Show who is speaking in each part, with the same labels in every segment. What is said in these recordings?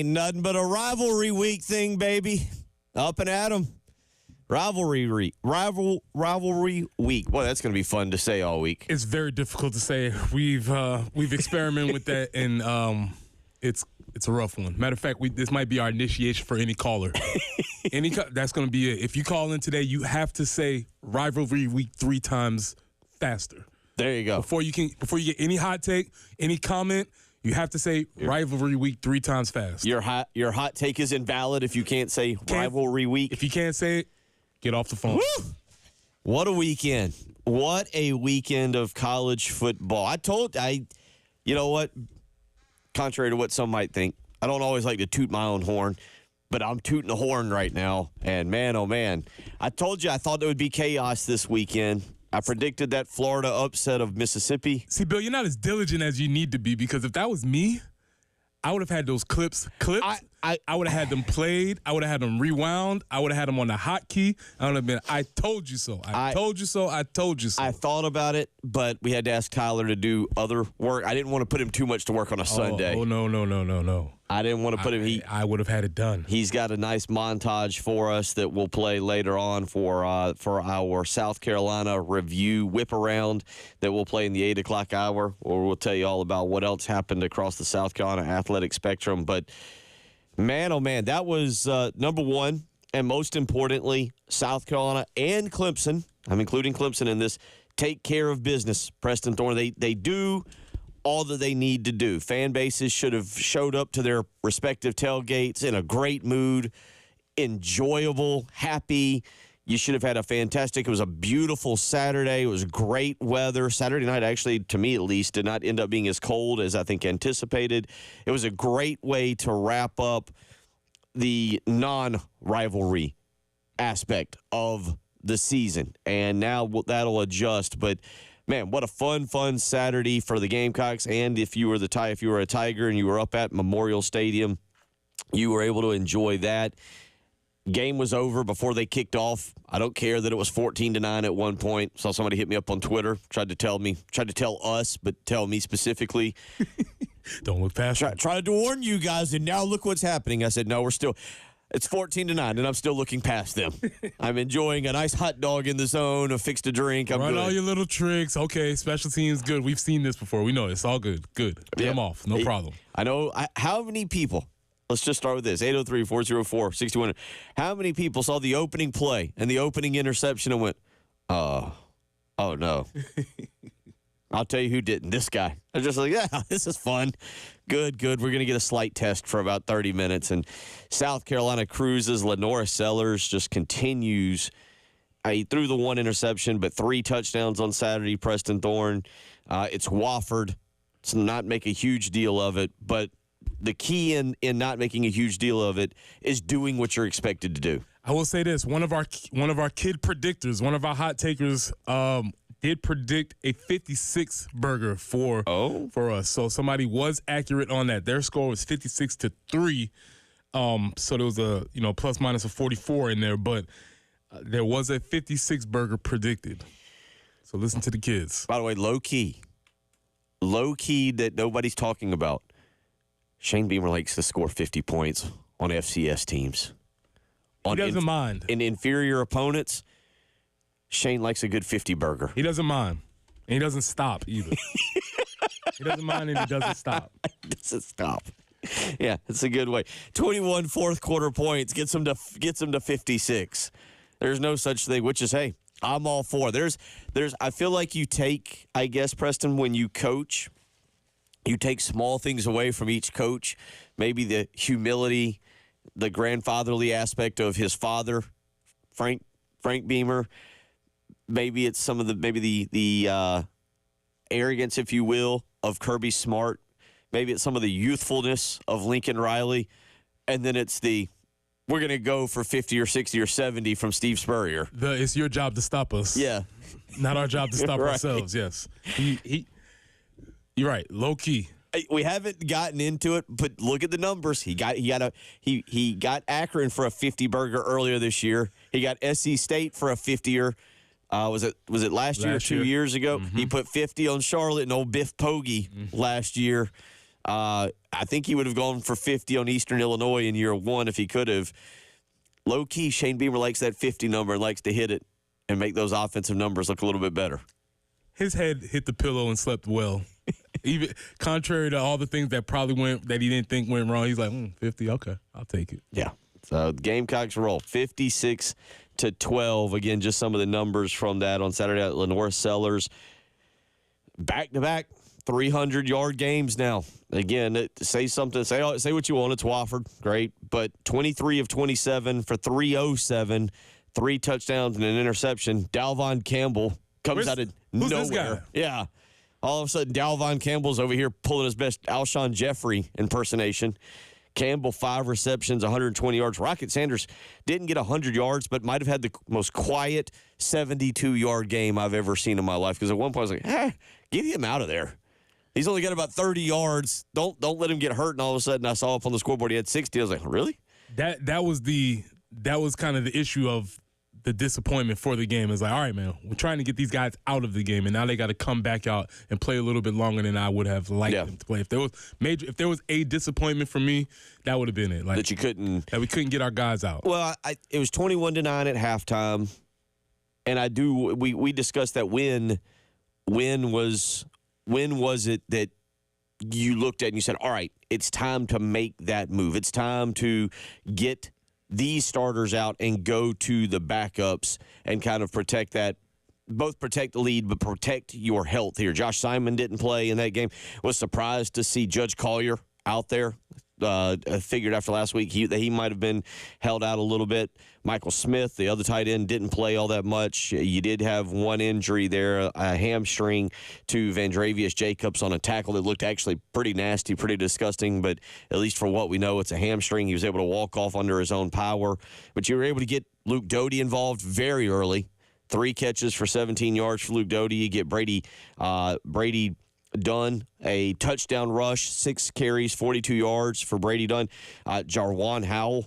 Speaker 1: ain't nothing but a rivalry week thing, baby. Up and at 'em. Rivalry week. Boy, that's going to be fun to say all week.
Speaker 2: It's very difficult to say. We've experimented with that, and it's a rough one. Matter of fact, this might be our initiation for any caller. That's going to be it. If you call in today, you have to say rivalry week 3 times faster.
Speaker 1: There you go.
Speaker 2: Before you get any hot take, any comment, you have to say rivalry week 3 times fast.
Speaker 1: Your hot take is invalid if you can't say rivalry week.
Speaker 2: If you can't say it, get off the phone.
Speaker 1: Woo! What a weekend. What a weekend of college football. You know what? Contrary to what some might think, I don't always like to toot my own horn, but I'm tooting the horn right now. And man, oh man, I told you I thought there would be chaos this weekend. I predicted that Florida upset of Mississippi.
Speaker 2: See, Bill, you're not as diligent as you need to be, because if that was me, I would have had those clips. I would have had them played. I would have had them rewound. I would have had them on the hotkey. I would have been, I told you so. I told you so. I told you so.
Speaker 1: I thought about it, but we had to ask Tyler to do other work. I didn't want to put him too much to work on a Sunday.
Speaker 2: Oh, no.
Speaker 1: I didn't want to put him.
Speaker 2: I would have had it done.
Speaker 1: He's got a nice montage for us that we'll play later on for our South Carolina review whip around that we'll play in the 8 o'clock hour, or we'll tell you all about what else happened across the South Carolina athletic spectrum. But man, oh man, that was number one, and most importantly, South Carolina and Clemson. I'm including Clemson in this. Take care of business, Preston Thorn. They do all that they need to do. Fan bases should have showed up to their respective tailgates in a great mood, enjoyable, happy. You should have had a fantastic, it was a beautiful Saturday. It was great weather. Saturday night, actually, to me at least, did not end up being as cold as I think anticipated. It was a great way to wrap up the non-rivalry aspect of the season. And now that'll adjust. But man, what a fun Saturday for the Gamecocks. And if you were a Tiger and you were up at Memorial Stadium, you were able to enjoy that. Game was over before they kicked off. I don't care that it was 14-9 at one point. Saw somebody hit me up on Twitter, tried to tell us, but tell me specifically.
Speaker 2: Don't look past it.
Speaker 1: Tried to warn you guys, and now look what's happening. I said, no, it's 14-9, and I'm still looking past them. I'm enjoying a nice hot dog in the zone, fixed a drink. I'm
Speaker 2: Run
Speaker 1: good.
Speaker 2: all your little tricks. Okay, special teams, good. We've seen this before. We know it's all good. Good. Get them off. No problem.
Speaker 1: I know. How many people, let's just start with this, 803-404-6100. How many people saw the opening play and the opening interception and went, oh no. I'll tell you who didn't. This guy. I'm just like, yeah, this is fun. Good. We're going to get a slight test for about 30 minutes. And South Carolina cruises. Lenora Sellers just continues. He threw the one interception, but 3 touchdowns on Saturday, Preston Thorn. It's Wofford. Let's not make a huge deal of it. But the key in not making a huge deal of it is doing what you're expected to do.
Speaker 2: I will say this. One of our kid predictors, one of our hot takers, did predict a 56 burger for us. So somebody was accurate on that. Their score was 56-3. So there was a plus minus of 44 in there, but there was a 56 burger predicted. So listen to the kids.
Speaker 1: By the way, low key that nobody's talking about. Shane Beamer likes to score 50 points on FCS teams.
Speaker 2: He doesn't mind.
Speaker 1: In inferior opponents, Shane likes a good 50 burger.
Speaker 2: He doesn't mind. And he doesn't stop either. He doesn't mind and he doesn't stop.
Speaker 1: He doesn't stop. Yeah, it's a good way. 21 fourth quarter points gets them to 56. There's no such thing, which is, hey, I'm all for. I feel like you take, I guess, Preston, when you coach, you take small things away from each coach. Maybe the humility, the grandfatherly aspect of his father, Frank Beamer. Maybe it's some of the arrogance, if you will, of Kirby Smart. Maybe it's some of the youthfulness of Lincoln Riley. And then it's we're going to go for 50 or 60 or 70 from Steve Spurrier.
Speaker 2: It's your job to stop us.
Speaker 1: Yeah.
Speaker 2: Not our job to stop
Speaker 1: Right.
Speaker 2: ourselves, yes. You're right, low key.
Speaker 1: We haven't gotten into it, but look at the numbers. He got Akron for a 50 burger earlier this year. He got SC State for a 50er. Was it last year or 2 years ago? Mm-hmm. He put 50 on Charlotte and old Biff Poggi last year. I think he would have gone for 50 on Eastern Illinois in year one if he could have. Low-key, Shane Beamer likes that 50 number and likes to hit it and make those offensive numbers look a little bit better.
Speaker 2: His head hit the pillow and slept well. Even contrary to all the things that he didn't think went wrong, he's like, 50, okay, I'll take it.
Speaker 1: Yeah. So the Gamecocks roll 56-12. Again, just some of the numbers from that on Saturday at Lenore Sellers. Back-to-back 300-yard games now. Again, say something. Say what you want. It's Wofford. Great. But 23 of 27 for 307, 3 touchdowns and an interception. Dalvon Campbell comes out of nowhere.
Speaker 2: Who's this guy?
Speaker 1: Yeah. All of a sudden, Dalvon Campbell's over here pulling his best Alshon Jeffrey impersonation. Campbell, 5 receptions, 120 yards. Rocket Sanders didn't get 100 yards, but might have had the most quiet 72-yard game I've ever seen in my life. Because at one point I was like, get him out of there. He's only got about 30 yards. Don't let him get hurt. And all of a sudden, I saw up on the scoreboard he had 60. I was like, really?
Speaker 2: That was kind of the issue of the disappointment for the game. It's like, all right, man, we're trying to get these guys out of the game, and now they got to come back out and play a little bit longer than I would have liked them to play. If there was a disappointment for me, that would have been it. Like,
Speaker 1: that we couldn't
Speaker 2: get our guys out.
Speaker 1: Well, it was 21-9 at halftime, and we discussed that when was it that you looked at and you said, all right, it's time to make that move. It's time to get these starters out and go to the backups and kind of protect that, both protect the lead, but protect your health here. Josh Simon didn't play in that game. Was surprised to see Judge Collier out there. Figured after last week that he might have been held out a little bit. Michael Smith, the other tight end, didn't play all that much. You did have one injury there, a hamstring to Vandravius Jacobs on a tackle that looked actually pretty nasty, pretty disgusting, but at least for what we know, it's a hamstring. He was able to walk off under his own power. But you were able to get Luke Doty involved very early. 3 catches for 17 yards for Luke Doty. You get Brady Dunn, a touchdown rush, 6 carries, 42 yards for Brady Dunn. Jarwan Howell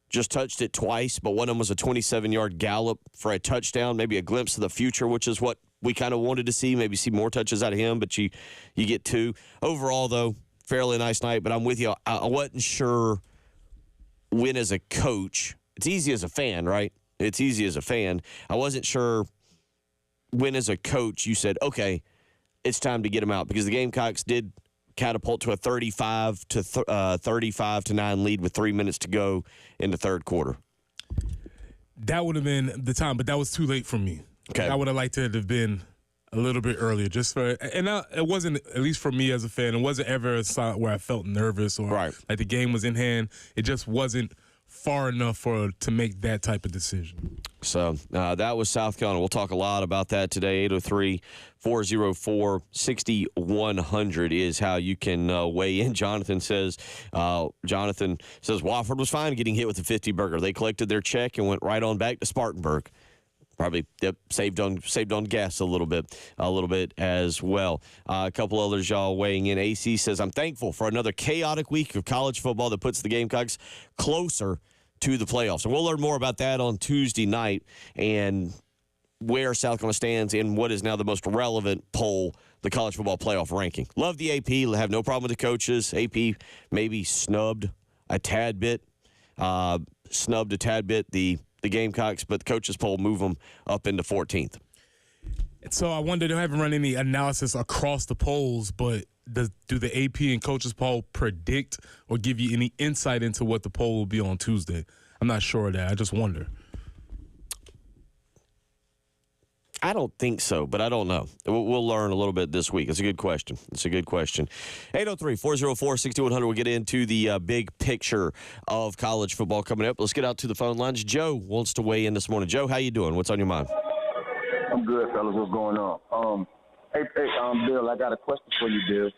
Speaker 1: just touched it twice, but one of them was a 27-yard gallop for a touchdown, maybe a glimpse of the future, which is what we kind of wanted to see, maybe see more touches out of him, but you get 2. Overall, though, fairly nice night, but I'm with you. I wasn't sure when as a coach. It's easy as a fan, right? It's easy as a fan. I wasn't sure when as a coach you said, okay, it's time to get him out, because the Gamecocks did catapult to a 35-9 lead with 3 minutes to go in the third quarter.
Speaker 2: That would have been the time, but that was too late for me.
Speaker 1: Okay.
Speaker 2: I would have liked it to have been a little bit earlier, it wasn't, at least for me as a fan, it wasn't ever a sign where I felt nervous or like the game was in hand. It just wasn't far enough to make that type of decision.
Speaker 1: So that was South Carolina. We'll talk a lot about that today. 803-404-6100 is how you can weigh in. Jonathan says Wofford was fine getting hit with the 50 burger. They collected their check and went right on back to Spartanburg. Probably saved on gas a little bit as well. A couple others y'all weighing in. AC says, I'm thankful for another chaotic week of college football that puts the Gamecocks closer to the playoffs. And we'll learn more about that on Tuesday night and where South Carolina stands in what is now the most relevant poll, the college football playoff ranking. Love the AP. Have no problem with the coaches. AP maybe snubbed a tad bit the Gamecocks, but the coaches poll move them up into 14th.
Speaker 2: So I wonder, they haven't run any analysis across the polls, but do the AP and coaches poll predict or give you any insight into what the poll will be on Tuesday? I'm not sure of that. I just wonder.
Speaker 1: I don't think so, but I don't know. We'll learn a little bit this week. It's a good question. 803-404-6100. We'll get into the big picture of college football coming up. Let's get out to the phone lines. Joe wants to weigh in this morning. Joe, how you doing? What's on your mind?
Speaker 3: I'm good, fellas. What's going on? Hey, Bill, I got a question for you, Bill.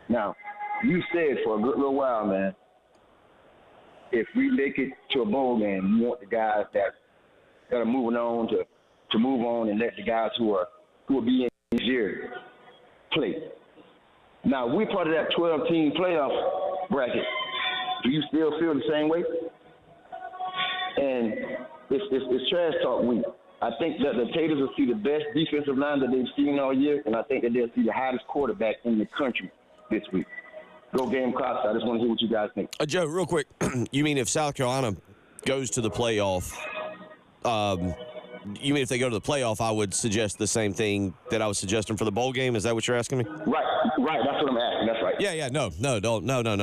Speaker 3: Now, you said for a good little while, man, if we make it to a bowl game, you want the guys that are moving on to move on and let the guys who will be in this year play. Now, we're part of that 12-team playoff bracket. Do you still feel the same way? And it's trash talk week. I think that the Taters will see the best defensive line that they've seen all year, and I think that they'll see the hottest quarterback in the country this week. Go Gamecocks. I just want to hear what you guys think.
Speaker 1: Joe, real quick, you mean if South Carolina goes to the playoff, you mean if they go to the playoff, I would suggest the same thing that I was suggesting for the bowl game? Is that what you're asking me?
Speaker 3: Right. That's what I'm asking. That's right.
Speaker 1: Yeah. No.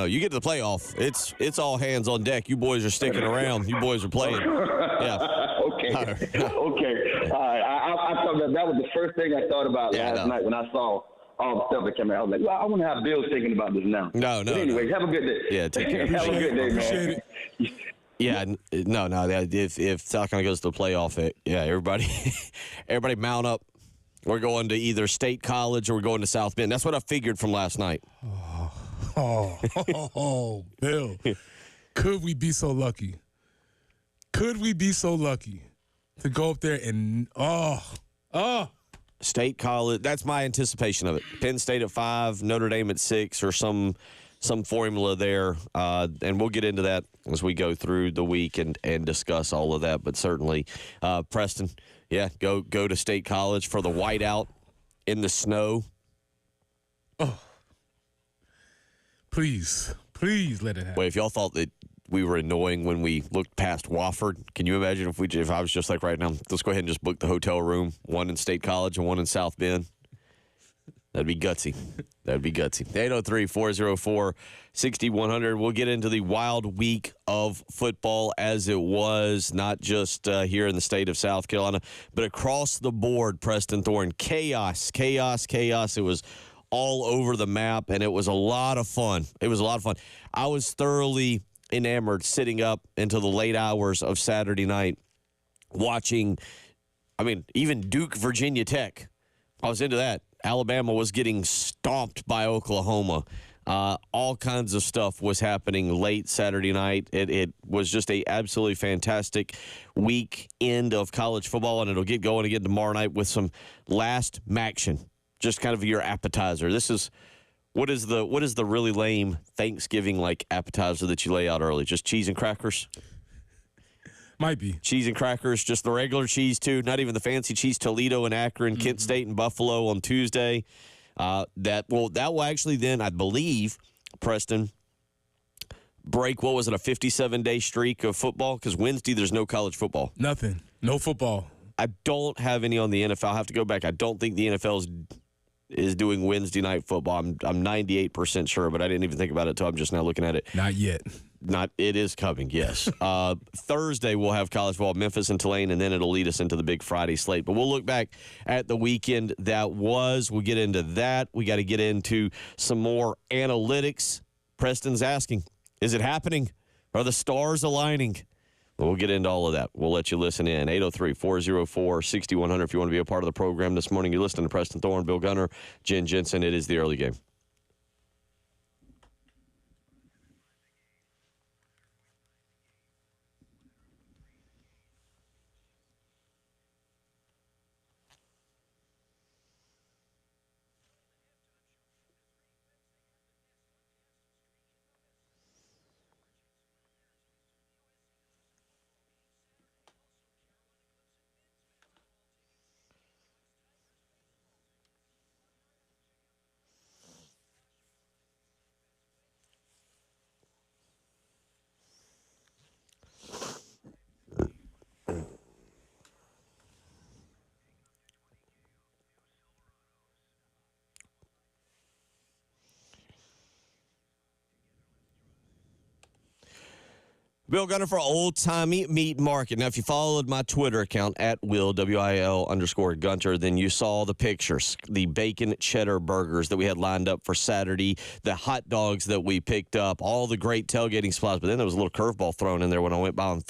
Speaker 1: You get to the playoff, it's all hands on deck. You boys are sticking around. You boys are playing. Yeah.
Speaker 3: Okay. All right. I thought that was the first thing I thought about last night when I saw all the stuff that came out. I was like, well, I wonder how Bill's thinking about this now.
Speaker 1: No.
Speaker 3: But anyway, have a good day.
Speaker 1: Yeah, take care.
Speaker 3: Have a good day, man.
Speaker 1: Yeah, no. If South Carolina goes to the playoff, everybody mount up. We're going to either State College or we're going to South Bend. That's what I figured from last night.
Speaker 2: Oh, Bill. Could we be so lucky? Could we be so lucky to go up there and
Speaker 1: State College, that's my anticipation of it. Penn State at 5, Notre Dame at 6, or some formula there. And we'll get into that as we go through the week and discuss all of that. But certainly, Preston, go to State College for the whiteout in the snow.
Speaker 2: Oh, please let it happen.
Speaker 1: Wait, if y'all thought that we were annoying when we looked past Wofford, can you imagine if I was just like right now, let's go ahead and just book the hotel room, one in State College and one in South Bend? That'd be gutsy. 803-404-6100. We'll get into the wild week of football as it was, not just here in the state of South Carolina, but across the board, Preston Thorn. Chaos. It was all over the map, and it was a lot of fun. I was thoroughly enamored sitting up into the late hours of Saturday night watching, even Duke, Virginia Tech. I was into that. Alabama was getting stomped by Oklahoma. All kinds of stuff was happening late Saturday night. It was just a absolutely fantastic weekend of college football, and it'll get going again tomorrow night with some last maction, just kind of your appetizer. This is what is the really lame Thanksgiving like appetizer that you lay out early? Just cheese and crackers?
Speaker 2: Might be.
Speaker 1: Cheese and crackers, just the regular cheese, too. Not even the fancy cheese. Toledo and Akron, Kent State and Buffalo on Tuesday. That will actually then, I believe, Preston, break, a 57-day streak of football? Because Wednesday, there's no college football.
Speaker 2: Nothing. No football.
Speaker 1: I don't have any on the NFL. I have to go back. I don't think the NFL is doing Wednesday night football. I'm 98% sure, but I didn't even think about it until I'm just now looking at it.
Speaker 2: Not yet.
Speaker 1: It is coming, yes. Thursday we'll have college football, Memphis and Tulane, and then it'll lead us into the big Friday slate. But we'll look back at the weekend that was. We'll get into that. We got to get into some more analytics. Preston's asking, is it happening? Are the stars aligning? We'll get into all of that. We'll let you listen in. 803-404-6100 if you want to be a part of the program this morning. You're listening to Preston Thorn, Bill Gunner, Jen Jensen. It is the early game. Bill Gunner for Old Timey Meat Market. Now, if you followed my Twitter account at Will, WIL_Gunter, then you saw the pictures, the bacon cheddar burgers that we had lined up for Saturday, the hot dogs that we picked up, all the great tailgating supplies. But then there was a little curveball thrown in there when I went by on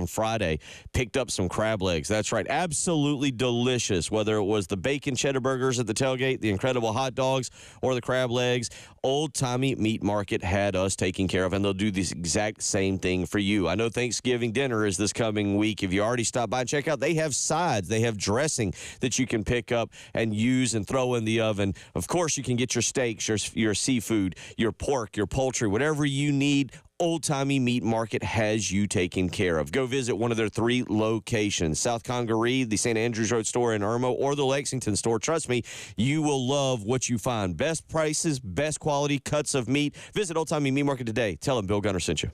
Speaker 1: Friday, picked up some crab legs. That's right. Absolutely delicious, whether it was the bacon cheddar burgers at the tailgate, the incredible hot dogs, or the crab legs. Old Timey Meat Market had us taken care of, and they'll do this exact same thing for you. I know Thanksgiving dinner is this coming week. If you already stopped by and check out, they have sides. They have dressing that you can pick up and use and throw in the oven. Of course, you can get your steaks, your seafood, your pork, your poultry, whatever you need. Old Timey Meat Market has you taken care of. Go visit one of their 3 locations, South Congaree, the St. Andrews Road store in Irmo, or the Lexington store. Trust me, you will love what you find. Best prices, best quality cuts of meat. Visit Old Timey Meat Market today. Tell them Bill Gunner sent you.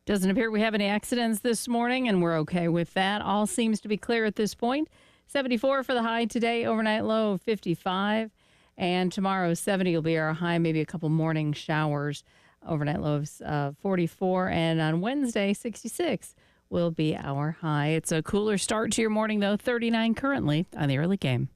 Speaker 4: Doesn't appear we have any accidents this morning, and we're okay with that. All seems to be clear at this point. 74 for the high today, overnight low of 55. And tomorrow, 70 will be our high, maybe a couple morning showers. Overnight lows 44. And on Wednesday, 66 will be our high. It's a cooler start to your morning, though. 39 currently on the early game.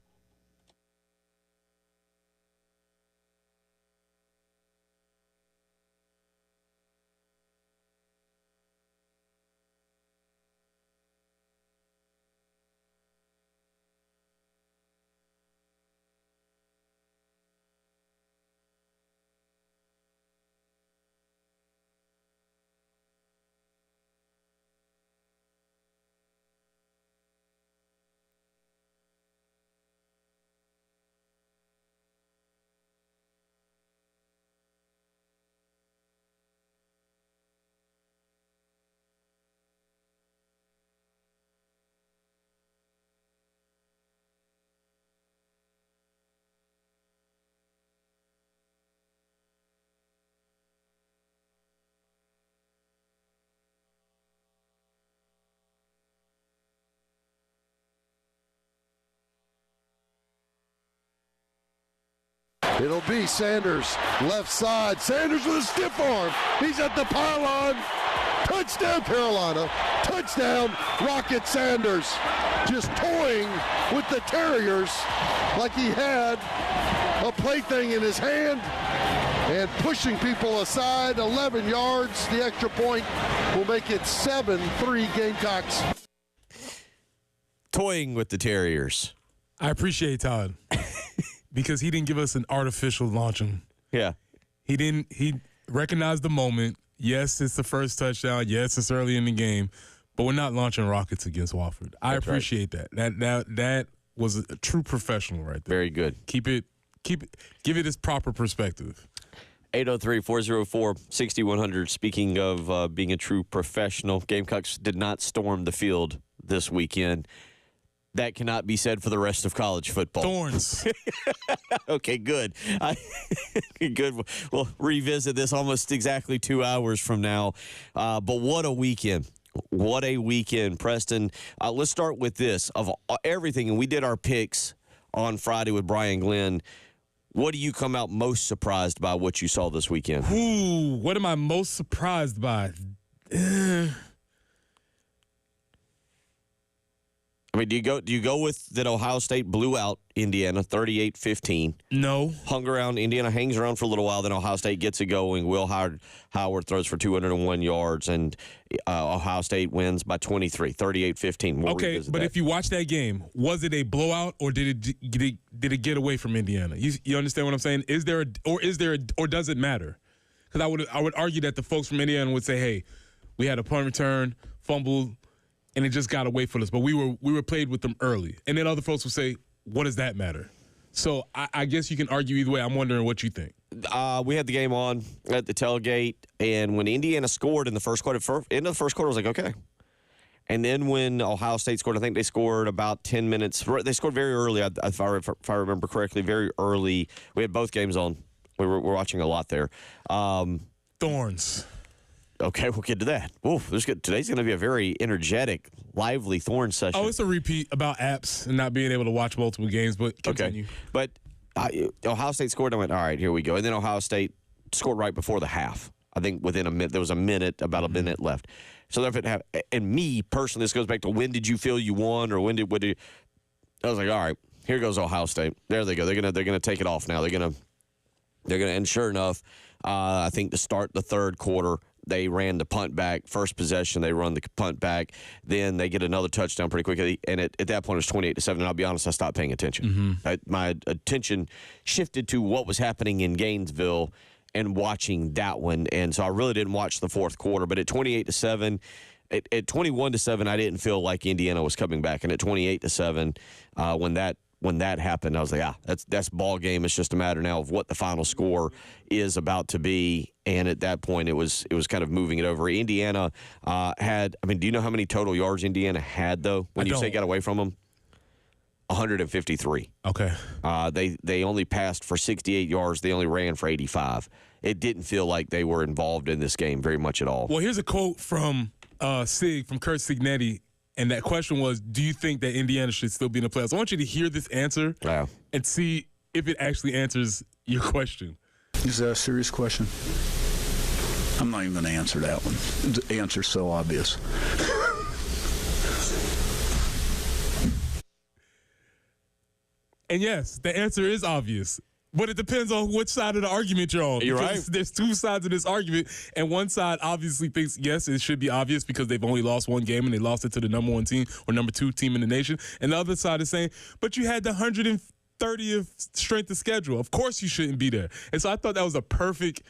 Speaker 5: It'll be Sanders, left side. Sanders with a stiff arm. He's at the pylon. Touchdown, Carolina. Touchdown, Rocket Sanders. Just toying with the Terriers like he had a plaything in his hand and pushing people aside. 11 yards. The extra point will make it 7-3 Gamecocks.
Speaker 1: Toying with the Terriers.
Speaker 2: I appreciate Todd because he didn't give us an artificial launching.
Speaker 1: Yeah.
Speaker 2: He recognized the moment. Yes, it's the first touchdown. Yes, it's early in the game, but we're not launching rockets against Wofford. I appreciate that. That was a true professional right there.
Speaker 1: Very good.
Speaker 2: Give it its proper perspective.
Speaker 1: 803-404-6100. Speaking of being a true professional, Gamecocks did not storm the field this weekend. That cannot be said for the rest of college football.
Speaker 2: Thorns.
Speaker 1: Okay, good. Good. We'll revisit this almost exactly 2 hours from now. But what a weekend. What a weekend, Preston. Let's start with this. Of everything, and we did our picks on Friday with Brian Glenn. What do you come out most surprised by what you saw this weekend?
Speaker 2: Ooh, what am I most surprised by?
Speaker 1: I mean, do you go with that Ohio State blew out Indiana 38-15?
Speaker 2: No.
Speaker 1: Hung around. Indiana hangs around for a little while. Then Ohio State gets it going. Will Howard throws for 201 yards, and Ohio State wins by 23, 38-15.
Speaker 2: Okay, but if you watch that game, was it a blowout or did it get away from Indiana? You understand what I'm saying? Or does it matter? Because I would argue that the folks from Indiana would say, hey, we had a punt return, fumble, and it just got away from us. But we were played with them early. And then other folks would say, what does that matter? So I guess you can argue either way. I'm wondering what you think.
Speaker 1: We had the game on at the tailgate, and when Indiana scored in the first quarter, end of the first quarter, I was like, okay. And then when Ohio State scored, I think they scored about 10 minutes. They scored very early, if I remember correctly, very early. We had both games on. We were watching a lot there.
Speaker 2: Thorns.
Speaker 1: Okay, we'll get to that. Ooh, today's going to be a very energetic, lively Thorns session.
Speaker 2: Oh, it's a repeat about apps and not being able to watch multiple games, but continue.
Speaker 1: Okay. But Ohio State scored, and I went, all right, here we go. And then Ohio State scored right before the half. I think within a minute, there was about a minute left. So and me, personally, this goes back to when did you feel you won, or when did I was like, all right, here goes Ohio State. There they go. They're gonna take it off now. They're gonna, and sure enough, I think to start the third quarter, they ran the punt back. First possession, they run the punt back. Then they get another touchdown pretty quickly. And at that point, it was 28-7. And I'll be honest, I stopped paying attention. My attention shifted to what was happening in Gainesville and watching that one. And so I really didn't watch the fourth quarter. But at 28-7, at 21-7, I didn't feel like Indiana was coming back. And at 28-7, when that happened, I was like, that's ball game. It's just a matter now of what the final score is about to be. And at that point, it was kind of moving it over. Indiana had, do you know how many total yards Indiana had, though, when you say got away from them? 153.
Speaker 2: Okay.
Speaker 1: They only passed for 68 yards. They only ran for 85. It didn't feel like they were involved in this game very much at all.
Speaker 2: Well, here's a quote from from Kurt Signetti. And that question was, do you think that Indiana should still be in the playoffs? I want you to hear this answer and see if it actually answers your question.
Speaker 6: Is that a serious question? I'm not even going to answer that one. The answer's so obvious.
Speaker 2: And yes, the answer is obvious. But it depends on which side of the argument you're on.
Speaker 1: You're right.
Speaker 2: There's two sides of this argument, and one side obviously thinks, yes, it should be obvious because they've only lost one game and they lost it to the number one team or number two team in the nation. And the other side is saying, but you had the 130th strength of schedule. Of course you shouldn't be there. And so I thought that was a perfect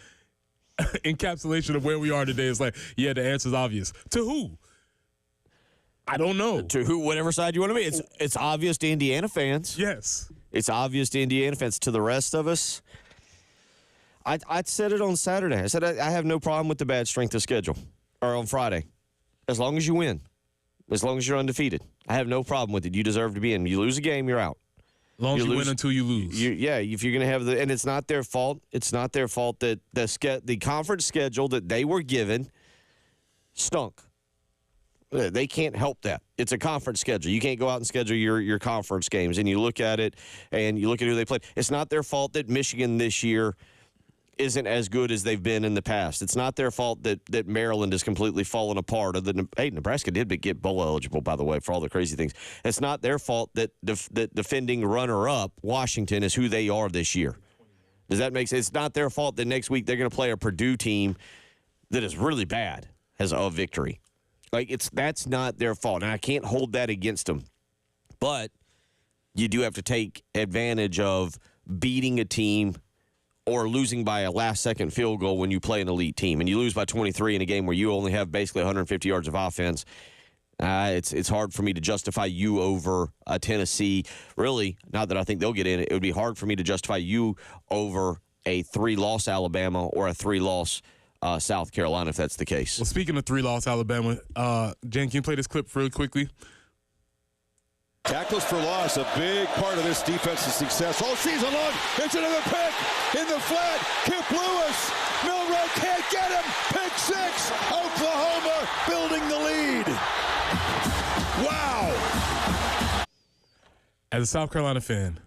Speaker 2: encapsulation of where we are today. It's like, yeah, the answer's obvious. To who? I don't know.
Speaker 1: To who, whatever side you want to be. It's obvious to Indiana fans.
Speaker 2: Yes.
Speaker 1: It's obvious to Indiana fans. To the rest of us, I said it on Saturday. I said I have no problem with the bad strength of schedule, or on Friday, as long as you win, as long as you're undefeated. I have no problem with it. You deserve to be in. You lose a game, you're out.
Speaker 2: As long as you win until you lose.
Speaker 1: If you're going to have and it's not their fault. It's not their fault that the conference schedule that they were given stunk. They can't help that. It's a conference schedule. You can't go out and schedule your conference games. And you look at it, and you look at who they played. It's not their fault that Michigan this year isn't as good as they've been in the past. It's not their fault that Maryland has completely fallen apart. Hey, Nebraska did get bowl eligible, by the way, for all the crazy things. It's not their fault that defending runner-up Washington is who they are this year. Does that make sense? It's not their fault that next week they're going to play a Purdue team that is really bad as a victory. Like, that's not their fault, and I can't hold that against them. But you do have to take advantage of beating a team or losing by a last-second field goal when you play an elite team. And you lose by 23 in a game where you only have basically 150 yards of offense. It's hard for me to justify you over Tennessee. Really, not that I think they'll get in. It would be hard for me to justify you over a 3-loss Alabama or a 3-loss South Carolina, if that's the case.
Speaker 2: Well, speaking of 3-loss Alabama, Jen, can you play this clip really quickly?
Speaker 5: Tackles for loss, a big part of this defense's success all season long. It's another pick in the flat. Kip Lewis, Milroe can't get him. Pick 6. Oklahoma building the lead. Wow.
Speaker 2: As a South Carolina fan,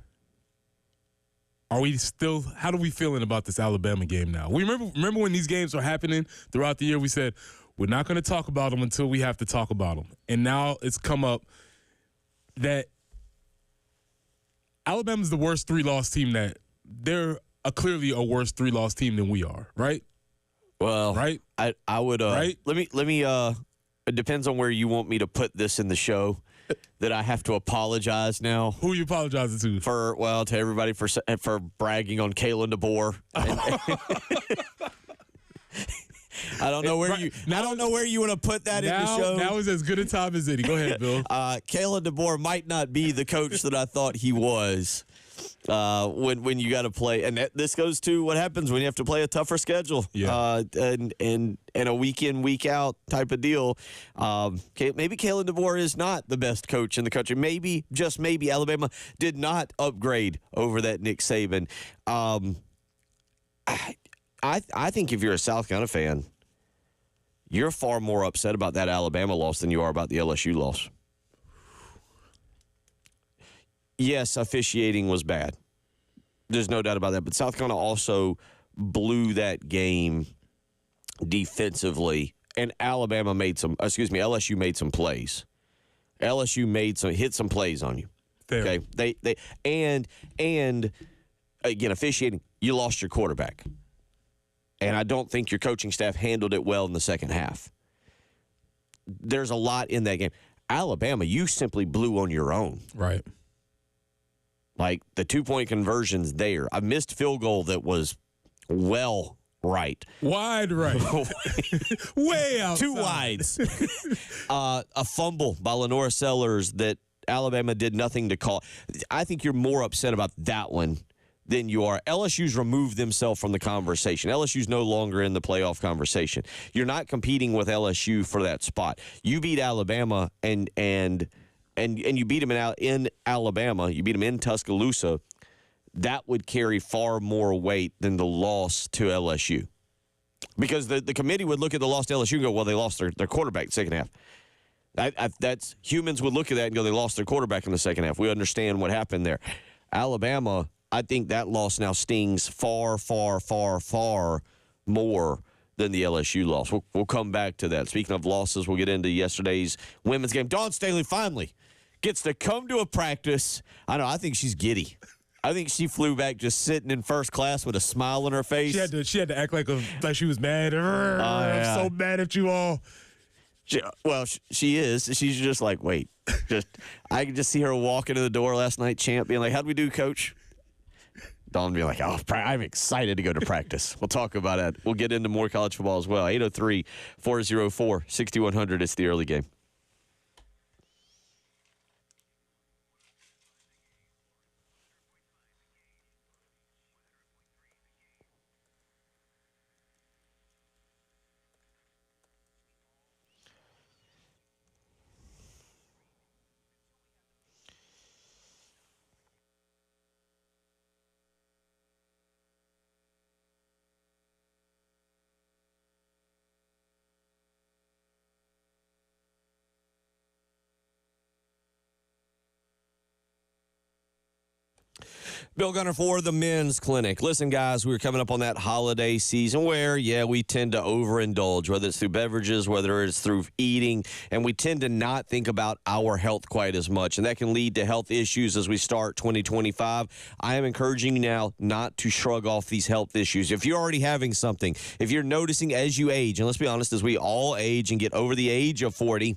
Speaker 2: how are we feeling about this Alabama game now? We remember when these games were happening throughout the year, we said, we're not going to talk about them until we have to talk about them. And now it's come up that Alabama's the worst 3-loss team that they're clearly a worse 3-loss team than we are, right?
Speaker 1: Well,
Speaker 2: right?
Speaker 1: I would
Speaker 2: right?
Speaker 1: Let me it depends on where you want me to put this in the show. That I have to apologize now.
Speaker 2: Who are you apologizing to?
Speaker 1: To everybody for bragging on Kalen DeBoer. I don't know where you want to put that in the show.
Speaker 2: Now is as good a time as any. Go ahead, Bill.
Speaker 1: Kalen DeBoer might not be the coach that I thought he was. When you got to play, and this goes to what happens when you have to play a tougher schedule, and a week in, week out type of deal. Maybe Kalen DeBoer is not the best coach in the country. Maybe, just maybe, Alabama did not upgrade over that Nick Saban. I think if you're a South Carolina fan, you're far more upset about that Alabama loss than you are about the LSU loss. Yes, officiating was bad. There's no doubt about that. But South Carolina also blew that game defensively, and LSU made some plays. LSU hit some plays on you.
Speaker 2: Fair.
Speaker 1: Okay, they and again, officiating, you lost your quarterback, and I don't think your coaching staff handled it well in the second half. There's a lot in that game. Alabama, you simply blew on your own.
Speaker 2: Right.
Speaker 1: Like, the 2-point conversion's there. A missed field goal that was well right.
Speaker 2: Wide right. Way outside.
Speaker 1: 2 wides. A fumble by Lenora Sellers that Alabama did nothing to call. I think you're more upset about that one than you are. LSU's removed themselves from the conversation. LSU's no longer in the playoff conversation. You're not competing with LSU for that spot. You beat Alabama and you beat them in Alabama. You beat them in Tuscaloosa. That would carry far more weight than the loss to LSU. Because the committee would look at the loss to LSU and go, well, they lost their quarterback in the second half. That's humans would look at that and go, they lost their quarterback in the second half. We understand what happened there. Alabama, I think that loss now stings far, far, far, far more than the LSU loss. We'll come back to that. Speaking of losses, we'll get into yesterday's women's game. Dawn Staley finally gets to come to a practice. I think she's giddy. I think she flew back just sitting in first class with a smile on her face.
Speaker 2: She had to act like she was mad. I'm so mad at you all.
Speaker 1: She is. She's just like, wait. I can just see her walk into the door last night, Champ, being like, how'd we do, Coach? Dawn be like, I'm excited to go to practice. We'll talk about it. We'll get into more college football as well. 803-404-6100. It's the early game. Bill Gunner for the Men's Clinic. Listen, guys, we're coming up on that holiday season where, we tend to overindulge, whether it's through beverages, whether it's through eating, and we tend to not think about our health quite as much, and that can lead to health issues as we start 2025. I am encouraging you now not to shrug off these health issues. If you're already having something, if you're noticing as you age, and let's be honest, as we all age and get over the age of 40,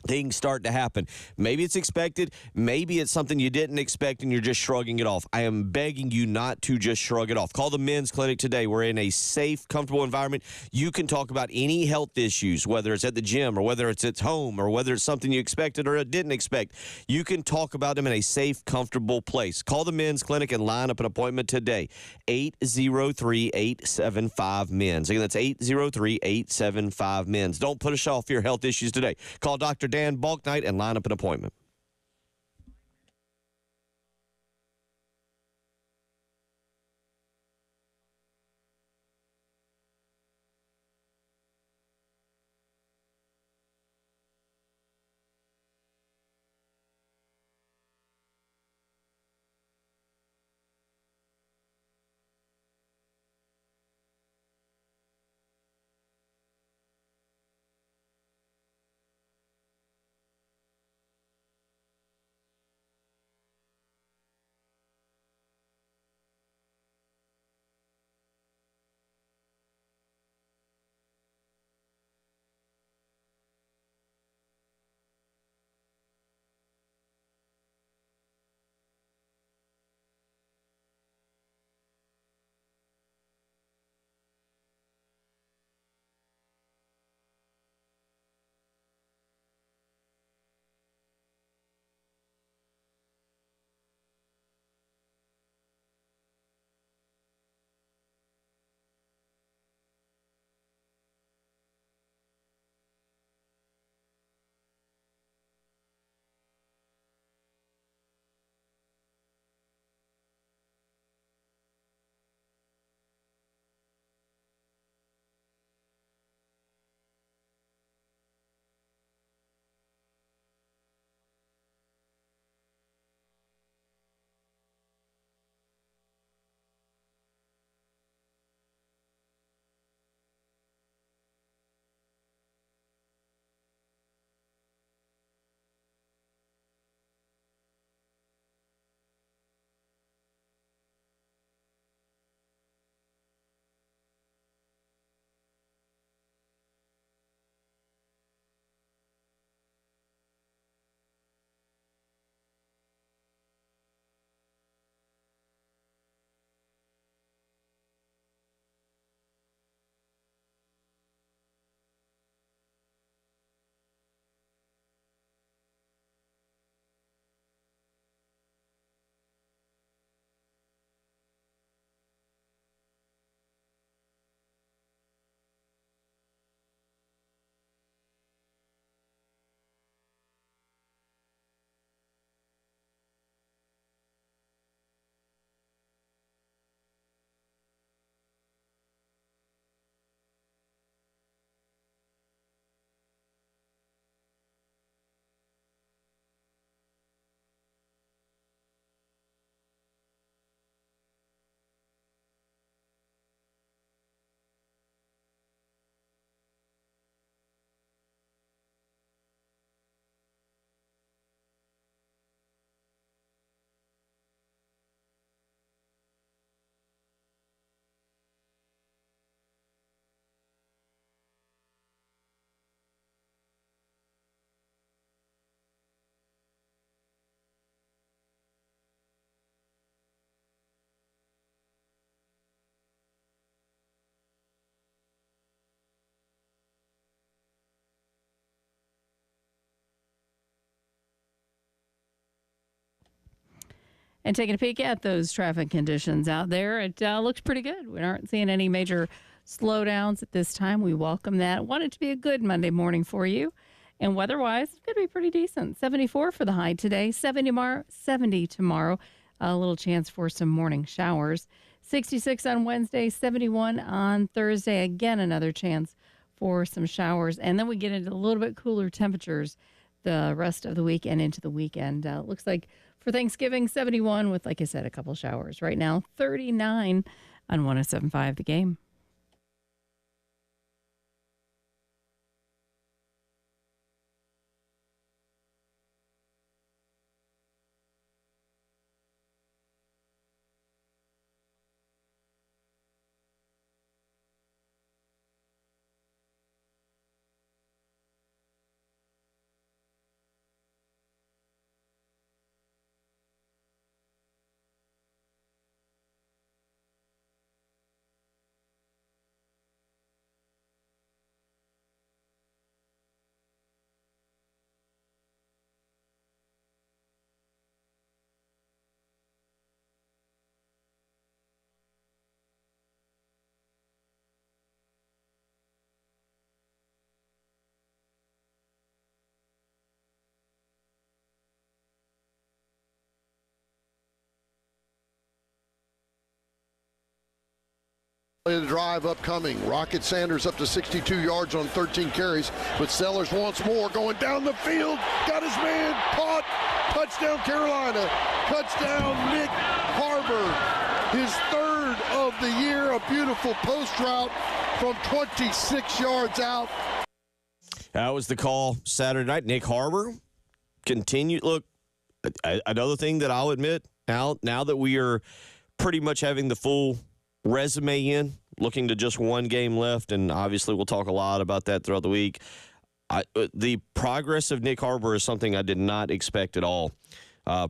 Speaker 1: things start to happen. Maybe it's expected. Maybe it's something you didn't expect and you're just shrugging it off. I am begging you not to just shrug it off. Call the Men's Clinic today. We're in a safe, comfortable environment. You can talk about any health issues, whether it's at the gym or whether it's at home or whether it's something you expected or didn't expect. You can talk about them in a safe, comfortable place. Call the Men's Clinic and line up an appointment today. 803-875-MENS. Again, that's 803-875-MENS. Don't put us off your health issues today. Call Dr. Dan Balknight and line up an appointment.
Speaker 4: And taking a peek at those traffic conditions out there, it looks pretty good. We aren't seeing any major slowdowns at this time. We welcome that. Want it to be a good Monday morning for you. And weather-wise, it could be pretty decent. 74 for the high today, 70 tomorrow. A little chance for some morning showers. 66 on Wednesday, 71 on Thursday. Again, another chance for some showers. And then we get into a little bit cooler temperatures the rest of the week and into the weekend. Looks like for Thanksgiving. 71 with, like I said, a couple showers. Right now, 39 on 107.5 The Game.
Speaker 5: The drive upcoming. Rocket Sanders up to 62 yards on 13 carries, but Sellers once more going down the field. Got his man caught. Touchdown Carolina. Touchdown Nick Harbor. His third of the year. A beautiful post route from 26 yards out.
Speaker 1: That was the call Saturday night. Nick Harbor continued. Look, another thing that I'll admit, now that we are pretty much having the full resume in, looking to just one game left, and obviously we'll talk a lot about that throughout the week. The progress of Nick Harbor is something I did not expect at all.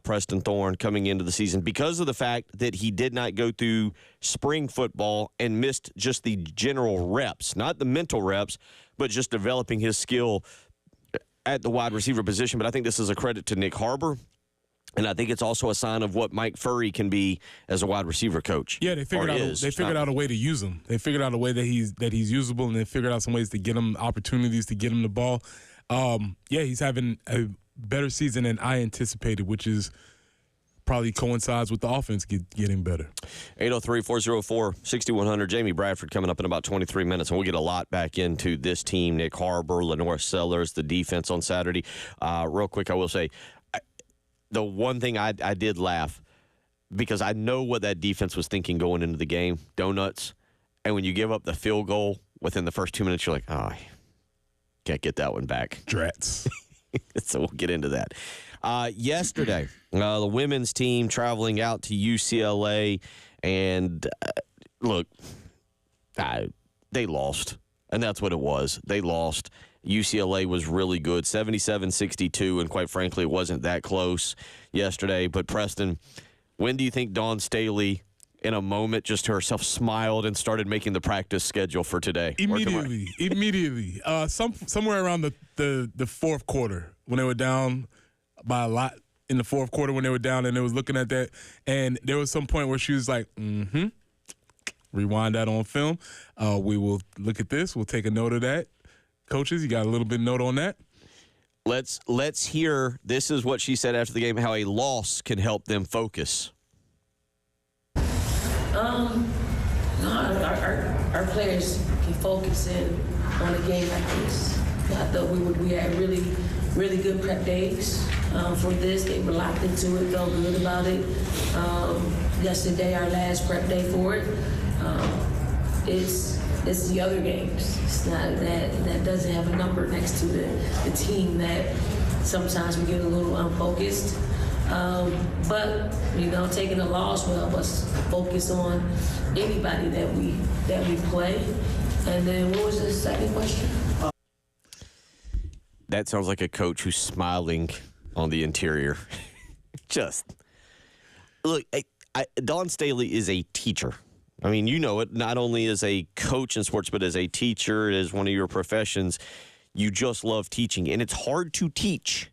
Speaker 1: Preston Thorn coming into the season because of the fact that he did not go through spring football and missed just the general reps, not the mental reps, but just developing his skill at the wide receiver position. But I think this is a credit to Nick Harbor. And I think it's also a sign of what Mike Furry can be as a wide receiver coach.
Speaker 2: Yeah, they figured out a way to use him. They figured out a way that he's usable, and they figured out some ways to get him opportunities to get him the ball. He's having a better season than I anticipated, which is probably coincides with the offense getting better.
Speaker 1: 803-404-6100. Jamie Bradford coming up in about 23 minutes, and we'll get a lot back into this team. Nick Harbor, Lenore Sellers, the defense on Saturday. Real quick, I will say, the one thing I did laugh, because I know what that defense was thinking going into the game, donuts. And when you give up the field goal within the first 2 minutes, you're like, oh, can't get that one back.
Speaker 2: Drats.
Speaker 1: So we'll get into that. Yesterday, the women's team traveling out to UCLA, and look, they lost. And that's what it was. They lost. UCLA was really good, 77-62, and quite frankly, it wasn't that close yesterday. But, Preston, when do you think Dawn Staley, in a moment, just to herself smiled and started making the practice schedule for today?
Speaker 2: Immediately. Somewhere around the fourth quarter when they were down by a lot in the fourth quarter when they were down, and they was looking at that. And there was some point where she was like, rewind that on film. We will look at this. We'll take a note of that. Coaches, you got a little bit of note on that?
Speaker 1: Let's hear. This is what she said after the game, how a loss can help them focus.
Speaker 7: Our players can focus in on a game like this. I thought we had really, really good prep days for this. They were locked into it, felt good about it. Yesterday, our last prep day for it. It's the other games. It's not that doesn't have a number next to the team that sometimes we get a little unfocused. But taking a loss will help us focus on anybody that we play. And then what was the second question?
Speaker 1: That sounds like a coach who's smiling on the interior. Just look, Dawn Staley is a teacher. I mean, you know it, not only as a coach in sports, but as a teacher, as one of your professions. You just love teaching. And it's hard to teach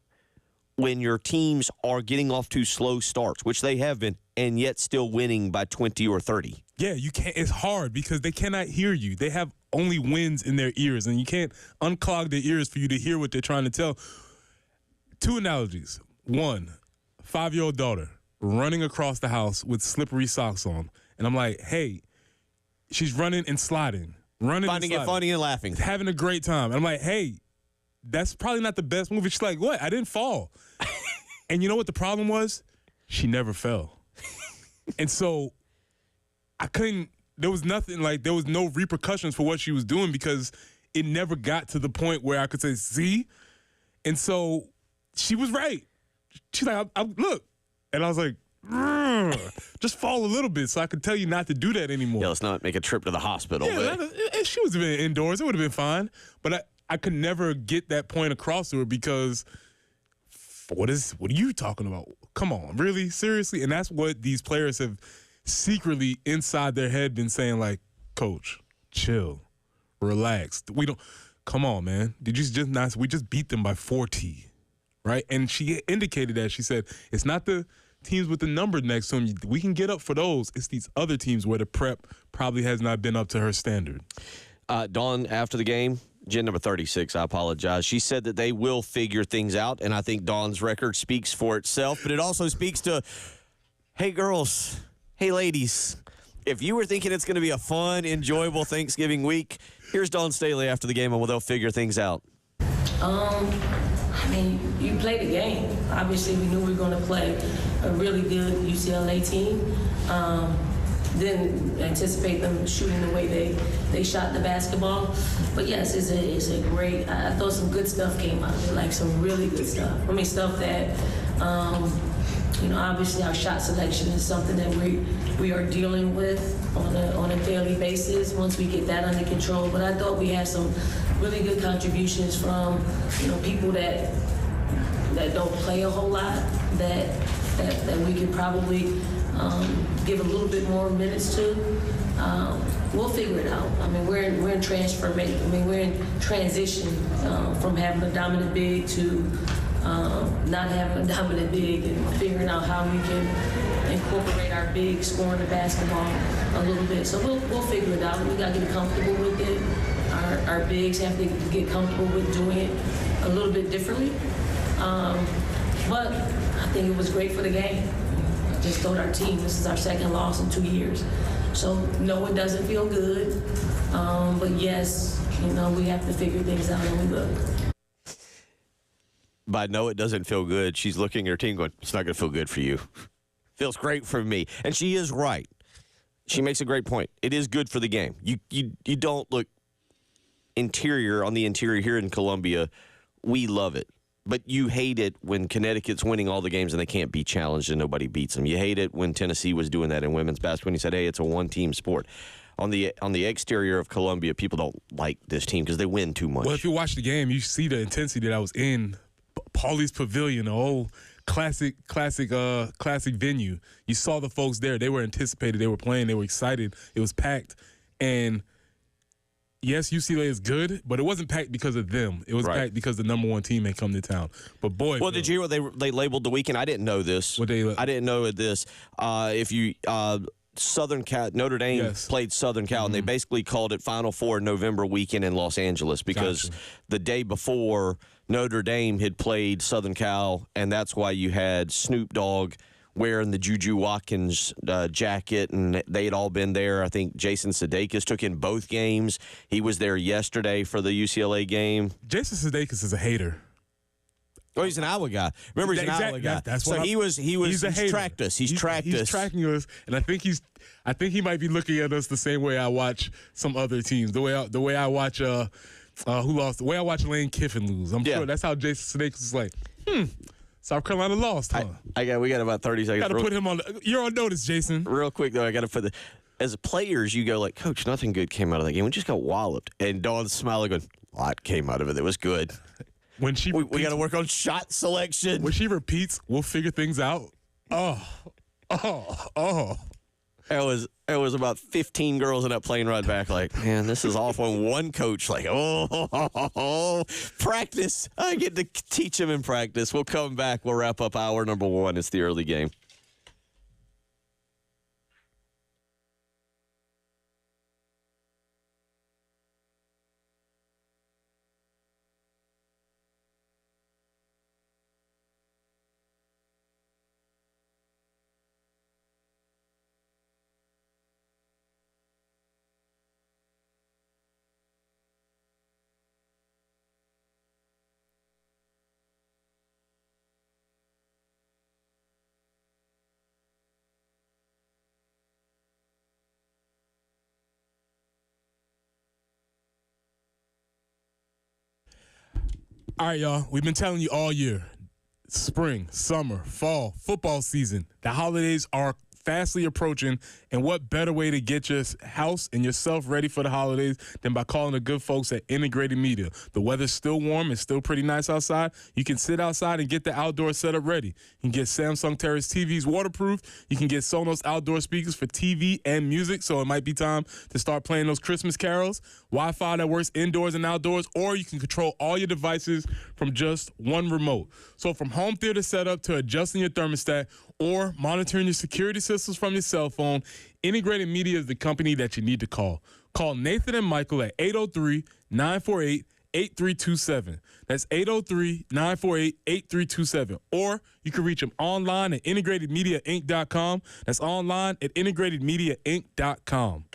Speaker 1: when your teams are getting off to slow starts, which they have been, and yet still winning by 20 or 30.
Speaker 2: Yeah, you can't. It's hard because they cannot hear you. They have only winds in their ears, and you can't unclog their ears for you to hear what they're trying to tell. Two analogies. One, 5-year-old daughter running across the house with slippery socks on. And I'm like, hey, she's running and sliding.
Speaker 1: Finding it funny and laughing.
Speaker 2: Having a great time. And I'm like, hey, that's probably not the best movie. She's like, what? I didn't fall. And you know what the problem was? she never fell. And so I couldn't, there was nothing, like, there was no repercussions for what she was doing because it never got to the point where I could say, see? And so she was right. She's like, look. And I was like, just fall a little bit so I could tell you not to do that anymore.
Speaker 1: Yeah, let's not make a trip to the hospital.
Speaker 2: Yeah, if she was been indoors, it would have been fine. But I could never get that point across to her because what are you talking about? Come on, really? Seriously? And that's what these players have secretly inside their head been saying, like, Coach, chill, relax. Come on, man. Did you just not, we just beat them by 40, right? And she indicated that. She said, it's not the teams with the number next to them. We can get up for those. It's these other teams where the prep probably has not been up to her standard.
Speaker 1: Dawn, after the game, Gen number 36, I apologize. She said that they will figure things out, and I think Dawn's record speaks for itself, but it also speaks to, hey, girls, hey, ladies, if you were thinking it's going to be a fun, enjoyable Thanksgiving week, here's Dawn Staley after the game, and they'll figure things out.
Speaker 7: I mean, you played the game. Obviously, we knew we were going to play a really good UCLA team. Didn't anticipate them shooting the way they shot the basketball. But yes, it's a great, I thought some good stuff came out of it, like some really good stuff. I mean, stuff that, obviously our shot selection is something that we are dealing with on a daily basis once we get that under control. But I thought we had some really good contributions from, people that don't play a whole lot, that we could probably give a little bit more minutes to. We'll figure it out. I mean, we're in transformation. I mean, we're in transition from having a dominant big to not having a dominant big, and figuring out how we can incorporate our big scoring the basketball a little bit. So we'll figure it out. We got to get comfortable with it. Our bigs have to get comfortable with doing it a little bit differently. But I think it was great for the game. I just told our team this is our second loss in 2 years. So no, it doesn't feel good. But yes, we have to figure things out, and we will.
Speaker 1: By no, it doesn't feel good, she's looking at her team going, it's not going to feel good for you. Feels great for me. And she is right. She makes a great point. It is good for the game. You don't look on the interior here in Columbia. We love it. But you hate it when Connecticut's winning all the games and they can't be challenged and nobody beats them. You hate it when Tennessee was doing that in women's basketball. When you said, hey, it's a one-team sport. On the exterior of Columbia, people don't like this team because they win too much.
Speaker 2: Well, if you watch the game, you see the intensity that I was in Paulie's Pavilion, the old classic venue. You saw the folks there. They were anticipated. They were playing. They were excited. It was packed. And yes, UCLA is good, but it wasn't packed because of them. It was packed because the number one team had come to town. But boy,
Speaker 1: well, did you hear what they labeled the weekend? I didn't know this. I didn't know this. If you Southern Cal, Notre Dame played Southern Cal, and they basically called it Final Four November weekend in Los Angeles because the day before Notre Dame had played Southern Cal, and that's why you had Snoop Dogg wearing the Juju Watkins jacket, and they had all been there. I think Jason Sudeikis took in both games. He was there yesterday for the UCLA game.
Speaker 2: Jason Sudeikis is a hater.
Speaker 1: Oh, he's an Iowa guy. Remember, he's an Iowa guy.
Speaker 2: That's
Speaker 1: so he's tracked us. He's tracking
Speaker 2: us, and I think he might be looking at us the same way I watch some other teams. The way I watch who lost. The way I watch Lane Kiffin lose. I'm sure that's how Jason Sudeikis is like. South Carolina lost, huh?
Speaker 1: We got about 30 seconds.
Speaker 2: Got to put him on. You're on notice, Jason.
Speaker 1: Real quick though, I got to put as players, you go like, Coach, nothing good came out of that game. We just got walloped. And Dawn's smiling, going, a lot came out of it. It was good.
Speaker 2: When she
Speaker 1: we got to work on shot selection.
Speaker 2: When she repeats, we'll figure things out. Oh.
Speaker 1: It was about 15 girls in that plane ride back like, man, this is awful. And one coach like, practice. I get to teach him in practice. We'll come back. We'll wrap up hour number 1. It's the early game.
Speaker 2: All right, y'all. We've been telling you all year. Spring, summer, fall, football season. The holidays are fastly approaching, and what better way to get your house and yourself ready for the holidays than by calling the good folks at Integrated Media. The weather's still warm. It's still pretty nice outside. You can sit outside and get the outdoor setup ready. You can get Samsung Terrace TVs waterproof. You can get Sonos outdoor speakers for TV and music, so it might be time to start playing those Christmas carols. Wi-Fi that works indoors and outdoors, or you can control all your devices from just one remote. So from home theater setup to adjusting your thermostat or monitoring your security systems from your cell phone, Integrated Media is the company that you need to call. Call Nathan and Michael at 803-948-8327. That's 803-948-8327. Or you can reach them online at integratedmediainc.com. That's online at integratedmediainc.com.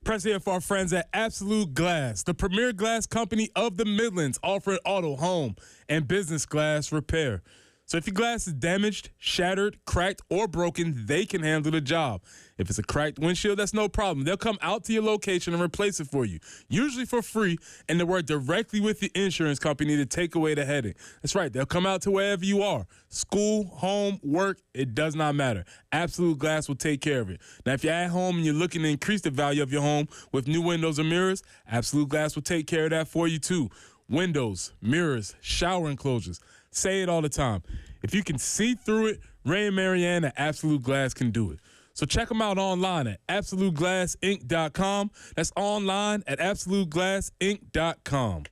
Speaker 2: Press here for our friends at Absolute Glass, the premier glass company of the Midlands, offering auto, home, and business glass repair. So if your glass is damaged, shattered, cracked, or broken, they can handle the job. If it's a cracked windshield, that's no problem. They'll come out to your location and replace it for you, usually for free, and they work directly with the insurance company to take away the headache. That's right. They'll come out to wherever you are. School, home, work, it does not matter. Absolute Glass will take care of it. Now, if you're at home and you're looking to increase the value of your home with new windows or mirrors, Absolute Glass will take care of that for you too. Windows, mirrors, shower enclosures. Say it all the time. If you can see through it, Ray and Marianne at Absolute Glass can do it. So check them out online at absoluteglassinc.com. That's online at absoluteglassinc.com.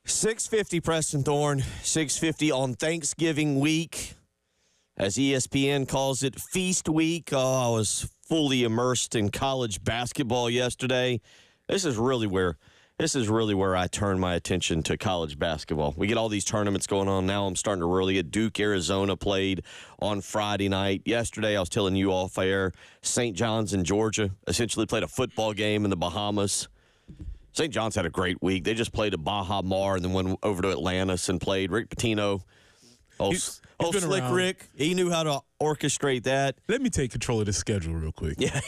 Speaker 1: $650 Preston Thorn, $650 on Thanksgiving week. as ESPN calls it, Feast Week. Oh, I was fully immersed in college basketball yesterday. This is really where I turn my attention to college basketball. We get all these tournaments going on now. I'm starting to really get Duke, Arizona played on Friday night. Yesterday, I was telling you off air, St. John's in Georgia essentially played a football game in the Bahamas. St. John's had a great week. They just played a Baja Mar and then went over to Atlantis and played. Rick Pitino,
Speaker 2: He's
Speaker 1: Slick
Speaker 2: around.
Speaker 1: Rick, he knew how to orchestrate that.
Speaker 2: Let me take control of the schedule real quick.
Speaker 1: Yeah,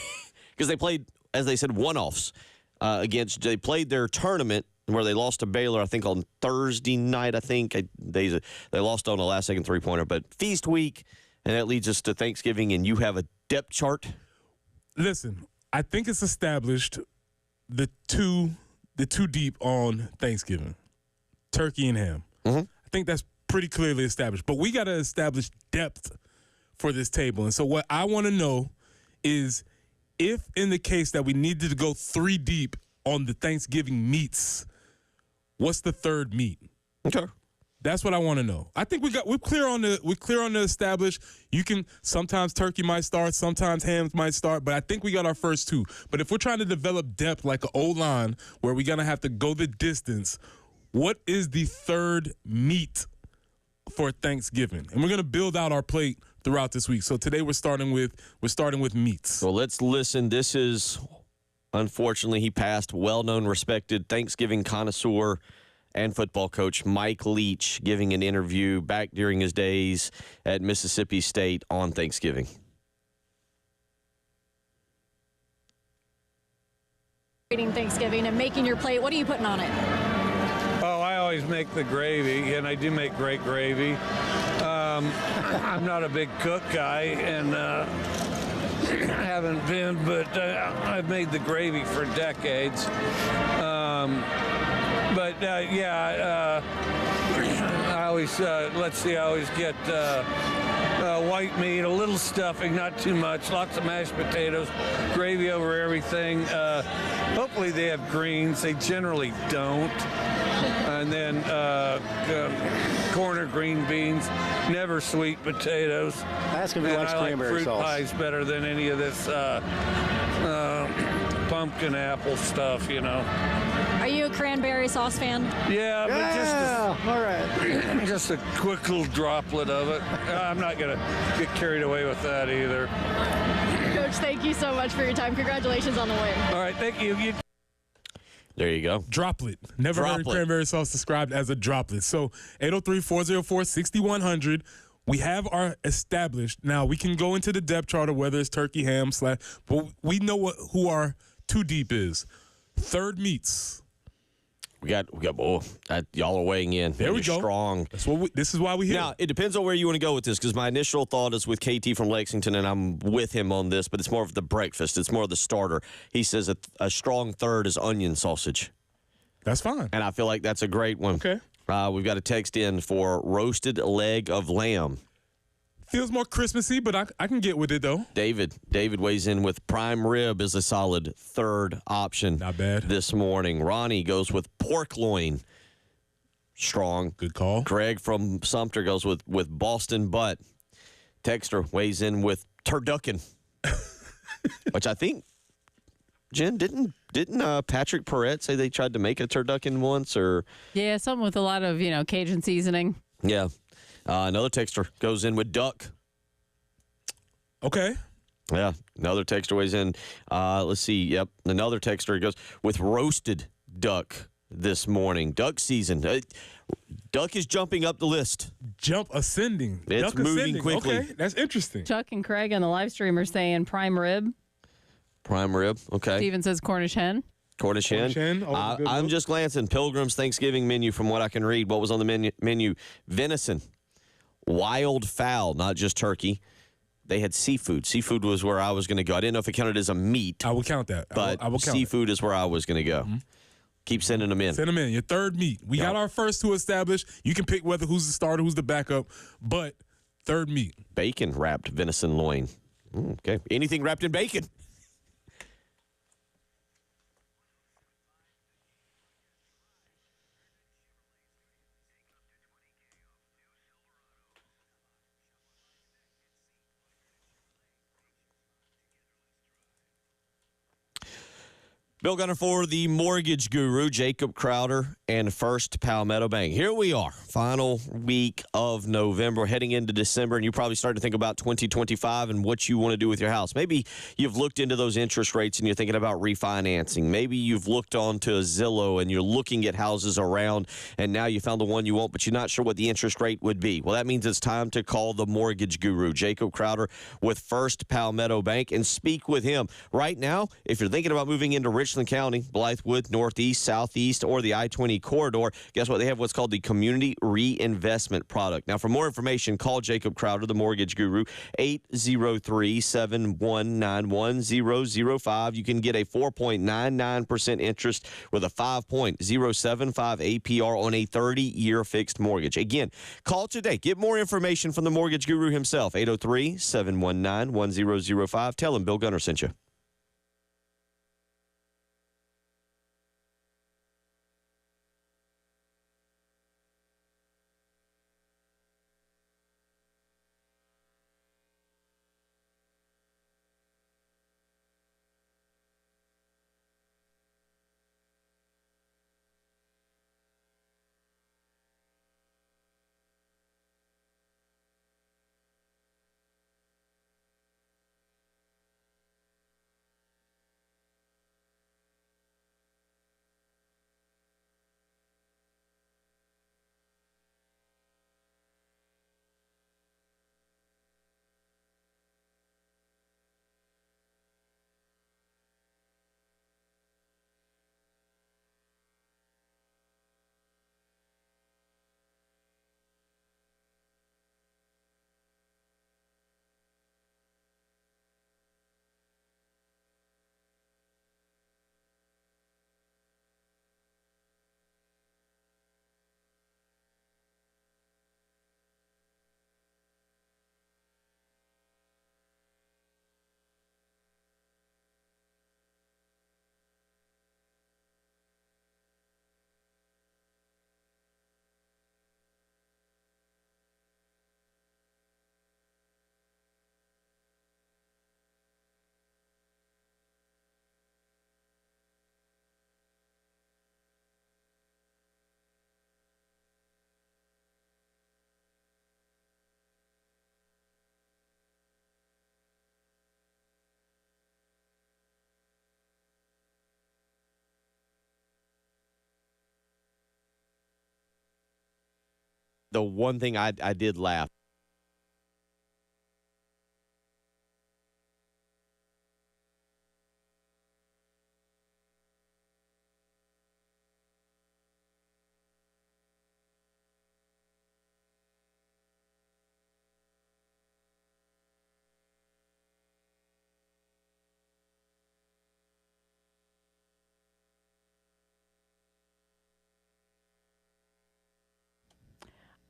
Speaker 1: because they played, as they said, one-offs they played their tournament where they lost to Baylor, I think, on Thursday night, I think. They lost on a last-second three-pointer. But Feast Week, and that leads us to Thanksgiving, and you have a depth chart?
Speaker 2: Listen, I think it's established the two deep on Thanksgiving, turkey and ham.
Speaker 1: Mm-hmm.
Speaker 2: I think that's pretty clearly established. But we got to establish depth for this table. And so what I want to know is if in the case that we needed to go 3 deep on the Thanksgiving meats, what's the third meat?
Speaker 1: Okay.
Speaker 2: That's what I want to know. I think we're clear on the established. You can sometimes turkey might start, sometimes hams might start, but I think we got our first 2. But if we're trying to develop depth like an O-line where we're gonna have to go the distance, what is the third meat for Thanksgiving? And we're gonna build out our plate throughout this week. So today we're starting with meats.
Speaker 1: So let's listen. This is, unfortunately, he passed, well-known, respected Thanksgiving connoisseur and football coach Mike Leach giving an interview back during his days at Mississippi State on Thanksgiving.
Speaker 8: Thanksgiving and making your plate, what are you putting on it?
Speaker 9: Oh, I always make the gravy, and I do make great gravy. I'm not a big cook guy, and haven't been, but I've made the gravy for decades. I always I always get white meat, a little stuffing, not too much, lots of mashed potatoes, gravy over everything. Hopefully they have greens. They generally don't. And then corn or green beans, never sweet potatoes.
Speaker 10: Ask him if he likes cranberry sauce.
Speaker 9: Fruit pie's better than any of this pumpkin apple stuff, you know.
Speaker 8: Are you a cranberry sauce fan?
Speaker 9: Yeah, but
Speaker 10: all right.
Speaker 9: just a quick little droplet of it. I'm not going to get carried away with that either.
Speaker 8: Coach, thank you so much for your time. Congratulations on the win.
Speaker 9: All right, thank you.
Speaker 1: There you go.
Speaker 2: Droplet. Never heard cranberry sauce described as a droplet. So 803-404-6100. We have our established. Now, we can go into the depth chart of whether it's turkey, ham, but we know who our 2 deep is. Third meats.
Speaker 1: We got y'all are weighing in.
Speaker 2: There we go.
Speaker 1: Strong.
Speaker 2: This is why we here.
Speaker 1: Now, it depends on where you want to go with this, because my initial thought is with KT from Lexington, and I'm with him on this, but it's more of the breakfast. It's more of the starter. He says a strong third is onion sausage.
Speaker 2: That's fine.
Speaker 1: And I feel like that's a great one.
Speaker 2: Okay.
Speaker 1: We've got a text in for roasted leg of lamb.
Speaker 2: Feels more Christmassy, but I can get with it, though.
Speaker 1: David weighs in with prime rib as a solid third option.
Speaker 2: Not bad.
Speaker 1: This morning. Ronnie goes with pork loin. Strong.
Speaker 2: Good call.
Speaker 1: Greg from Sumter goes with Boston butt. Texter weighs in with turducken, which I think, Jen, didn't Patrick Perrette say they tried to make a turducken once? Or
Speaker 4: Yeah, something with a lot of, Cajun seasoning.
Speaker 1: Yeah. Another texter goes in with duck.
Speaker 2: Okay.
Speaker 1: Yeah, another texter weighs in. Let's see. Yep, another texter goes with roasted duck this morning. Duck season. Duck is jumping up the list.
Speaker 2: Ascending.
Speaker 1: It's
Speaker 2: duck
Speaker 1: moving
Speaker 2: ascending.
Speaker 1: quickly.
Speaker 2: Okay, that's interesting.
Speaker 4: Chuck and Craig on the live stream are saying prime rib.
Speaker 1: Prime rib. Okay.
Speaker 4: Steven says Cornish hen.
Speaker 1: Cornish hen. I'm just glancing. Pilgrim's Thanksgiving menu from what I can read. What was on the menu? Venison. Wild fowl, not just turkey. They had seafood. Seafood was where I was going to go. I didn't know if it counted as a meat.
Speaker 2: I will count that.
Speaker 1: But
Speaker 2: I will count
Speaker 1: seafood is where I was going to go. Mm-hmm. Keep sending them in.
Speaker 2: Send them in. Your third meat. We got our first 2 established. You can pick who's the starter, who's the backup. But third meat.
Speaker 1: Bacon wrapped venison loin. Okay. Anything wrapped in bacon. Bill Gunner for the mortgage guru, Jacob Crowder, and First Palmetto Bank. Here we are, final week of November, heading into December, and you probably start to think about 2025 and what you want to do with your house. Maybe you've looked into those interest rates and you're thinking about refinancing. Maybe you've looked onto Zillow and you're looking at houses around, and now you found the one you want, but you're not sure what the interest rate would be. Well, that means it's time to call the mortgage guru, Jacob Crowder with First Palmetto Bank, and speak with him. Right now, if you're thinking about moving into Richland County, Blythewood, Northeast, Southeast, or the I-20 corridor, guess what? They have what's called the Community Reinvestment Product. Now, for more information, call Jacob Crowder, the mortgage guru, 803-719-1005. You can get a 4.99% interest with a 5.075 APR on a 30-year fixed mortgage. Again, call today. Get more information from the mortgage guru himself, 803-719-1005. Tell him Bill Gunner sent you. The one thing I did laugh.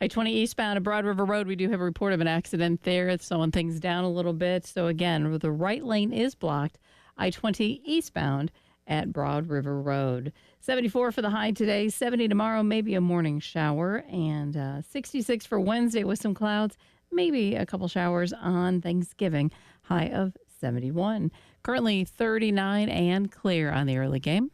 Speaker 4: I-20 eastbound at Broad River Road, we do have a report of an accident there. It's slowing things down a little bit. So again, the right lane is blocked. I-20 eastbound at Broad River Road. 74 for the high today, 70 tomorrow, maybe a morning shower, and 66 for Wednesday with some clouds, maybe a couple showers on Thanksgiving, high of 71. Currently 39 and clear on the early game.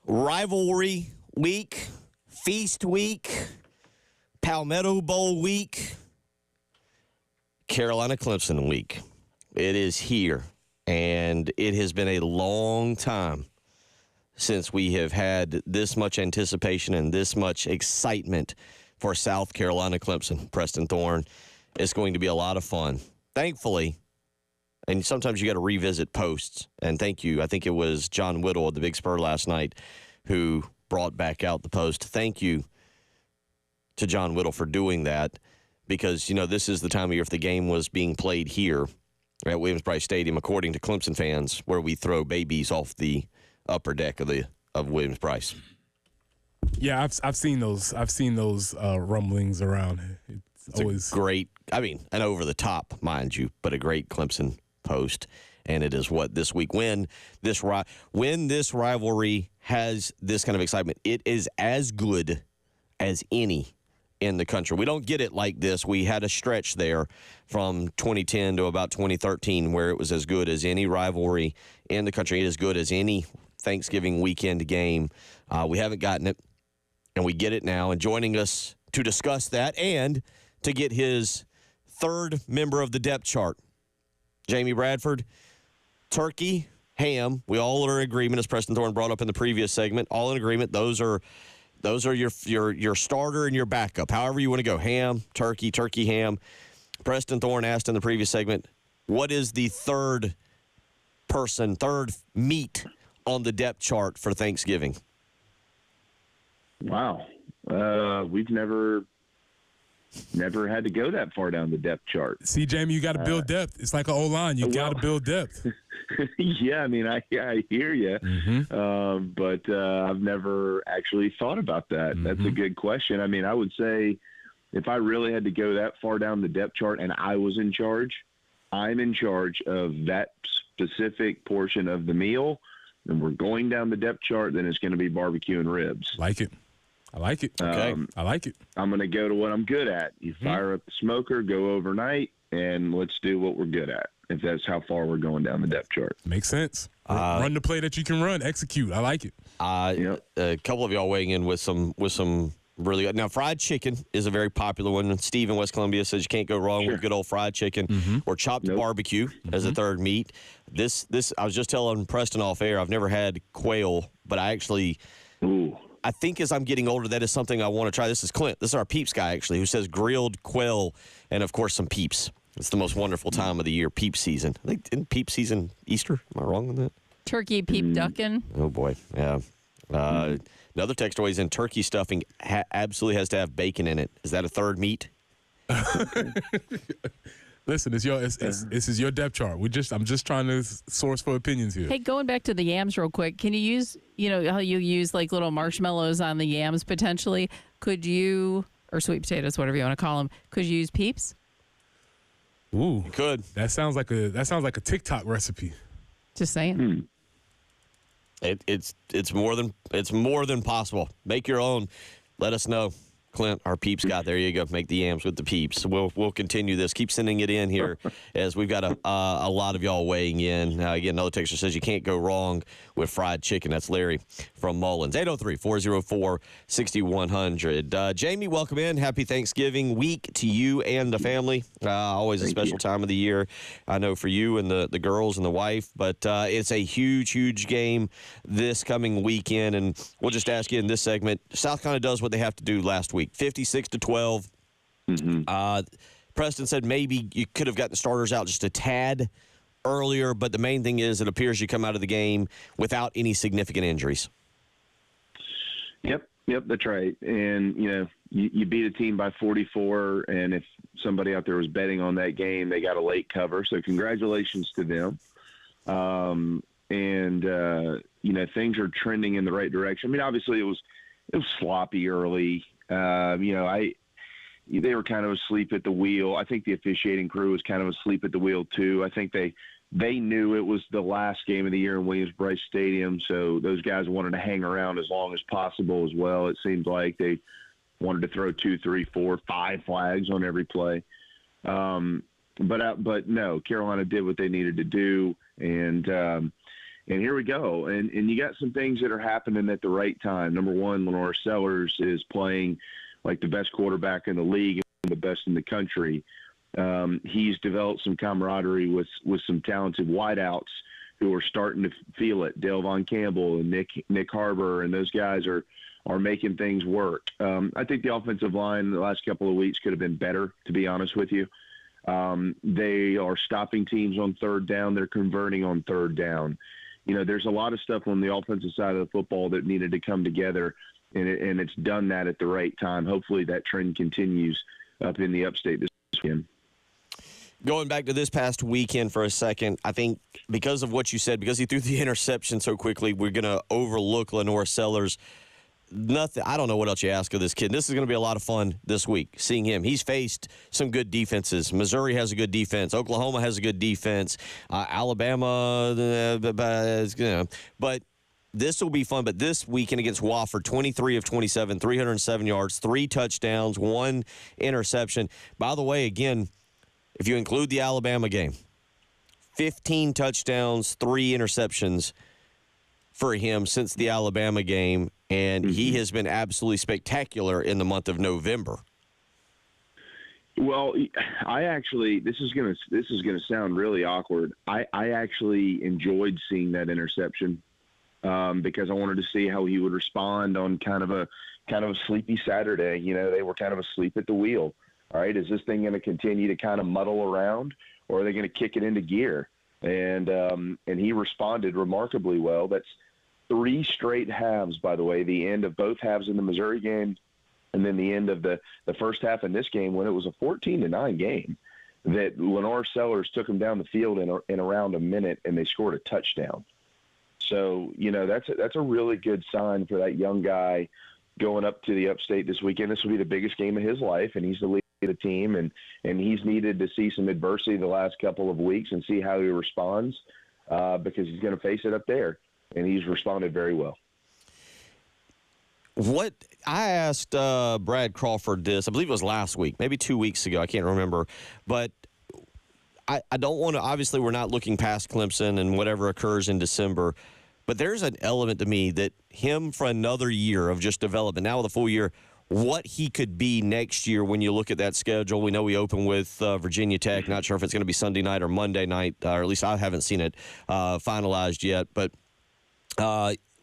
Speaker 1: Rivalry week, feast week, Palmetto Bowl week, Carolina Clemson week. It is here, and it has been a long time since we have had this much anticipation and this much excitement for South Carolina Clemson. Preston Thorn, it's going to be a lot of fun. Thankfully, and sometimes you got to revisit posts, and thank you. I think it was John Whittle at the Big Spur last night who brought back out the post. Thank you to John Whittle for doing that, because, you know, this is the time of year, if the game was being played here at Williams-Brice Stadium, according to Clemson fans, where we throw babies off the upper deck of Williams-Brice.
Speaker 2: Yeah, I've seen those. I've seen those rumblings around. It's always
Speaker 1: great. I mean, an over the top, mind you, but a great Clemson post. And it is what this week, when this rivalry has this kind of excitement, it is as good as any in the country. We don't get it like this. We had a stretch there from 2010 to about 2013 where it was as good as any rivalry in the country. It is as good as any Thanksgiving weekend game. We haven't gotten it, and we get it now. And joining us to discuss that and to get his third member of the depth chart, Jamie Bradford. Turkey, ham, we all are in agreement, as Preston Thorn brought up in the previous segment, all in agreement. Those are your starter and your backup, however you want to go. Ham, turkey, ham. Preston Thorn asked in the previous segment, what is the third meat on the depth chart for Thanksgiving?
Speaker 11: Wow. We've never had to go that far down the depth chart.
Speaker 2: See, Jamie, you got to build depth. It's like an O-line. You got to build depth.
Speaker 11: Yeah, I mean, I hear you, but I've never actually thought about that. That's a good question. I mean, I would say if I really had to go that far down the depth chart and I was in charge, I'm in charge of that specific portion of the meal, and we're going down the depth chart, then it's going to be barbecue and ribs.
Speaker 2: I like it. Okay. I like it.
Speaker 11: I'm going to go to what I'm good at. You fire up the smoker, go overnight, and let's do what we're good at, if that's how far we're going down the depth chart.
Speaker 2: Makes sense. Run the play that you can run. Execute. I like it.
Speaker 1: A couple of y'all weighing in with some really good. Now, fried chicken is a very popular one. Steve in West Columbia says you can't go wrong with good old fried chicken or chopped barbecue as a third meat. This I was just telling Preston off air, I've never had quail, but I actually I think as I'm getting older, that is something I want to try. This is Clint. This is our Peeps guy, actually, who says grilled quail and, of course, some Peeps. It's the most wonderful time of the year, Peep season. I think, isn't Peep season Easter? Am I wrong on that?
Speaker 4: Turkey peep ducking.
Speaker 1: Oh, boy. Yeah. Another text always in turkey stuffing absolutely has to have bacon in it. Is that a third meat?
Speaker 2: Listen, this is your depth chart. I'm just trying to source for opinions here.
Speaker 4: Hey, going back to the yams real quick, can you use, how you use like little marshmallows on the yams potentially? Could you, or sweet potatoes, whatever you want to call them, could you use Peeps?
Speaker 2: Ooh,
Speaker 1: you could.
Speaker 2: That sounds like a TikTok recipe.
Speaker 4: Just saying.
Speaker 1: It's more than possible. Make your own. Let us know. Clint, our Peeps guy. There you go. Make the yams with the Peeps. We'll continue this. Keep sending it in here as we've got a lot of y'all weighing in. Again, another texter says you can't go wrong with fried chicken. That's Larry from Mullins. 803-404-6100. Jamie, welcome in. Happy Thanksgiving week to you and the family. Always a special time of the year, I know, for you and the girls and the wife. But it's a huge, huge game this coming weekend. And we'll just ask you in this segment, South Carolina does what they have to do last week. 56-12. Preston said maybe you could have gotten the starters out just a tad earlier, but the main thing is it appears you come out of the game without any significant injuries.
Speaker 11: Yep, that's right. And, you beat a team by 44, and if somebody out there was betting on that game, they got a late cover. So congratulations to them. Things are trending in the right direction. I mean, obviously it was sloppy early. They were kind of asleep at the wheel. I think the officiating crew was kind of asleep at the wheel too. I think they knew it was the last game of the year in Williams-Brice Stadium, so those guys wanted to hang around as long as possible as well. It seemed like they wanted to throw 2, 3, 4, 5 flags on every play. But no, Carolina did what they needed to do, and And here we go. And you got some things that are happening at the right time. Number one, Lenore Sellers is playing like the best quarterback in the league and the best in the country. He's developed some camaraderie with some talented wideouts who are starting to feel it. Dale Von Campbell and Nick Harbor, and those guys are making things work. I think the offensive line the last couple of weeks could have been better, to be honest with you. They are stopping teams on third down. They're converting on third down. There's a lot of stuff on the offensive side of the football that needed to come together, and it's done that at the right time. Hopefully that trend continues up in the upstate this weekend.
Speaker 1: Going back to this past weekend for a second, I think because of what you said, because he threw the interception so quickly, we're going to overlook Lenore Sellers. I don't know what else you ask of this kid. This is going to be a lot of fun this week, seeing him. He's faced some good defenses. Missouri has a good defense. Oklahoma has a good defense. Alabama, but this will be fun. But this weekend against Wofford, 23 of 27, 307 yards, 3 touchdowns, 1 interception. By the way, again, if you include the Alabama game, 15 touchdowns, 3 interceptions for him since the Alabama game, and he has been absolutely spectacular in the month of November.
Speaker 11: Well, I actually, this is gonna sound really awkward. I actually enjoyed seeing that interception because I wanted to see how he would respond on kind of a sleepy Saturday. They were kind of asleep at the wheel. All right, is this thing going to continue to kind of muddle around, or are they going to kick it into gear? And he responded remarkably well. That's 3 straight halves, by the way, the end of both halves in the Missouri game and then the end of the first half in this game when it was a 14-9 game, that Lenore Sellers took them down the field in around a minute and they scored a touchdown. So, that's a really good sign for that young guy going up to the upstate this weekend. This will be the biggest game of his life, and he's the leader of the team, and he's needed to see some adversity the last couple of weeks and see how he responds because he's going to face it up there, and he's responded very well.
Speaker 1: What I asked Brad Crawford this, I believe it was last week, maybe 2 weeks ago, I can't remember, but I don't want to, obviously we're not looking past Clemson and whatever occurs in December, but there's an element to me that him for another year of just development, now with a full year, what he could be next year when you look at that schedule. We know we open with Virginia Tech. Not sure if it's going to be Sunday night or Monday night, or at least I haven't seen it finalized yet. But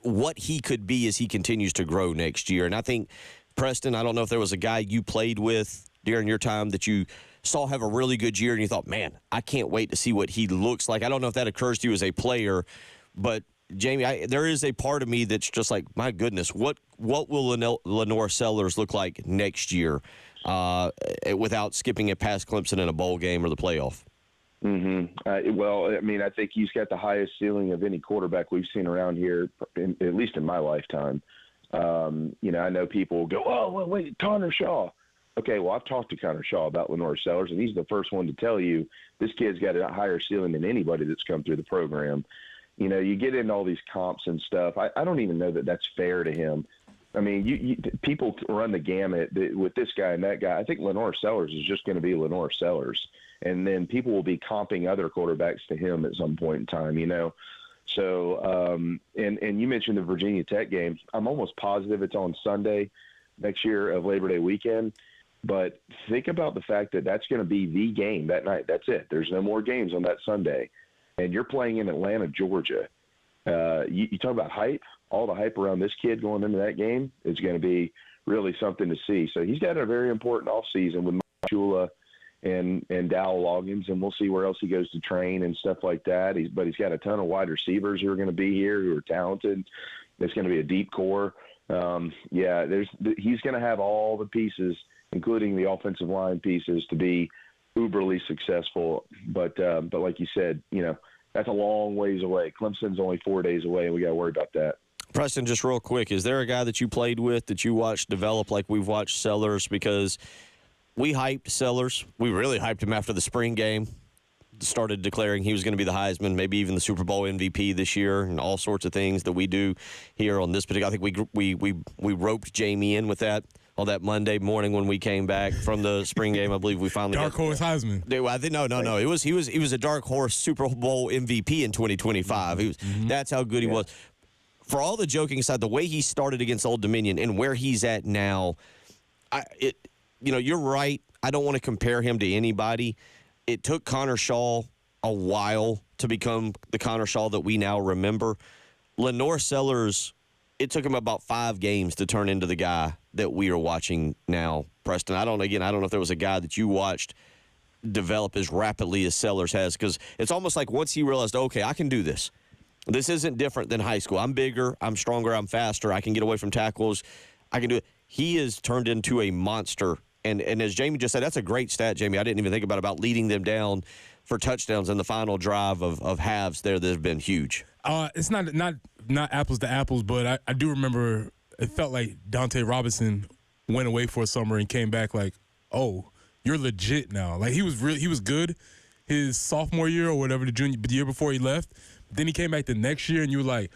Speaker 1: what he could be as he continues to grow next year. And I think, Preston, I don't know if there was a guy you played with during your time that you saw have a really good year and you thought, man, I can't wait to see what he looks like. I don't know if that occurs to you as a player, but Jamie, there is a part of me that's just like, my goodness, what will Lenore Sellers look like next year without skipping it past Clemson in a bowl game or the playoff?
Speaker 11: Well, I mean, I think he's got the highest ceiling of any quarterback we've seen around here, at least in my lifetime. I know people will go, oh, well, wait, Connor Shaw. Okay, well, I've talked to Connor Shaw about Lenore Sellers, and he's the first one to tell you this kid's got a higher ceiling than anybody that's come through the program. You get into all these comps and stuff. I don't even know that that's fair to him. I mean, people run the gamut with this guy and that guy. I think Lenore Sellers is just going to be Lenore Sellers. And then people will be comping other quarterbacks to him at some point in time, So, and you mentioned the Virginia Tech game. I'm almost positive it's on Sunday next year of Labor Day weekend. But think about the fact that that's going to be the game that night. That's it. There's no more games on that Sunday. And you're playing in Atlanta, Georgia. You talk about hype. All the hype around this kid going into that game is going to be really something to see. So he's got a very important offseason with Chula and Dowell Loggins, and we'll see where else he goes to train and stuff like that. But he's got a ton of wide receivers who are going to be here who are talented. There's going to be a deep core. He's going to have all the pieces, including the offensive line pieces, to be uberly successful. But like you said, that's a long ways away. Clemson's only 4 days away, and we got to worry about that.
Speaker 1: Preston, just real quick, is there a guy that you played with that you watched develop like we've watched Sellers? Because we hyped Sellers. We really hyped him after the spring game. Started declaring he was going to be the Heisman, maybe even the Super Bowl MVP this year, and all sorts of things that we do here on this particular. I think we roped Jamie in with that on that Monday morning when we came back from the spring game. I believe we finally
Speaker 2: dark horse Heisman.
Speaker 1: I think no. He was a dark horse Super Bowl MVP in 2025. That's how good he was. For all the joking aside, the way he started against Old Dominion and where he's at now, you're right. I don't want to compare him to anybody. It took Connor Shaw a while to become the Connor Shaw that we now remember. Lenore Sellers, it took him about 5 games to turn into the guy that we are watching now, Preston. I don't know if there was a guy that you watched develop as rapidly as Sellers has, because it's almost like once he realized, okay, I can do this. This isn't different than high school. I'm bigger, I'm stronger, I'm faster. I can get away from tackles. I can do it. He has turned into a monster. And as Jamie just said, that's a great stat, Jamie. I didn't even think about leading them down for touchdowns in the final drive of halves there that have been huge.
Speaker 2: It's not apples to apples, but I do remember it felt like Dante Robinson went away for a summer and came back like, oh, you're legit now. Like he was good his sophomore year or whatever, the year before he left. Then he came back the next year and you were like,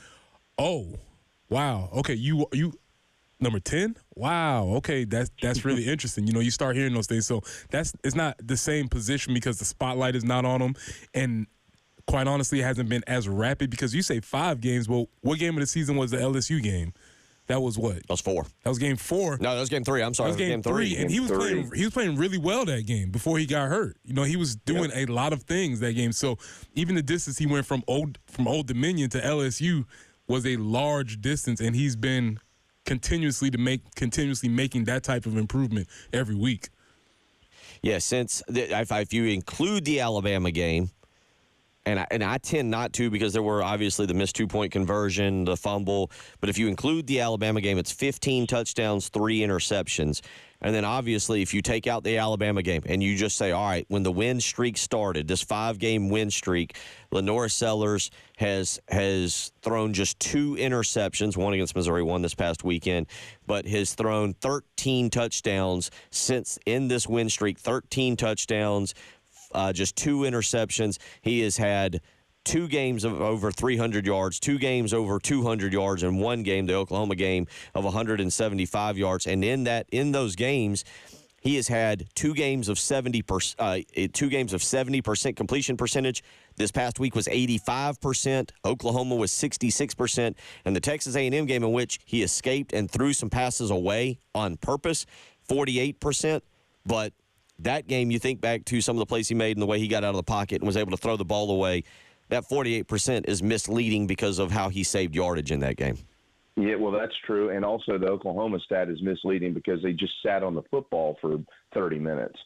Speaker 2: oh, wow, okay, you number 10? Wow, okay, that's really interesting. You start hearing those things. So it's not the same position because the spotlight is not on him. And quite honestly, it hasn't been as rapid because you say 5 games. Well, what game of the season was the LSU game? That was what?
Speaker 1: That was 4.
Speaker 2: That was game 4.
Speaker 1: No, that was game 3. I'm sorry.
Speaker 2: That was game 3. And he was playing really well that game before he got hurt. He was doing a lot of things that game. So even the distance he went from Old Dominion to LSU was a large distance, and he's been continuously making that type of improvement every week.
Speaker 1: Yeah, if you include the Alabama game, and I tend not to because there were obviously the missed 2-point conversion, the fumble. But if you include the Alabama game, it's 15 touchdowns, 3 interceptions. And then obviously if you take out the Alabama game and you just say, all right, when the win streak started, this 5-game win streak, Lenore Sellers has thrown just 2 interceptions, one against Missouri, one this past weekend, but has thrown 13 touchdowns since in this win streak, 13 touchdowns, just 2 interceptions. He has had 2 games of over 300 yards, 2 games over 200 yards, and 1 game, the Oklahoma game, of 175 yards. And in those games, he has had 2 games of 70% completion percentage. This past week was 85%. Oklahoma was 66%, and the Texas A&M game in which he escaped and threw some passes away on purpose, 48%. But that game, you think back to some of the plays he made and the way he got out of the pocket and was able to throw the ball away, that 48% is misleading because of how he saved yardage in that game.
Speaker 11: Yeah, well, that's true. And also the Oklahoma stat is misleading because they just sat on the football for 30 minutes.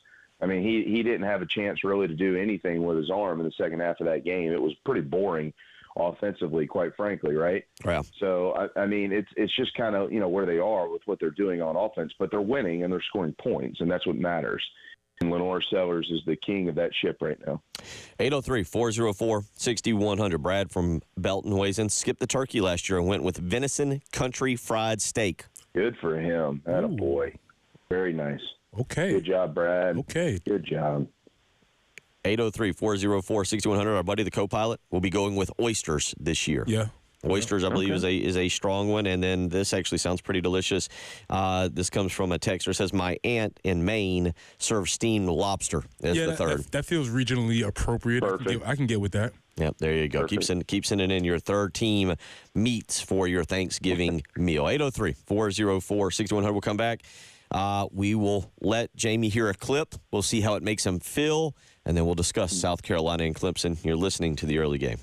Speaker 11: I mean, he didn't have a chance really to do anything with his arm in the second half of that game. It was pretty boring offensively, quite frankly, right?
Speaker 1: Yeah.
Speaker 11: So, I mean, it's just kind of, where they are with what they're doing on offense. But they're winning and they're scoring points, and that's what matters. And Lenore Sellers is the king of that ship right now.
Speaker 1: 803-404-6100. Brad from Belton weighs in. Skipped the turkey last year and went with venison country fried steak.
Speaker 11: Good for him. Attaboy. Very nice.
Speaker 2: Okay.
Speaker 11: Good job, Brad.
Speaker 2: Okay.
Speaker 11: Good job.
Speaker 1: 803-404-6100. Our buddy, the co-pilot, will be going with oysters this year.
Speaker 2: Yeah.
Speaker 1: Oysters, I believe, is a strong one. And then this actually sounds pretty delicious. This comes from a texter. It says, my aunt in Maine serves steamed lobster as the third.
Speaker 2: That feels regionally appropriate. I can get with that.
Speaker 1: Yep, there you go. Keep sending in your third team meats for your Thanksgiving meal. 803-404-6100. We'll come back. We will let Jamie hear a clip. We'll see how it makes him feel. And then we'll discuss South Carolina and Clemson. You're listening to the early game.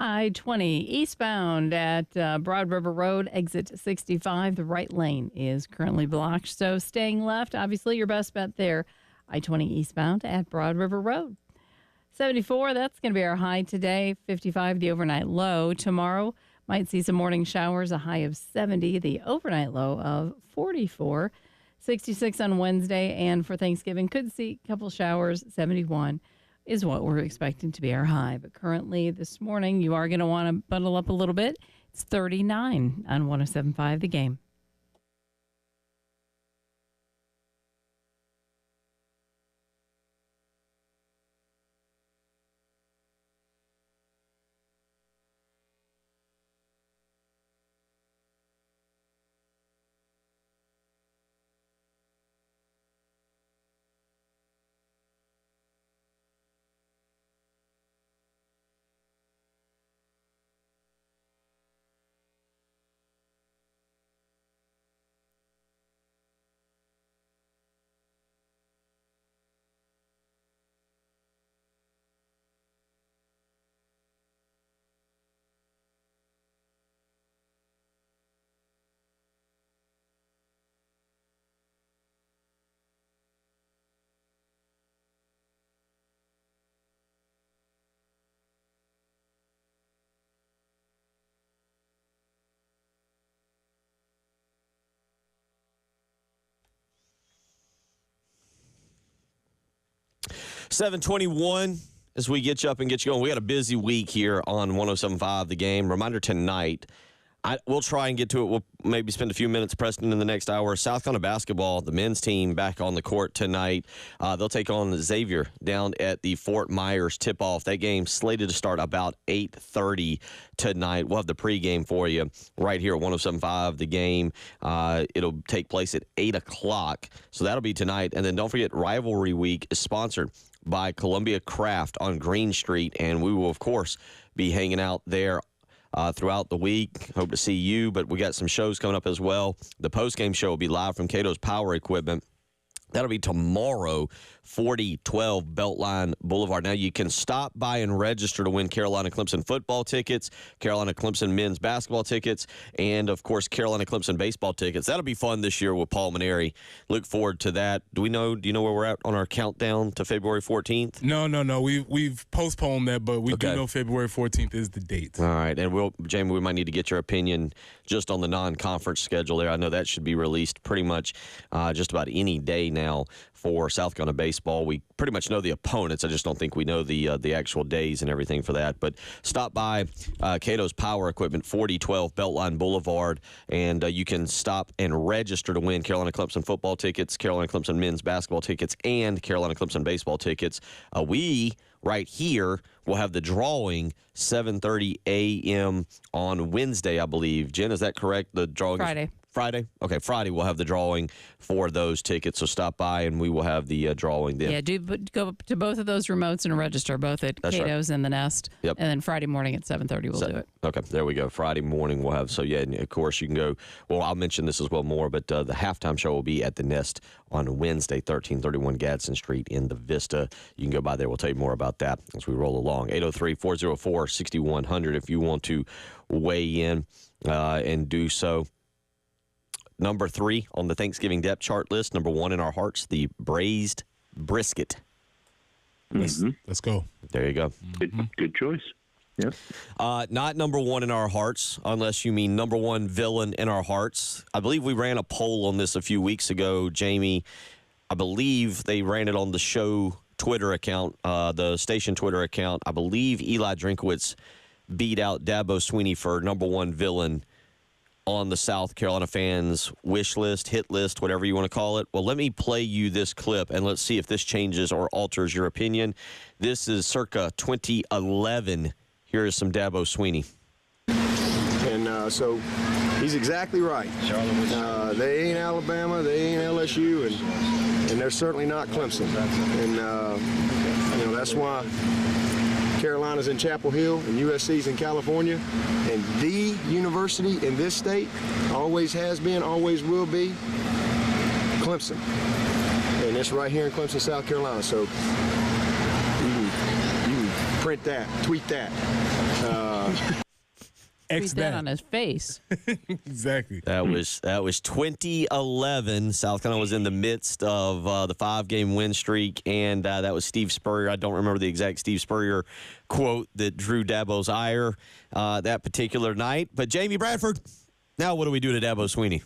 Speaker 4: I-20 eastbound at Broad River Road, exit 65. The right lane is currently blocked. So staying left, obviously your best bet there. I-20 eastbound at Broad River Road. 74, that's going to be our high today. 55, the overnight low. Tomorrow, might see some morning showers, a high of 70. The overnight low of 44. 66 on Wednesday. And for Thanksgiving, could see a couple showers. 71 is what we're expecting to be our high. But currently this morning, you are going to want to bundle up a little bit. It's 39 on 107.5 The Game.
Speaker 1: $7:21 as we get you up and get you going. We got a busy week here on 107.5 The Game. Reminder tonight, we'll try and get to it. We'll maybe spend a few minutes, Preston, in the next hour. South Carolina basketball, the men's team back on the court tonight. They'll take on Xavier down at the Fort Myers tip-off. That game slated to start about 8:30 tonight. We'll have the pregame for you right here at 107.5 The Game. It'll take place at 8 o'clock, so that'll be tonight. And then don't forget, Rivalry Week is sponsored by Columbia Craft on Green Street, and we will, of course, be hanging out there throughout the week. Hope to see you, but we got some shows coming up as well. The postgame show will be live from Cato's Power Equipment. That'll be tomorrow, 4012 Beltline Boulevard. Now, you can stop by and register to win Carolina Clemson football tickets, Carolina Clemson men's basketball tickets, and, of course, Carolina Clemson baseball tickets. That'll be fun this year with Paul Maneri. Look forward to that. Do you know where we're at on our countdown to February 14th?
Speaker 2: No. We've postponed that, but we do know February 14th is the date.
Speaker 1: All right. And Jamie, we might need to get your opinion just on the non-conference schedule there. I know that should be released pretty much just about any day now for South Carolina baseball. We pretty much know the opponents. I just don't think we know the actual days and everything for that. But stop by Cato's Power Equipment, 4012 Beltline Boulevard, and you can stop and register to win Carolina Clemson football tickets, Carolina Clemson men's basketball tickets, and Carolina Clemson baseball tickets. We right here will have the drawing 7:30 a.m. on Wednesday, I believe. Jen, is that correct? The drawing Friday? Okay, Friday we'll have the drawing for those tickets, so stop by and we will have the drawing then.
Speaker 4: Yeah, go to both of those remotes and register, both at Cato's and the Nest.
Speaker 1: Yep.
Speaker 4: And then Friday morning at 7:30 we'll do it.
Speaker 1: Okay, there we go. Friday morning we'll have, so yeah, and of course you can go, well, I'll mention this as well more, but the halftime show will be at the Nest on Wednesday, 1331 Gadsden Street in the Vista. You can go by there. We'll tell you more about that as we roll along. 803-404-6100 if you want to weigh in and do so. Number 3 on the Thanksgiving depth chart list. Number 1 in our hearts, the braised brisket.
Speaker 2: Let's go.
Speaker 1: There you go.
Speaker 11: Good choice. Yep.
Speaker 1: Not number 1 in our hearts, unless you mean number 1 villain in our hearts. I believe we ran a poll on this a few weeks ago, Jamie. I believe they ran it on the show Twitter account, the station Twitter account. I believe Eli Drinkowitz beat out Dabo Sweeney for number 1 villain on the South Carolina fans' wish list, hit list, whatever you want to call it. Well, let me play you this clip, and let's see if this changes or alters your opinion. This is circa 2011. Here is some Dabo Sweeney.
Speaker 12: And so he's exactly right. They ain't Alabama, they ain't LSU, and they're certainly not Clemson. And, that's why Carolina's in Chapel Hill and USC's in California, and the university in this state always has been, always will be, Clemson. And it's right here in Clemson, South Carolina. So you can print that, tweet that.
Speaker 4: Tweet that on his face.
Speaker 2: Exactly.
Speaker 1: That was 2011. South Carolina was in the midst of the 5-game win streak, and that was Steve Spurrier. I don't remember the exact Steve Spurrier quote that drew Dabo's ire that particular night. But Jamie Bradford, now what do we do to Dabo Swinney?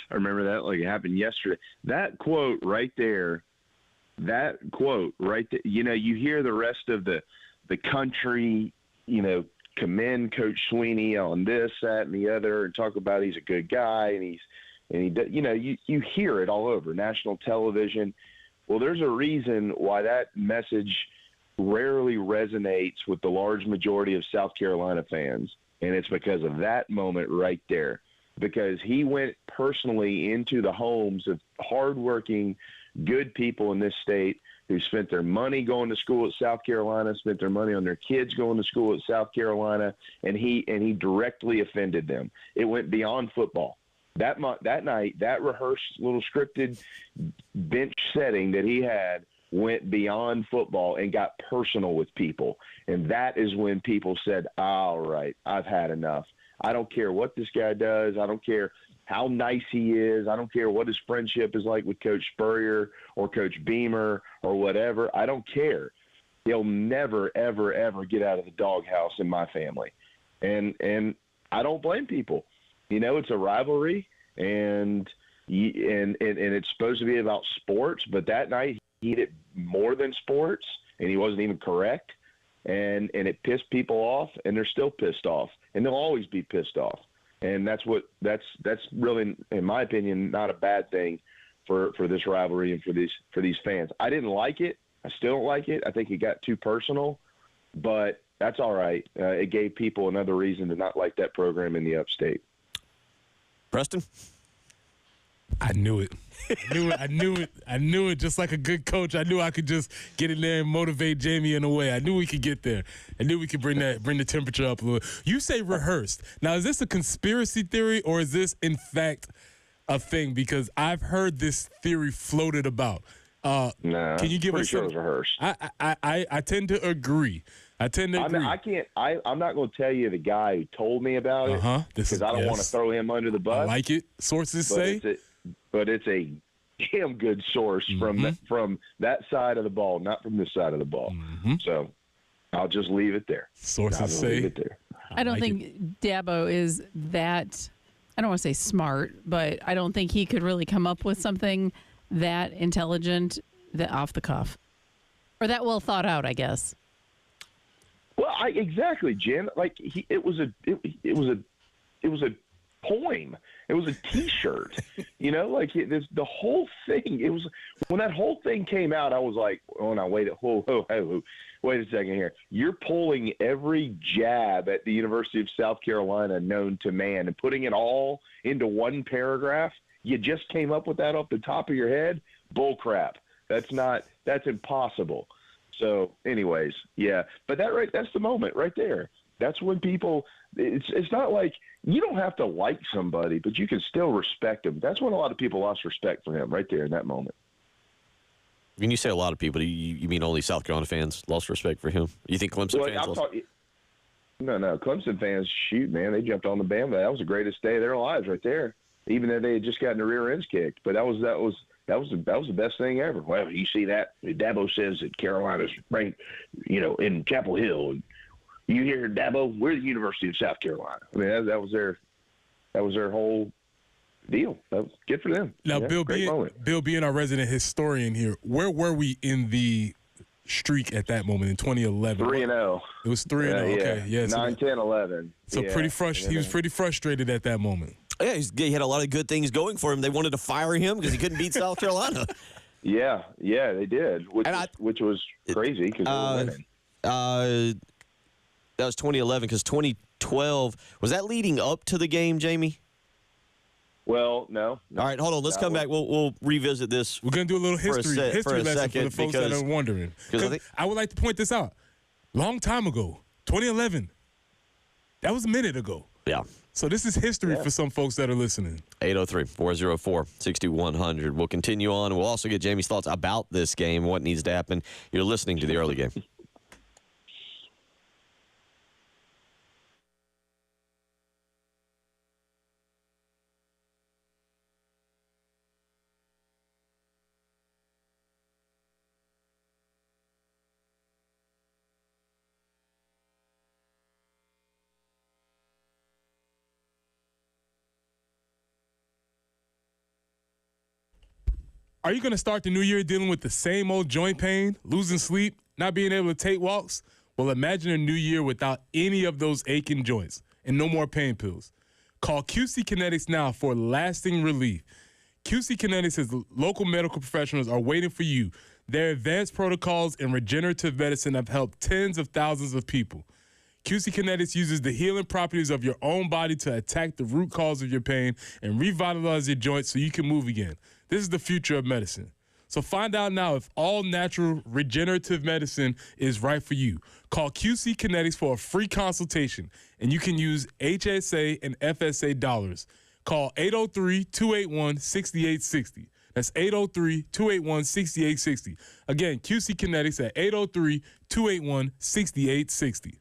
Speaker 11: I remember that like it happened yesterday. That quote right there, you know, you hear the rest of the country, you know, commend Coach Swinney on this, that, and the other, and talk about he's a good guy, and you know, you hear it all over national television. Well, there's a reason why that message rarely resonates with the large majority of South Carolina fans, and it's because of that moment right there. Because he went personally into the homes of hardworking, good people in this state who spent their money going to school at South Carolina, spent their money on their kids going to school at South Carolina, and he directly offended them. It went beyond football. That night, that rehearsed little scripted bench setting that he had went beyond football and got personal with people. And that is when people said, all right, I've had enough. I don't care what this guy does. I don't care how nice he is. I don't care what his friendship is like with Coach Spurrier or Coach Beamer or whatever. I don't care. He'll never, ever, ever get out of the doghouse in my family. And I don't blame people. You know, it's a rivalry, and it's supposed to be about sports, but that night he did more than sports, and he wasn't even correct. And it pissed people off, and they're still pissed off, and they'll always be pissed off. And that's really, in my opinion, not a bad thing for this rivalry and for these fans. I didn't like it. I still don't like it. I think it got too personal, but that's all right. It gave people another reason to not like that program in the upstate.
Speaker 1: Preston?
Speaker 2: I knew it. I knew it. Just like a good coach, I knew I could just get in there and motivate Jamie in a way. I knew we could get there. I knew we could bring the temperature up a little. You say rehearsed. Now, is this a conspiracy theory, or is this in fact a thing? Because I've heard this theory floated about.
Speaker 11: No,
Speaker 2: can you give us
Speaker 11: sure it was rehearsed.
Speaker 2: I tend to agree. I mean,
Speaker 11: I can't. I'm not going to tell you the guy who told me about it because I don't want to throw him under the bus.
Speaker 2: I like it. Sources say.
Speaker 11: But it's a damn good source from that side of the ball, not from this side of the ball. So I'll just leave it there.
Speaker 2: Sources say.
Speaker 4: I don't think Dabo is that, I don't want to say smart, but I don't think he could really come up with something that intelligent, that off the cuff, or that well thought out, I guess.
Speaker 11: Well, exactly, Jen. Like it was a poem. It was a T-shirt, you know, like the whole thing. It was when that whole thing came out. I was like, "Oh no, wait a second here. You're pulling every jab at the University of South Carolina known to man and putting it all into one paragraph. You just came up with that off the top of your head? Bull crap. That's impossible." So, anyways, yeah, but that's the moment right there. That's when people. It's not like you don't have to like somebody, but you can still respect them. That's when a lot of people lost respect for him right there in that moment.
Speaker 1: When you say a lot of people, you mean only South Carolina fans lost respect for him? You think Clemson fans lost?
Speaker 11: No. Clemson fans, shoot, man, they jumped on the bandwagon. That was the greatest day of their lives right there, even though they had just gotten their rear ends kicked. But that was the best thing ever. Well, you see that Dabo says that Carolina's ranked, you know, in Chapel Hill, and you hear Dabo, we're the University of South Carolina. I mean, that was their whole deal. That was good for them.
Speaker 2: Now, yeah, Bill being our resident historian here, where were we in the streak at that moment in 2011?
Speaker 11: 3-0.
Speaker 2: It was 3-0. Okay, yeah.
Speaker 11: 9, 10, 11.
Speaker 2: So he was pretty frustrated at that moment.
Speaker 1: Yeah, he had a lot of good things going for him. They wanted to fire him because he couldn't beat South Carolina.
Speaker 11: Yeah, they did, which was crazy because they were winning.
Speaker 1: That was 2011 because 2012, was that leading up to the game, Jamie?
Speaker 11: Well, no.
Speaker 1: All right, hold on. Let's come back. We'll revisit this.
Speaker 2: We're going to do a little history lesson for the folks that are wondering. I would like to point this out. Long time ago, 2011, that was a minute ago.
Speaker 1: Yeah.
Speaker 2: So this is history for some folks that are listening.
Speaker 1: 803-404-6100. We'll continue on. We'll also get Jamie's thoughts about this game, what needs to happen. You're listening to the early game.
Speaker 2: Are you going to start the new year dealing with the same old joint pain, losing sleep, not being able to take walks? Well, imagine a new year without any of those aching joints and no more pain pills. Call QC Kinetics now for lasting relief. QC Kinetics' local medical professionals are waiting for you. Their advanced protocols in regenerative medicine have helped tens of thousands of people. QC Kinetics uses the healing properties of your own body to attack the root cause of your pain and revitalize your joints so you can move again. This is the future of medicine. So find out now if all natural regenerative medicine is right for you. Call QC Kinetics for a free consultation, and you can use HSA and FSA dollars. Call 803-281-6860. That's 803-281-6860. Again, QC Kinetics at 803-281-6860.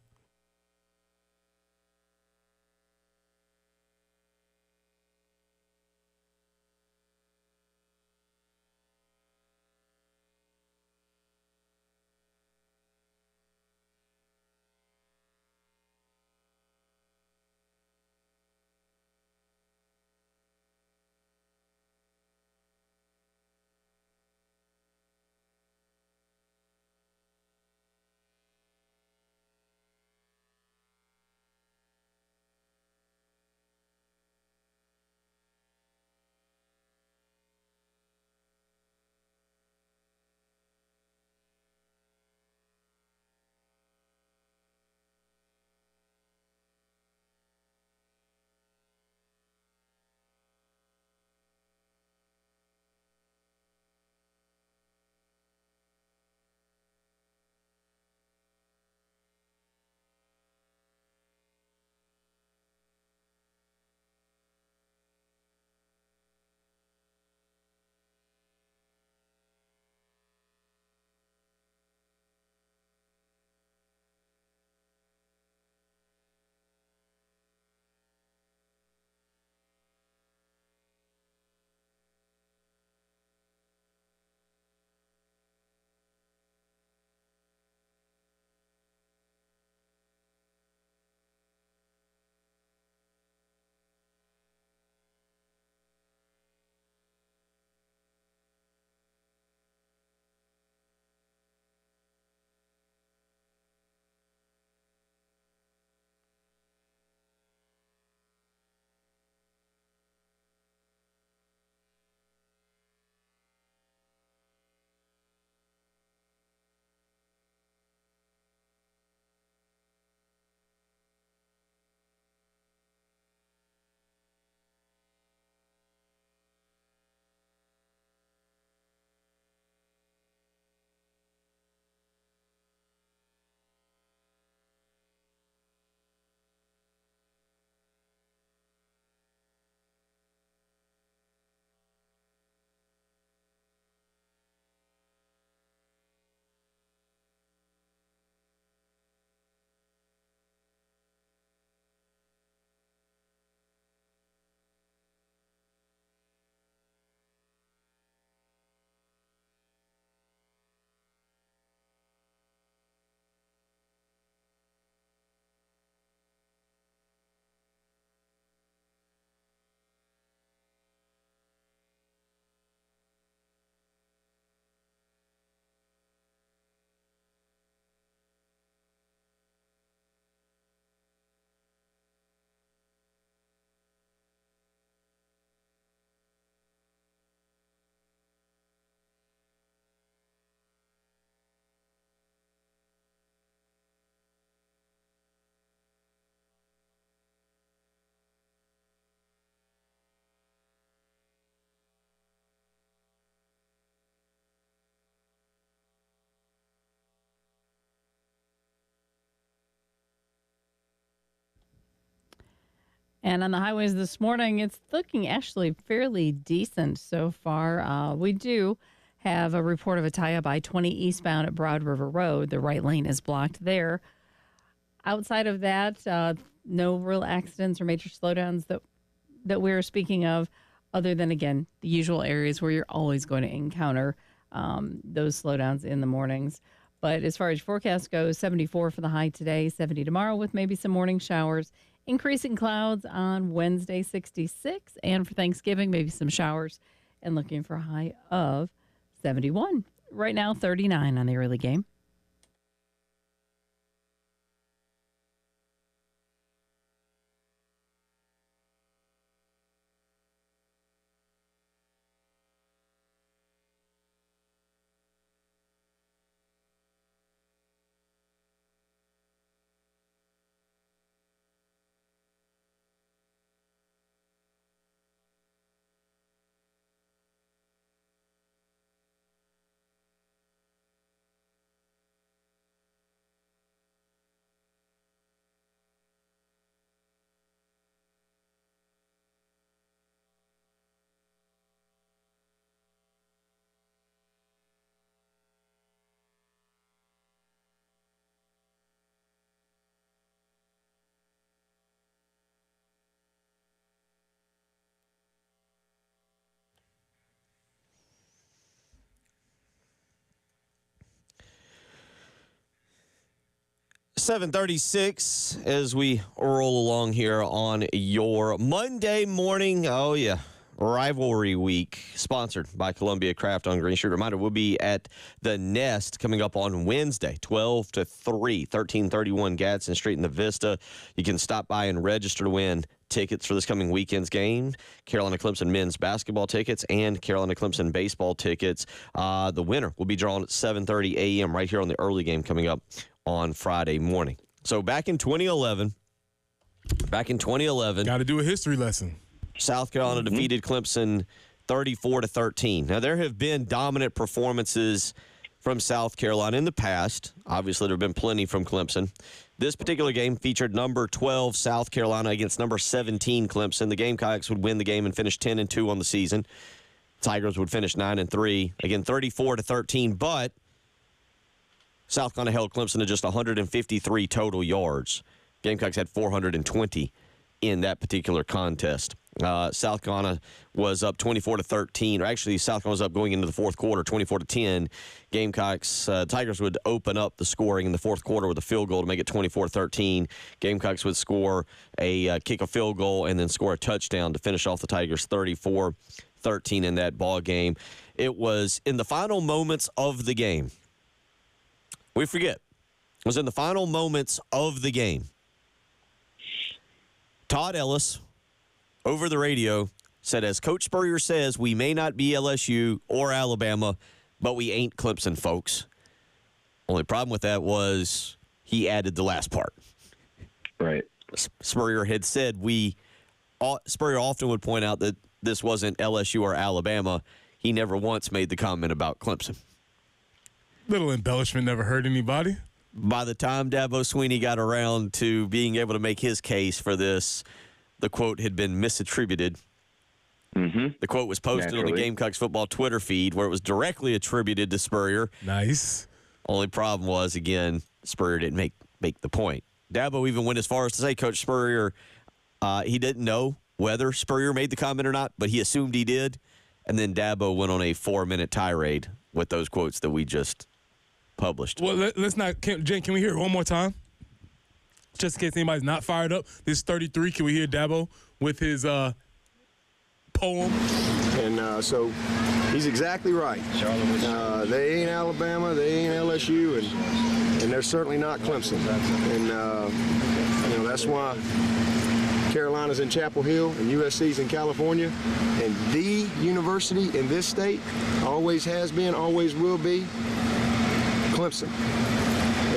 Speaker 4: And on the highways this morning, it's looking actually fairly decent so far. We do have a report of a tie-up I-20 eastbound at Broad River Road. The right lane is blocked there. Outside of that, no real accidents or major slowdowns that we're speaking of, other than, again, the usual areas where you're always going to encounter those slowdowns in the mornings. But as far as forecast goes, 74 for the high today, 70 tomorrow with maybe some morning showers. Increasing clouds on Wednesday, 66. And for Thanksgiving, maybe some showers and looking for a high of 71. Right now, 39 on the early game.
Speaker 1: .36 as we roll along here on your Monday morning. Oh, yeah. Rivalry Week, sponsored by Columbia Craft on Green Street. Reminder, we'll be at the Nest coming up on Wednesday, 12 to 3, 1331 Gadsden Street in the Vista. You can stop by and register to win tickets for this coming weekend's game, Carolina Clemson men's basketball tickets and Carolina Clemson baseball tickets. The winner will be drawn at 7:30 a.m. right here on the early game coming up on Friday morning. So back in 2011.
Speaker 2: Got to do a history lesson.
Speaker 1: South Carolina defeated Clemson 34-13. Now, there have been dominant performances from South Carolina in the past. Obviously, there have been plenty from Clemson. This particular game featured number 12 South Carolina against number 17 Clemson. The Gamecocks would win the game and finish 10-2 on the season. Tigers would finish 9-3. Again, 34-13, but South Carolina held Clemson to just 153 total yards. Gamecocks had 420 in that particular contest. South Carolina was up 24-13, or actually South Carolina was up going into the fourth quarter, 24-10. Gamecocks, Tigers would open up the scoring in the fourth quarter with a field goal to make it 24-13. Gamecocks would score kick a field goal and then score a touchdown to finish off the Tigers 34-13 in that ball game. It was in the final moments of the game. We forget. It was in the final moments of the game. Todd Ellis, over the radio, said, as Coach Spurrier says, we may not be LSU or Alabama, but we ain't Clemson, folks. Only problem with that was he added the last part.
Speaker 11: Right.
Speaker 1: Spurrier had said Spurrier often would point out that this wasn't LSU or Alabama. He never once made the comment about Clemson.
Speaker 2: Little embellishment never hurt anybody.
Speaker 1: By the time Dabo Swinney got around to being able to make his case for this, the quote had been misattributed.
Speaker 11: Mm-hmm.
Speaker 1: The quote was posted on the Gamecocks football Twitter feed where it was directly attributed to Spurrier.
Speaker 2: Nice.
Speaker 1: Only problem was, again, Spurrier didn't make the point. Dabo even went as far as to say Coach Spurrier, he didn't know whether Spurrier made the comment or not, but he assumed he did. And then Dabo went on a 4-minute tirade with those quotes that we just published.
Speaker 2: Well, let's not. Jen, can we hear it one more time? Just in case anybody's not fired up. This is 33. Can we hear Dabo with his poem?
Speaker 12: And so he's exactly right. They ain't Alabama, they ain't LSU, and they're certainly not Clemson. And that's why Carolina's in Chapel Hill and USC's in California. And the university in this state always has been, always will be Clemson.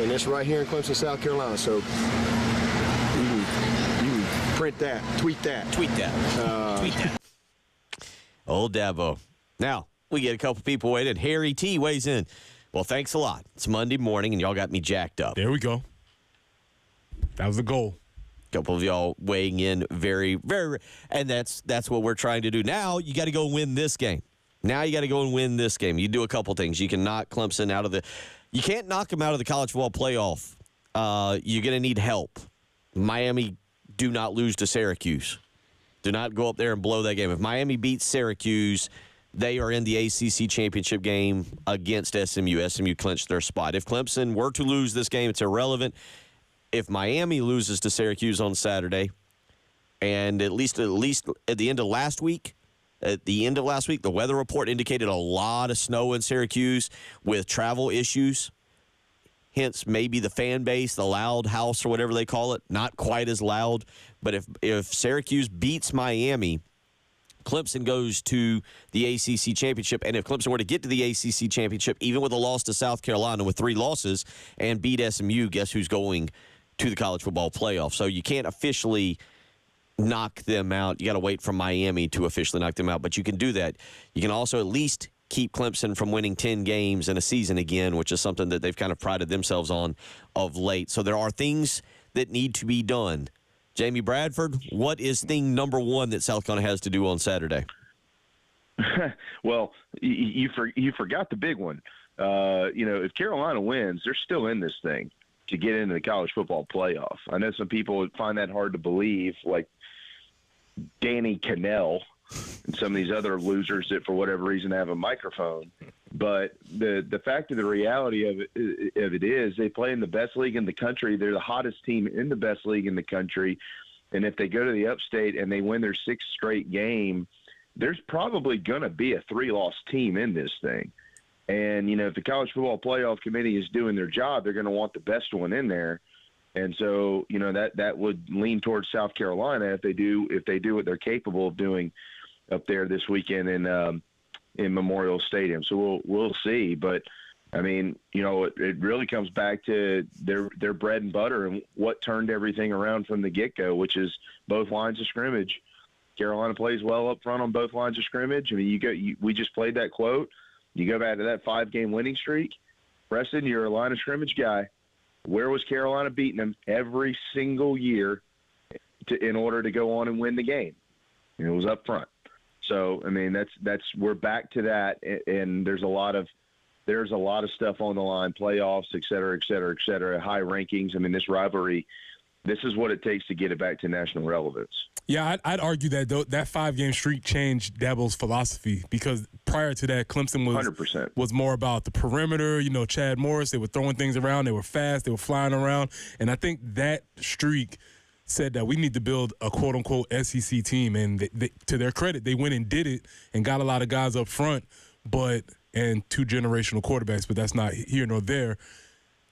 Speaker 12: And it's right here in Clemson, South Carolina. So you can print that, tweet that.
Speaker 1: Tweet that. Old Dabo. Now, we get a couple people waiting. Harry T weighs in. Well, thanks a lot. It's Monday morning, and y'all got me jacked up.
Speaker 2: There we go. That was the goal.
Speaker 1: A couple of y'all weighing in very, very, and that's what we're trying to do. Now, you got to go win this game. You do a couple things. You can knock Clemson out of the – you can't knock them out of the college football playoff. You're going to need help. Miami, do not lose to Syracuse. Do not go up there and blow that game. If Miami beats Syracuse, they are in the ACC championship game against SMU. SMU clinched their spot. If Clemson were to lose this game, it's irrelevant. If Miami loses to Syracuse on Saturday, and at least at the end of last week, at the end of last week, the weather report indicated a lot of snow in Syracuse with travel issues. Hence, maybe the fan base, the loud house or whatever they call it, not quite as loud. But if Syracuse beats Miami, Clemson goes to the ACC championship. And if Clemson were to get to the ACC championship, even with a loss to South Carolina with 3 losses and beat SMU, guess who's going to the college football playoff? So you can't officially knock them out. You got to wait for Miami to officially knock them out. But you can do that. You can also at least keep Clemson from winning 10 games in a season again, which is something that they've kind of prided themselves on of late. So there are things that need to be done. Jamie Bradford, what is thing number 1 that South Carolina has to do on Saturday?
Speaker 11: Well, you forgot the big one. If Carolina wins, they're still in this thing to get into the college football playoff. I know some people would find that hard to believe, like Danny Cannell and some of these other losers that for whatever reason have a microphone. But the fact of the reality of it is they play in the best league in the country. They're the hottest team in the best league in the country. And if they go to the upstate and they win their 6th straight game, there's probably going to be a 3-loss team in this thing. And, if the College Football Playoff Committee is doing their job, they're going to want the best one in there. And so, that would lean towards South Carolina if they do what they're capable of doing up there this weekend in Memorial Stadium. So we'll see. But I mean, it really comes back to their bread and butter and what turned everything around from the get-go, which is both lines of scrimmage. Carolina plays well up front on both lines of scrimmage. I mean, we just played that quote. You go back to that 5-game winning streak. Preston, you're a line of scrimmage guy. Where was Carolina beating them every single year in order to go on and win the game? It was up front. So, I mean, that's we're back to that, and there's a lot of stuff on the line, playoffs, et cetera, high rankings. I mean, this rivalry, this is what it takes to get it back to national relevance.
Speaker 2: Yeah, I'd argue that that 5-game streak changed Dabo's philosophy because prior to that, Clemson
Speaker 11: 100%.
Speaker 2: was more about the perimeter. Chad Morris, they were throwing things around. They were fast. They were flying around. And I think that streak said that we need to build a quote-unquote SEC team. And they, to their credit, they went and did it and got a lot of guys up front and 2 generational quarterbacks, but that's not here nor there.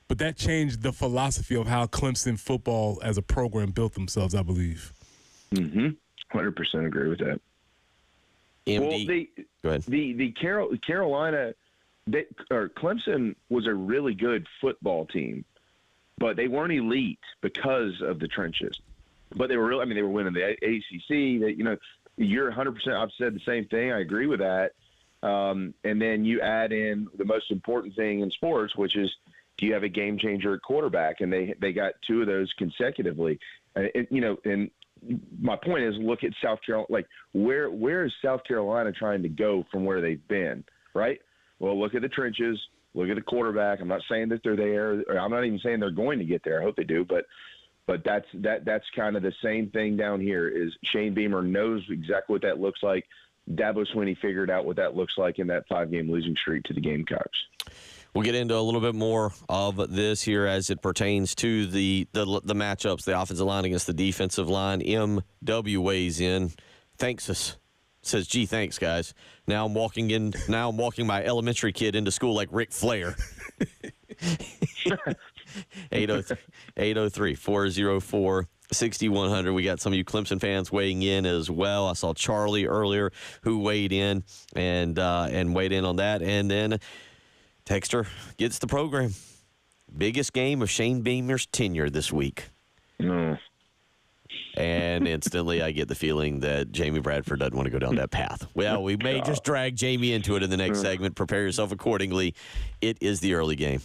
Speaker 2: But that changed the philosophy of how Clemson football as a program built themselves, I believe.
Speaker 11: 100% agree with that.
Speaker 1: MD. Go ahead.
Speaker 11: The Carolina, Clemson was a really good football team, but they weren't elite because of the trenches. But they were really, they were winning the ACC. You're 100%. I've said the same thing. I agree with that. And then you add in the most important thing in sports, which is, do you have a game changer at quarterback? And they got 2 of those consecutively. And my point is, look at South Carolina. Like, where is South Carolina trying to go from where they've been, right? Well, look at the trenches. Look at the quarterback. I'm not saying that they're there. Or I'm not even saying they're going to get there. I hope they do. But that's kind of the same thing down here. Is Shane Beamer knows exactly what that looks like. Dabo Swinney figured out what that looks like in that 5-game losing streak to the Gamecocks.
Speaker 1: We'll get into a little bit more of this here as it pertains to the matchups, the offensive line against the defensive line. MW weighs in. Thanks us. Says, gee, thanks, guys. Now I'm walking my elementary kid into school like Ric Flair. 803-404-6100. We got some of you Clemson fans weighing in as well. I saw Charlie earlier who weighed in and weighed in on that. And then Texter gets the program. Biggest game of Shane Beamer's tenure this week.
Speaker 11: No.
Speaker 1: And instantly I get the feeling that Jamie Bradford doesn't want to go down that path. Well, we may just drag Jamie into it in the next segment. Prepare yourself accordingly. It is the early game.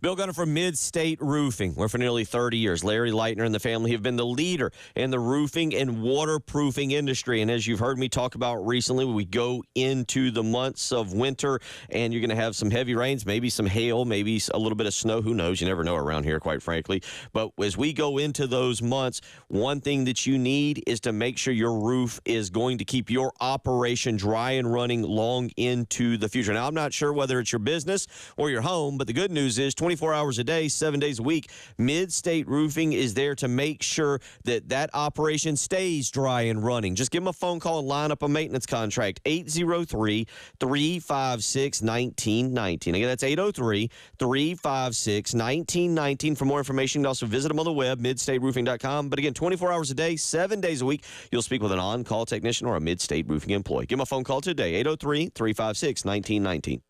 Speaker 1: Bill Gunner from Mid-State Roofing, where for nearly 30 years, Larry Leitner and the family have been the leader in the roofing and waterproofing industry. And as you've heard me talk about recently, we go into the months of winter, and you're going to have some heavy rains, maybe some hail, maybe a little bit of snow. Who knows? You never know around here, quite frankly. But as we go into those months, one thing that you need is to make sure your roof is going to keep your operation dry and running long into the future. Now, I'm not sure whether it's your business or your home, but the good news is 24 hours a day, 7 days a week, Mid-State Roofing is there to make sure that that operation stays dry and running. Just give them a phone call and line up a maintenance contract, 803-356-1919. Again, that's 803-356-1919. For more information, you can also visit them on the web, midstateroofing.com. But again, 24 hours a day, 7 days a week, you'll speak with an on-call technician or a Mid-State Roofing employee. Give them a phone call today, 803-356-1919.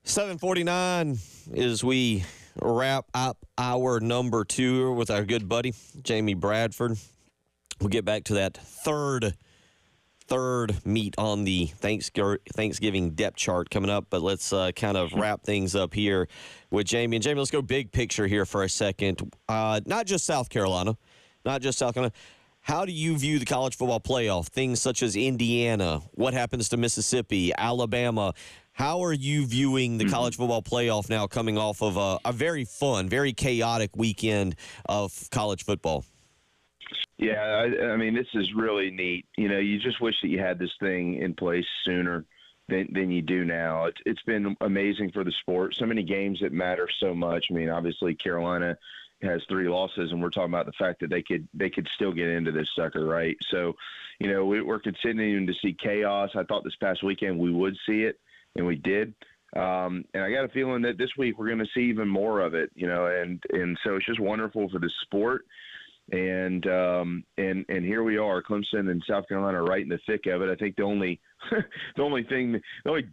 Speaker 1: $7:49 as we wrap up our number 2 with our good buddy, Jamie Bradford. We'll get back to that third meet on the Thanksgiving depth chart coming up, but let's kind of wrap things up here with Jamie. And Jamie, let's go big picture here for a second. Not just South Carolina. How do you view the college football playoff? Things such as Indiana, what happens to Mississippi, Alabama. How are you viewing the college football playoff now coming off of a very fun, very chaotic weekend of college football?
Speaker 11: Yeah, I mean, this is really neat. You know, you just wish that you had this thing in place sooner than you do now. It's been amazing for the sport. So many games that matter so much. I mean, obviously Carolina has 3 losses, and we're talking about the fact that they could still get into this sucker, right? So, you know, we're continuing to see chaos. I thought this past weekend we would see it, and we did. And I got a feeling that this week we're going to see even more of it, you know, and so it's just wonderful for the sport. And here we are, Clemson and South Carolina right in the thick of it. I think the only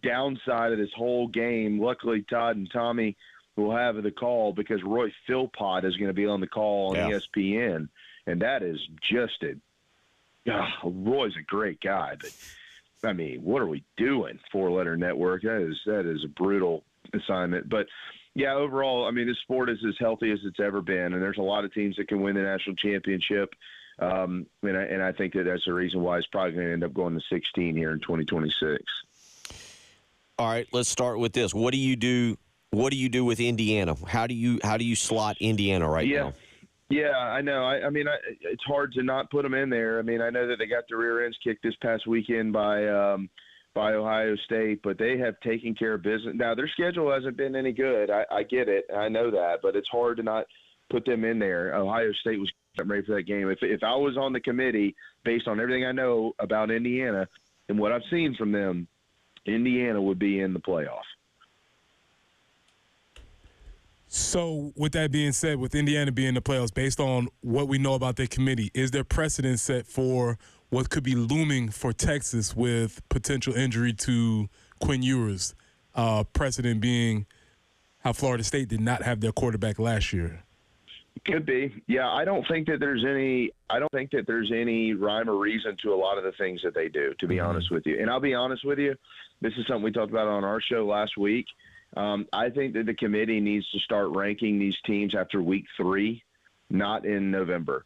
Speaker 11: downside of this whole game, luckily Todd and Tommy will have the call because Roy Philpott is going to be on the call on ESPN, and that is just Roy's a great guy, but I mean, what are we doing? 4-letter network. That is a brutal assignment, but. Yeah, overall, I mean, this sport is as healthy as it's ever been, and there's a lot of teams that can win the national championship. And I think that's the reason why it's probably going to end up going to 16 here in 2026.
Speaker 1: All right, let's start with this. What do you do with Indiana? How do you slot Indiana right now?
Speaker 11: Yeah, I know. I mean, it's hard to not put them in there. I mean, I know that they got the rear ends kicked this past weekend by Ohio State, but they have taken care of business. Now, their schedule hasn't been any good. I get it. I know that, but it's hard to not put them in there. Ohio State was ready for that game. If I was on the committee, based on everything I know about Indiana and what I've seen from them, Indiana would be in the playoff.
Speaker 2: So with that being said, with Indiana being in the playoffs, based on what we know about their committee, is there precedent set for what could be looming for Texas with potential injury to Quinn Ewers? Precedent being how Florida State did not have their quarterback last year.
Speaker 11: Could be. Yeah, I don't think that there's any rhyme or reason to a lot of the things that they do, to be honest with you. And I'll be honest with you, this is something we talked about on our show last week. I think that the committee needs to start ranking these teams after week 3, not in November.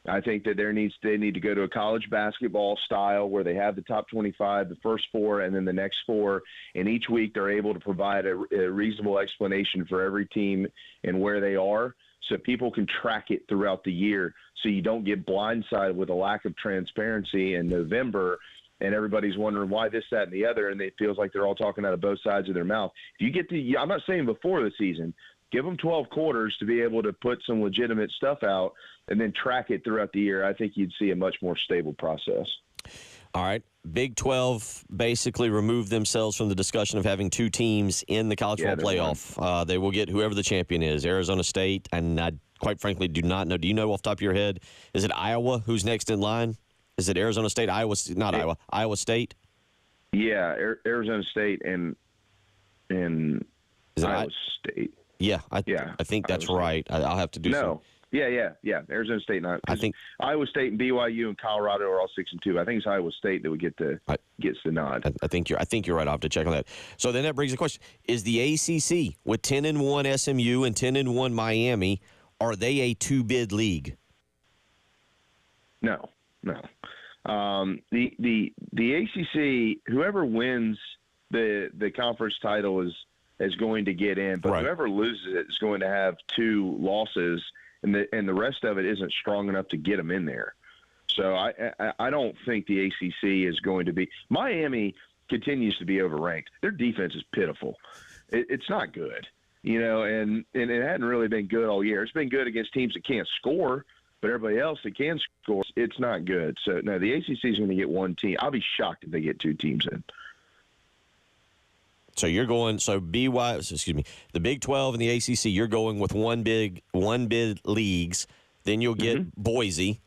Speaker 11: I think that they need to go to a college basketball style where they have the top 25, the first 4, and then the next 4. And each week they're able to provide a reasonable explanation for every team and where they are so people can track it throughout the year so you don't get blindsided with a lack of transparency in November and everybody's wondering why this, that, and the other, and it feels like they're all talking out of both sides of their mouth. If you get to – I'm not saying before the season. Give them 12 quarters to be able to put some legitimate stuff out and then track it throughout the year. I think you'd see a much more stable process.
Speaker 1: All right. Big 12 basically removed themselves from the discussion of having 2 teams in the college football playoff. They will get whoever the champion is, Arizona State, and I quite frankly do not know. Do you know off the top of your head? Is it Iowa who's next in line? Is it Arizona State, Iowa State? Yeah,
Speaker 11: Arizona State and Iowa State.
Speaker 1: Yeah, I think that's right. I'll have to do some.
Speaker 11: Yeah. Arizona State, not. I think Iowa State and BYU and Colorado are all 6-2. I think it's Iowa State that would gets the nod.
Speaker 1: I think you're right. I'll have to check on that. So then that brings the question: is the ACC with 10-1 SMU and 10-1 Miami, are they a 2-bid league?
Speaker 11: No. The ACC, whoever wins the conference title is going to get in, but whoever loses it is going to have 2 losses, and the rest of it isn't strong enough to get them in there. So I don't think the ACC is going to be. Miami continues to be overranked. Their defense is pitiful. It's not good, and it hadn't really been good all year. It's been good against teams that can't score, but everybody else that can score, it's not good. So no, the ACC is going to get 1 team. I'll be shocked if they get 2 teams in.
Speaker 1: So you're going. So the Big 12 and the ACC. You're going with one bid leagues. Then you'll get Boise.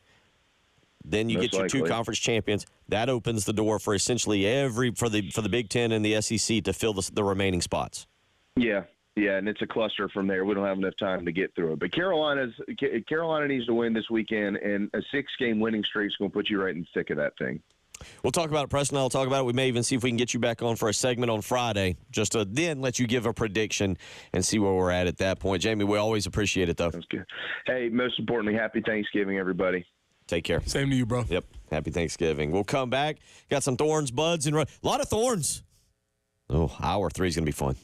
Speaker 1: Then you get your 2 conference champions. That opens the door for essentially for the Big 10 and the SEC to fill the remaining spots.
Speaker 11: Yeah, Yeah, and it's a cluster from there. We don't have enough time to get through it. But Carolina needs to win this weekend, and a 6-game winning streak is going to put you right in the thick of that thing.
Speaker 1: We'll talk about it. Preston and I will talk about it. We may even see if we can get you back on for a segment on Friday, just to then let you give a prediction and see where we're at that point. Jamie, we always appreciate it, though.
Speaker 11: That's good. Hey, most importantly, happy Thanksgiving, everybody.
Speaker 1: Take care.
Speaker 2: Same to you, bro.
Speaker 1: Yep. Happy Thanksgiving. We'll come back. Got some Thorns, buds, and a lot of Thorns. Oh, hour 3 is going to be fun.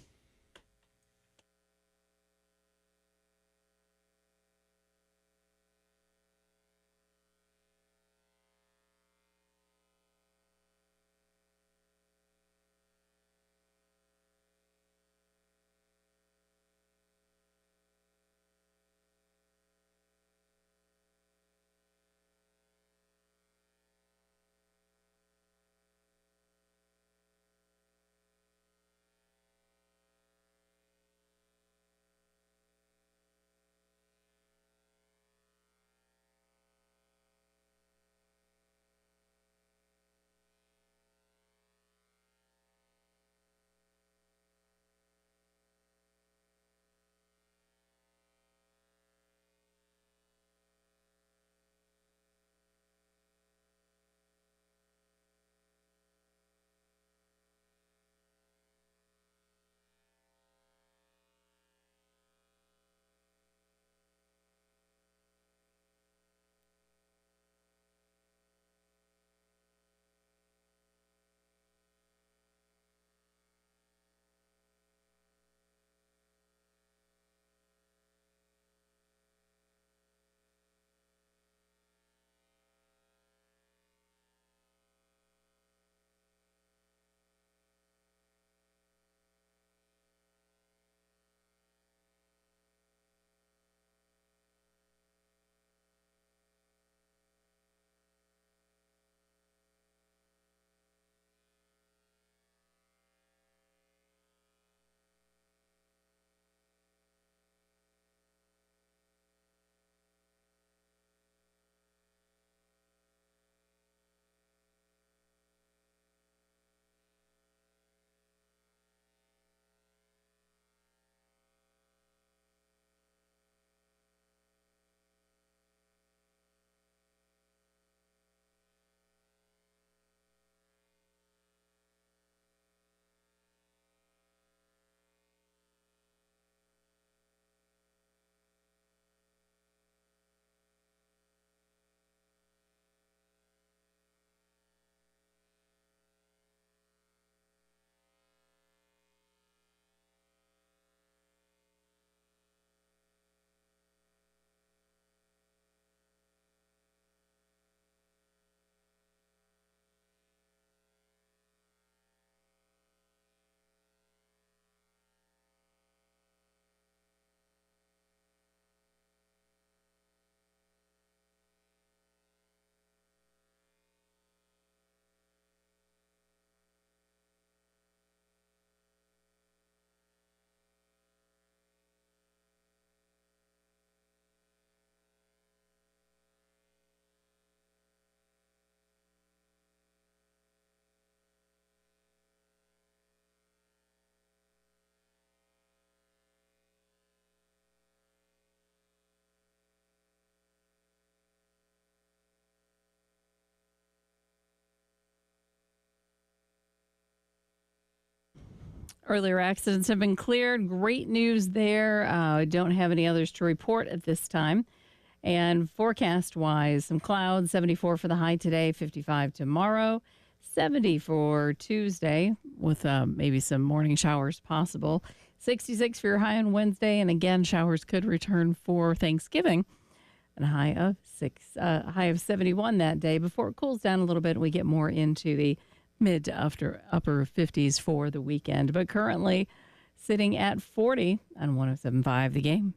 Speaker 4: Earlier accidents have been cleared. Great news there. I don't have any others to report at this time. And forecast-wise, some clouds, 74 for the high today, 55 tomorrow, 70 for Tuesday with maybe some morning showers possible, 66 for your high on Wednesday, and again, showers could return for Thanksgiving. And a high of 71 that day before it cools down a little bit and we get more into the mid to upper 50s for the weekend. But currently sitting at 40 on 107.5 The Game.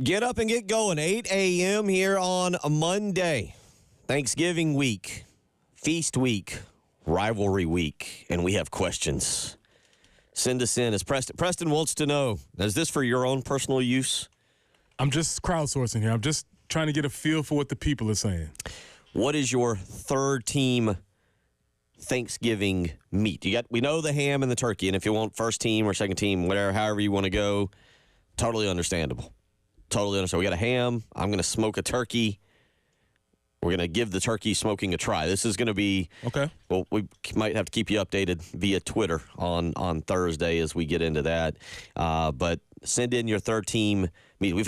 Speaker 1: Get up and get going. 8 a.m. here on a Monday. Thanksgiving week, feast week, rivalry week, and we have questions. Send us in. As Preston wants to know, is this for your own personal use?
Speaker 2: I'm just crowdsourcing here. I'm just trying to get a feel for what the people are saying.
Speaker 1: What is your third team Thanksgiving meat? We know the ham and the turkey, and if you want first team or second team, whatever, however you want to go, totally understandable. Totally understand. We got a ham. I'm going to smoke a turkey. We're going to give the turkey smoking a try. This is going to be
Speaker 2: okay.
Speaker 1: Well, we might have to keep you updated via Twitter on Thursday as we get into that. But send in your third team meat.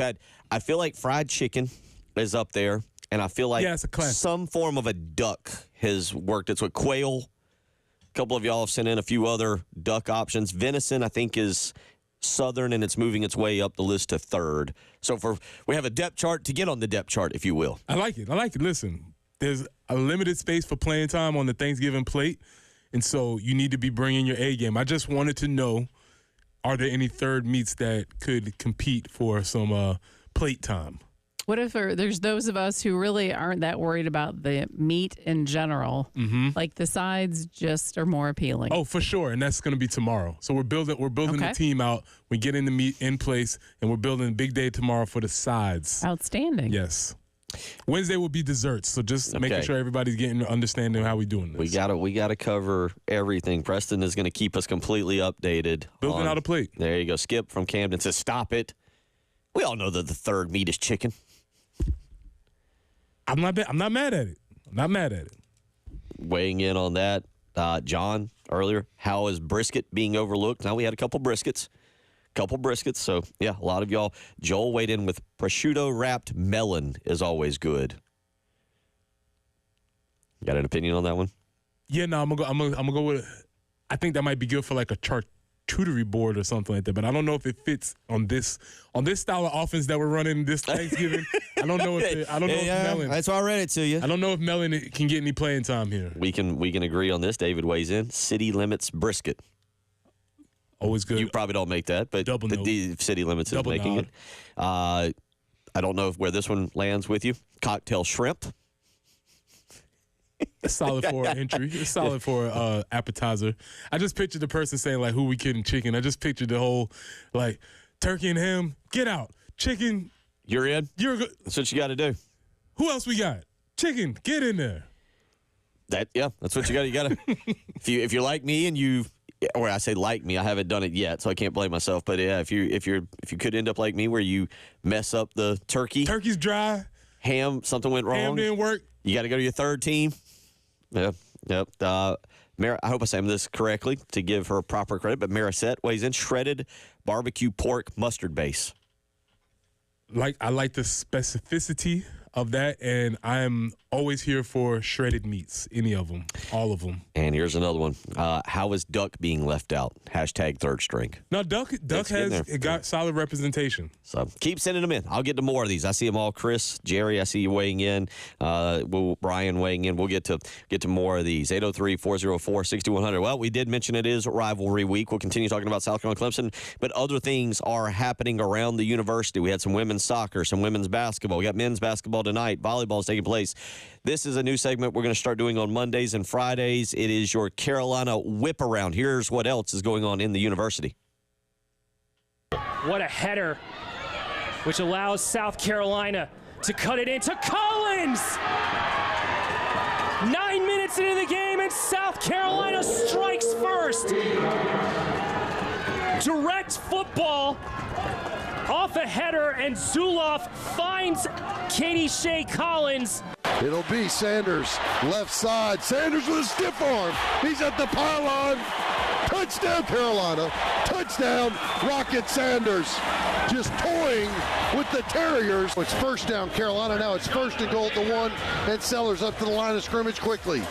Speaker 1: I feel like fried chicken is up there, and I feel like some form of a duck has worked its way. Quail. A couple of y'all have sent in a few other duck options. Venison, I think, is Southern, and it's moving its way up the list to third. So we have a depth chart to get on the depth chart, if you will.
Speaker 2: I like it. Listen, there's a limited space for playing time on the Thanksgiving plate, and so you need to be bringing your A game. I just wanted to know, are there any third meats that could compete for some plate time?
Speaker 4: What if there's those of us who really aren't that worried about the meat in general? Mm-hmm. Like the sides just are more appealing.
Speaker 2: Oh, for sure, and that's going to be tomorrow. So we're building the team out. We're getting the meat in place, and we're building a big day tomorrow for the sides.
Speaker 4: Outstanding.
Speaker 2: Yes. Wednesday will be desserts, so just making sure everybody's getting an understanding of how we're doing this.
Speaker 1: We gotta cover everything. Preston is going to keep us completely updated.
Speaker 2: Building out a plate.
Speaker 1: There you go. Skip from Camden says, stop it. We all know that the third meat is chicken.
Speaker 2: I'm not mad at it. I'm not mad at it.
Speaker 1: Weighing in on that, John, earlier, how is brisket being overlooked? Now we had a couple briskets. So, yeah, a lot of y'all. Joel weighed in with prosciutto-wrapped melon is always good. You got an opinion on that one?
Speaker 2: Yeah, no, I'm gonna go with. I think that might be good for like a charcuterie board or something like that, but I don't know if it fits on this style of offense that we're running this Thanksgiving. I don't know if melon.
Speaker 1: That's why I read it to you.
Speaker 2: I don't know if melon can get any playing time here.
Speaker 1: We can agree on this. David weighs in. City Limits brisket.
Speaker 2: Always good.
Speaker 1: You probably don't make that, but the City Limits is making it. I don't know where this one lands with you. Cocktail shrimp.
Speaker 2: It's solid for an entry. It's solid for an appetizer. I just pictured the person saying, like, who we kidding chicken. I just pictured the whole, like, turkey and ham, get out. Chicken.
Speaker 1: You're in?
Speaker 2: You're good.
Speaker 1: That's what you got to do.
Speaker 2: Who else we got? Chicken, get in there.
Speaker 1: That's what you got. You got to. if you're like me and or I say like me, I haven't done it yet, so I can't blame myself. But yeah, if you could end up like me, where you mess up the turkey,
Speaker 2: turkey's dry,
Speaker 1: ham, something went wrong,
Speaker 2: ham didn't work.
Speaker 1: You got to go to your third team. Yep. I hope I say this correctly to give her proper credit, but Marisette weighs in shredded barbecue pork mustard base.
Speaker 2: I like the specificity of that, and I'm always here for shredded meats, any of them, all of them.
Speaker 1: And here's another one. How is duck being left out? Hashtag third string.
Speaker 2: No, duck got solid representation.
Speaker 1: So keep sending them in. I'll get to more of these. I see them all. Chris, Jerry, I see you weighing in. Brian weighing in. We'll get to more of these. 803-404-6100. Well, we did mention it is rivalry week. We'll continue talking about South Carolina Clemson, but other things are happening around the university. We had some women's soccer, some women's basketball. We got men's basketball tonight. Volleyball is taking place. This is a new segment we're going to start doing on Mondays and Fridays. It is your Carolina Whip Around. Here's what else is going on in the university.
Speaker 13: What a header, which allows South Carolina to cut it into Collins. 9 minutes into the game, and South Carolina strikes first. Direct football off a header, and Zuloff finds Katie Shea Collins.
Speaker 5: It'll be Sanders, left side. Sanders with a stiff arm. He's at the pylon. Touchdown, Carolina. Touchdown, Rocket Sanders. Just toying with the Terriers. It's first down, Carolina. Now it's first and goal at the 1, and Sellers up to the line of scrimmage quickly.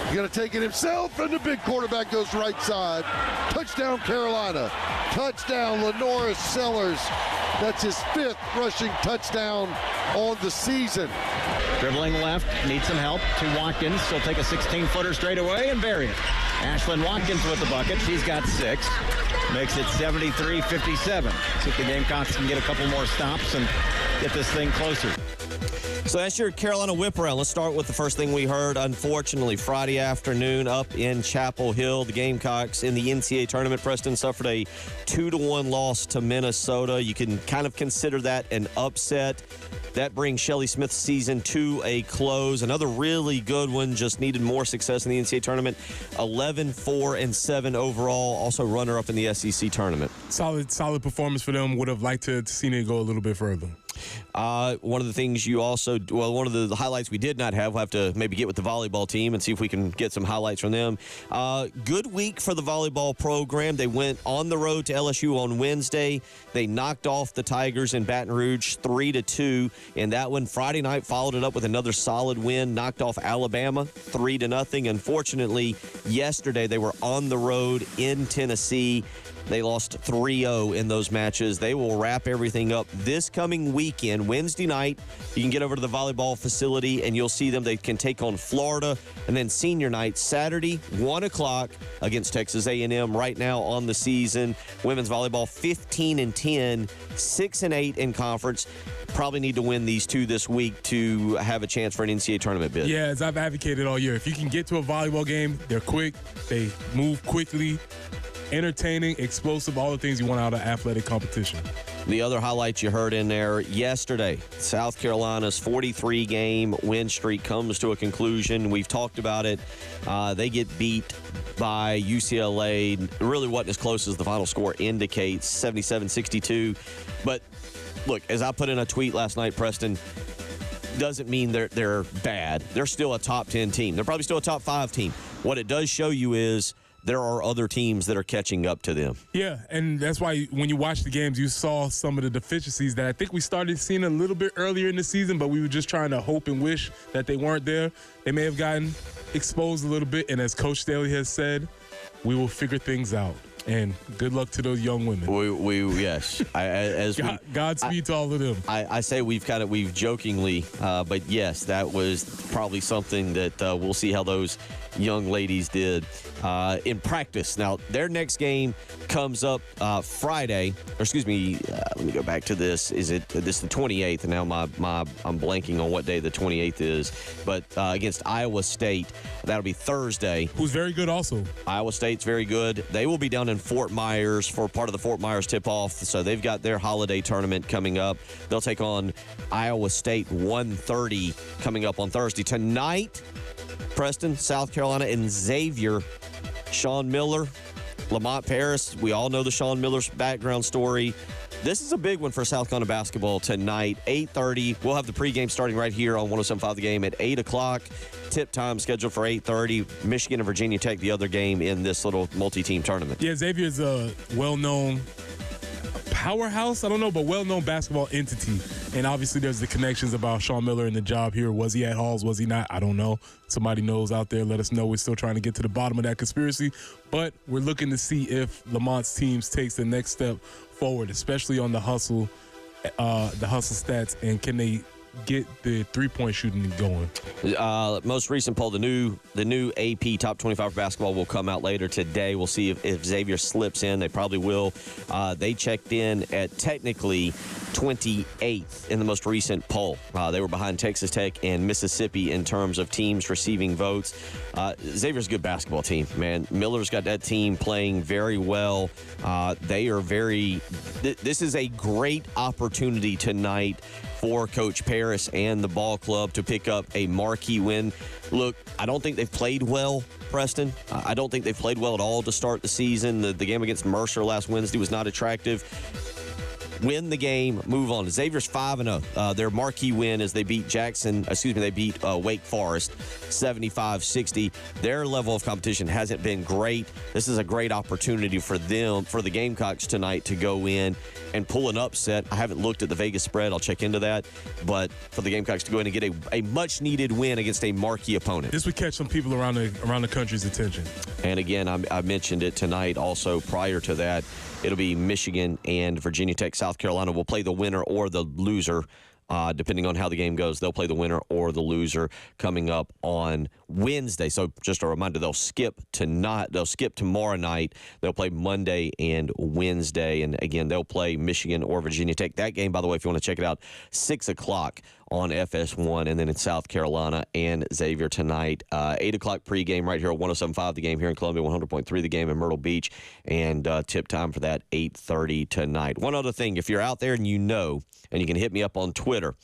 Speaker 5: He's going to take it himself, and the big quarterback goes right side. Touchdown, Carolina. Touchdown, Lenora Sellers. That's his 5th rushing touchdown on the season.
Speaker 14: Dribbling left, needs some help to Watkins. She'll take a 16-footer straight away and bury it. Ashlyn Watkins with the bucket. She's got 6. makes it 73-57. See if the Gamecocks can get a couple more stops and get this thing closer.
Speaker 1: So that's your Carolina whip around. Let's start with the first thing we heard. Unfortunately, Friday afternoon up in Chapel Hill, the Gamecocks in the NCAA tournament, Preston, suffered a 2-1 loss to Minnesota. You can kind of consider that an upset. That brings Shelley Smith's season to a close. Another really good one, just needed more success in the NCAA tournament. 11-4-7 overall, also runner-up in the SEC tournament.
Speaker 2: Solid performance for them. Would have liked to have seen it go a little bit further.
Speaker 1: One of the things one of the highlights we did not have, we'll have to maybe get with the volleyball team and see if we can get some highlights from them. Good week for the volleyball program. They went on the road to LSU on Wednesday. They knocked off the Tigers in Baton Rouge 3-2 in that one. Friday night followed it up with another solid win, knocked off Alabama 3-0. Unfortunately, yesterday they were on the road in Tennessee. They lost 3-0 in those matches. They will wrap everything up this coming weekend. Wednesday night, you can get over to the volleyball facility, and you'll see them. They can take on Florida. And then senior night, Saturday, 1 o'clock against Texas A&M right now on the season. Women's volleyball, 15-10, 6-8 in conference. Probably need to win these two this week to have a chance for an NCAA tournament bid.
Speaker 2: Yeah, as I've advocated all year, if you can get to a volleyball game, they're quick, they move quickly, entertaining, explosive, all the things you want out of athletic competition.
Speaker 1: The other highlight you heard in there yesterday, South Carolina's 43-game win streak comes to a conclusion. We've talked about it. They get beat by UCLA. It really wasn't as close as the final score indicates, 77-62. But look, as I put in a tweet last night, Preston, doesn't mean they're bad. They're still a top 10 team. They're probably still a top 5 team. What it does show you is there are other teams that are catching up to them.
Speaker 2: Yeah, and that's why when you watch the games, you saw some of the deficiencies that I think we started seeing a little bit earlier in the season, but we were just trying to hope and wish that they weren't there. They may have gotten exposed a little bit, and as Coach Staley has said, we will figure things out. And good luck to those young women.
Speaker 1: Yes.
Speaker 2: Godspeed to all of them.
Speaker 1: I say we've jokingly, but yes, that was probably something that we'll see how those young ladies did in practice. Now, their next game comes up Friday. Or excuse me, let me go back to this. This is the 28th? And now I'm blanking on what day the 28th is. But against Iowa State, that'll be Thursday.
Speaker 2: Who's very good also.
Speaker 1: Iowa State's very good. They will be down in Fort Myers for part of the Fort Myers tip-off. So they've got their holiday tournament coming up. They'll take on Iowa State 1:30 coming up on Thursday. Tonight, Preston, South Carolina, and Xavier. Sean Miller, Lamont Paris. We all know the Sean Miller's background story. This is a big one for South Carolina basketball tonight, 8:30. We'll have the pregame starting right here on 107.5 The Game at 8 o'clock. Tip time scheduled for 8:30. Michigan and Virginia Tech, the other game in this little multi-team tournament.
Speaker 2: Yeah, Xavier's a well-known powerhouse, I don't know, but well-known basketball entity. And obviously there's the connections about Sean Miller and the job here. Was he at Halls? Was he not? I don't know. Somebody knows out there. Let us know. We're still trying to get to the bottom of that conspiracy. But we're looking to see if Lamont's teams takes the next step forward, especially on the hustle stats, and can they get the three-point shooting going.
Speaker 1: Most recent poll, the new AP Top 25 for basketball will come out later today. We'll see if Xavier slips in. They probably will. They checked in at technically 28th in the most recent poll. They were behind Texas Tech and Mississippi in terms of teams receiving votes. Xavier's a good basketball team, man. Miller's got that team playing very well. They are this is a great opportunity tonight for Coach Paris and the ball club to pick up a marquee win. Look, I don't think they've played well, Preston. I don't think they've played well at all to start the season. The game against Mercer last Wednesday was not attractive. Win the game, move on. Xavier's 5-0. Their marquee win is they beat Wake Forest 75-60. Their level of competition hasn't been great. This is a great opportunity for the Gamecocks tonight to go in and pull an upset. I haven't looked at the Vegas spread. I'll check into that. But for the Gamecocks to go in and get a much-needed win against a marquee opponent.
Speaker 2: This would catch some people around the country's attention.
Speaker 1: And again, I mentioned it tonight also prior to that. It'll be Michigan and Virginia Tech. South Carolina will play the winner or the loser Depending on how the game goes, they'll play the winner or the loser coming up on Wednesday. So just a reminder, they'll skip tomorrow night. They'll play Monday and Wednesday. And again, they'll play Michigan or Virginia Tech. That game, by the way, if you want to check it out, 6 o'clock on FS1, and then in South Carolina and Xavier tonight. 8 o'clock pregame right here at 107.5 the game here in Columbia, 100.3 the game in Myrtle Beach, and tip time for that 8:30 tonight. One other thing, if you're out there and you know, and you can hit me up on Twitter,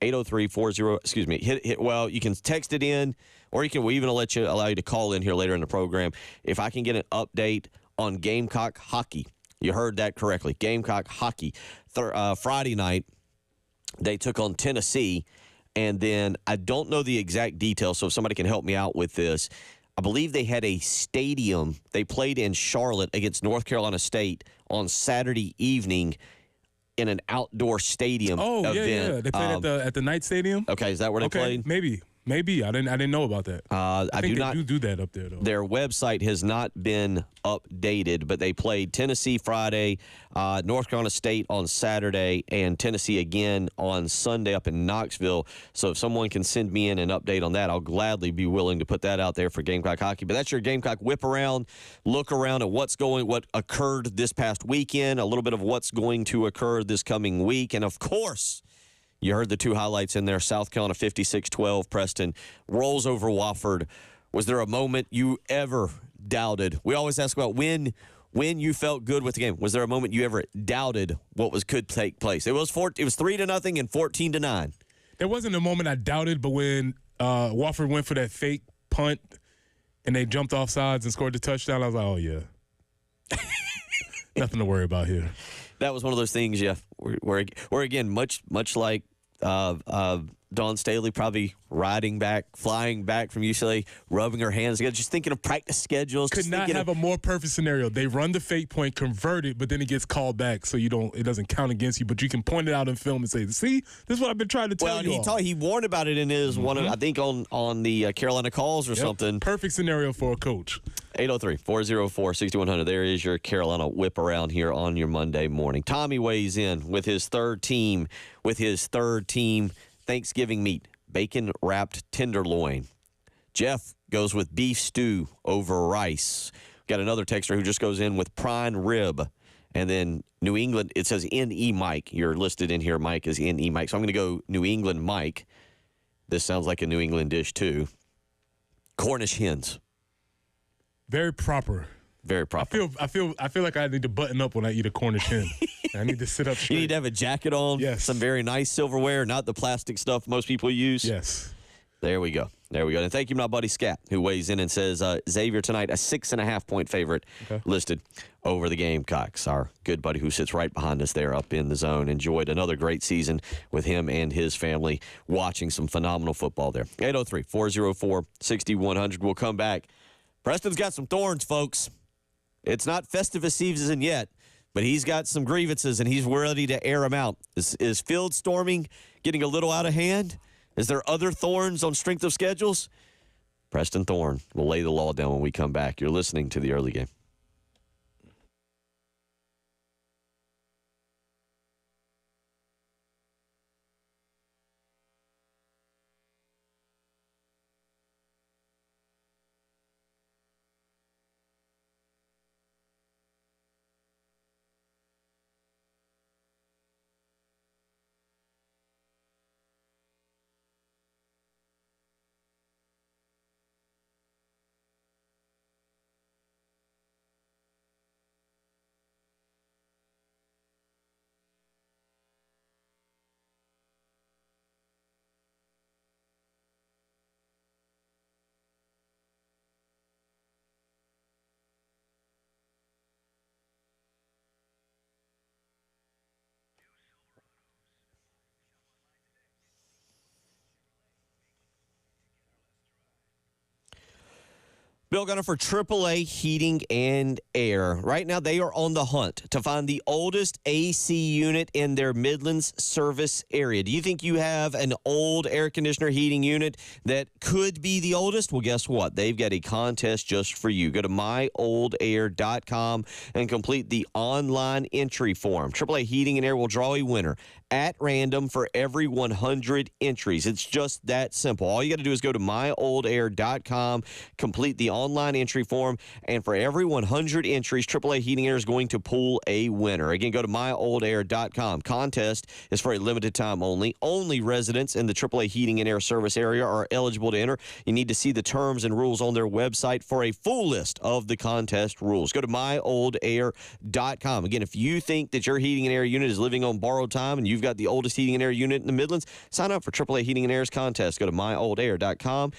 Speaker 1: 803-40, well, you can text it in, or we even allow you to call in here later in the program. If I can get an update on Gamecock hockey. You heard that correctly. Gamecock hockey. Friday night, they took on Tennessee, and then I don't know the exact details, so if somebody can help me out with this, I believe they had a stadium. They played in Charlotte against North Carolina State on Saturday evening in an outdoor stadium event.
Speaker 2: Yeah. They played at the Knight Stadium.
Speaker 1: Okay, is that where they played?
Speaker 2: Maybe I didn't know about that. I think they do that up there though.
Speaker 1: Their website has not been updated, but they played Tennessee Friday, North Carolina State on Saturday, and Tennessee again on Sunday up in Knoxville. So if someone can send me in an update on that, I'll gladly be willing to put that out there for Gamecock hockey. But that's your Gamecock whip around, look around at what occurred this past weekend, a little bit of what's going to occur this coming week, and of course, you heard the two highlights in there. South Carolina 56-12. Preston rolls over Wofford. Was there a moment you ever doubted? We always ask about when you felt good with the game. Was there a moment you ever doubted what could take place? It was 3-0 and 14-9.
Speaker 2: There wasn't a moment I doubted, but when Wofford went for that fake punt and they jumped off sides and scored the touchdown, I was like, oh, yeah. Nothing to worry about here.
Speaker 1: That was one of those things, yeah, where again, much like Dawn Staley probably flying back from UCLA, rubbing her hands together, just thinking of practice schedules.
Speaker 2: Could not have a more perfect scenario. They run the fake point, convert it, but then it gets called back, so it doesn't count against you. But you can point it out in film and say, "See, this is what I've been trying to tell you."
Speaker 1: Well, he warned about it in his one of, I think on the Carolina Calls or something.
Speaker 2: Perfect scenario for a coach.
Speaker 1: 803-404-6100. There is your Carolina whip around here on your Monday morning. Tommy weighs in with his third team Thanksgiving meat, bacon wrapped tenderloin. Jeff goes with beef stew over rice. Got another texter who just goes in with prime rib. And then New England, it says N.E. Mike. You're listed in here, Mike, as N.E. Mike. So I'm going to go New England Mike. This sounds like a New England dish, too. Cornish hens.
Speaker 2: Very proper.
Speaker 1: Very proper.
Speaker 2: I feel like I need to button up when I eat a Cornish hen. I need to sit up straight.
Speaker 1: You need to have a jacket on.
Speaker 2: Yes.
Speaker 1: Some very nice silverware, not the plastic stuff most people use.
Speaker 2: Yes.
Speaker 1: There we go. And thank you, my buddy Scat, who weighs in and says Xavier tonight, a 6.5-point favorite listed over the Gamecocks. Our good buddy who sits right behind us there up in the zone. Enjoyed another great season with him and his family watching some phenomenal football there. 803-404-6100. We'll come back. Preston's got some thorns, folks. It's not Festivus season yet, but he's got some grievances, and he's ready to air them out. Is field storming getting a little out of hand? Is there other thorns on strength of schedules? Preston Thorn will lay the law down when we come back. You're listening to The Early Game. Bill Gunner for AAA Heating and Air. Right now, they are on the hunt to find the oldest AC unit in their Midlands service area. Do you think you have an old air conditioner heating unit that could be the oldest? Well, guess what? They've got a contest just for you. Go to myoldair.com and complete the online entry form. AAA Heating and Air will draw a winner at random for every 100 entries. It's just that simple. All you got to do is go to myoldair.com, complete the online entry form, and for every 100 entries, AAA Heating Air is going to pull a winner. Again, go to myoldair.com. Contest is for a limited time only. Only residents in the AAA Heating and Air service area are eligible to enter. You need to see the terms and rules on their website for a full list of the contest rules. Go to myoldair.com. Again, if you think that your heating and air unit is living on borrowed time and you've got the oldest heating and air unit in the Midlands, sign up for AAA Heating and Air's contest. Go to myoldair.com.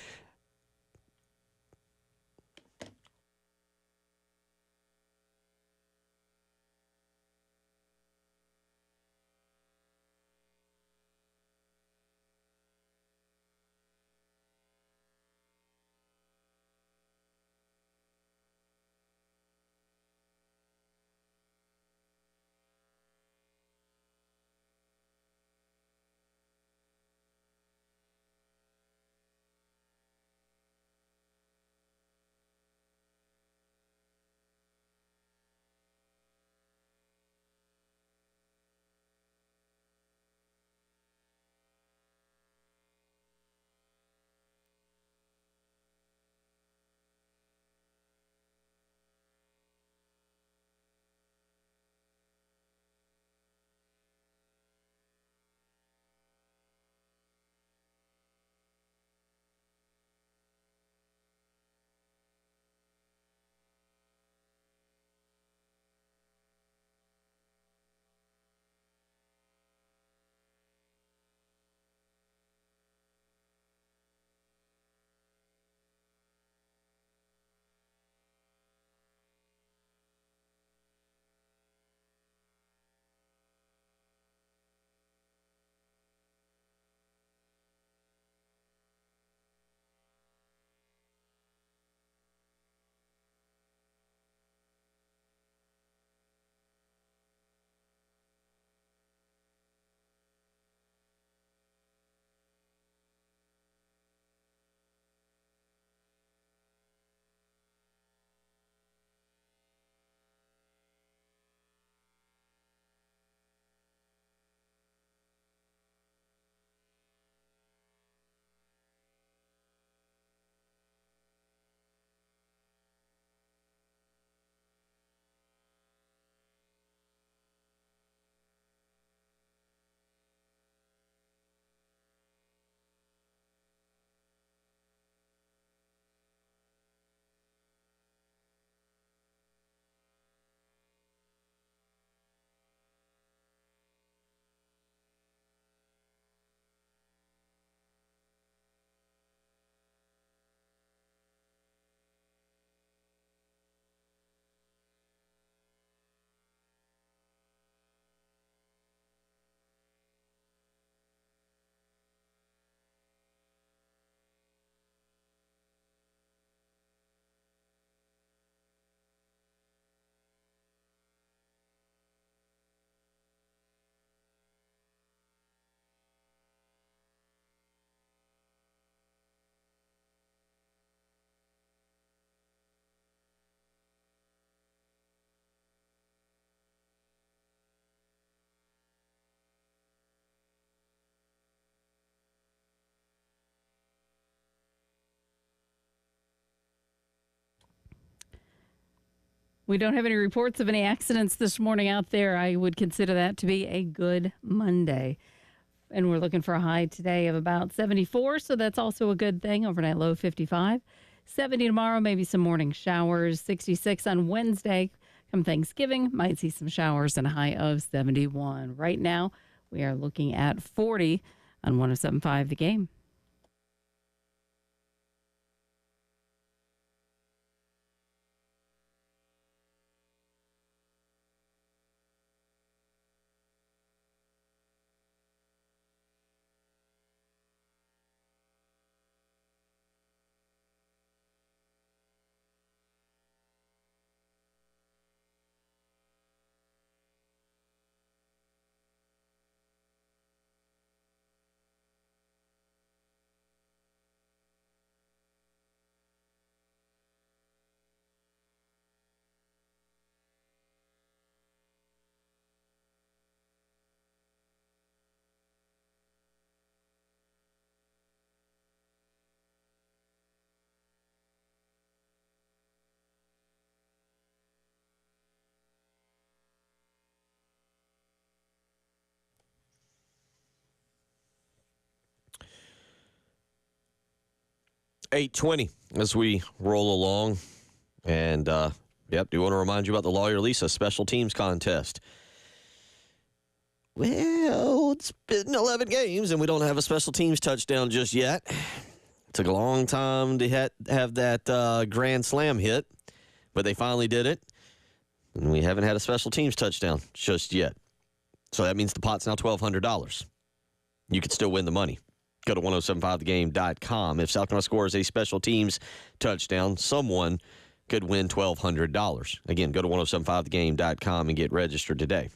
Speaker 4: We don't have any reports of any accidents this morning out there. I would consider that to be a good Monday. And we're looking for a high today of about 74, so that's also a good thing. Overnight low 55. 70 tomorrow, maybe some morning showers. 66 on Wednesday. Come Thanksgiving, might see some showers and a high of 71. Right now, we are looking at 40 on 107.5 The Game.
Speaker 1: 8:20 as we roll along. And, do want to remind you about the Lawyer Lisa Special Teams Contest. Well, it's been 11 games, and we don't have a special teams touchdown just yet. It took a long time to have that grand slam hit, but they finally did it. And we haven't had a special teams touchdown just yet. So that means the pot's now $1,200. You could still win the money. Go to 1075thegame.com. If South Carolina scores a special teams touchdown, someone could win $1,200. Again, go to 1075thegame.com and get registered today.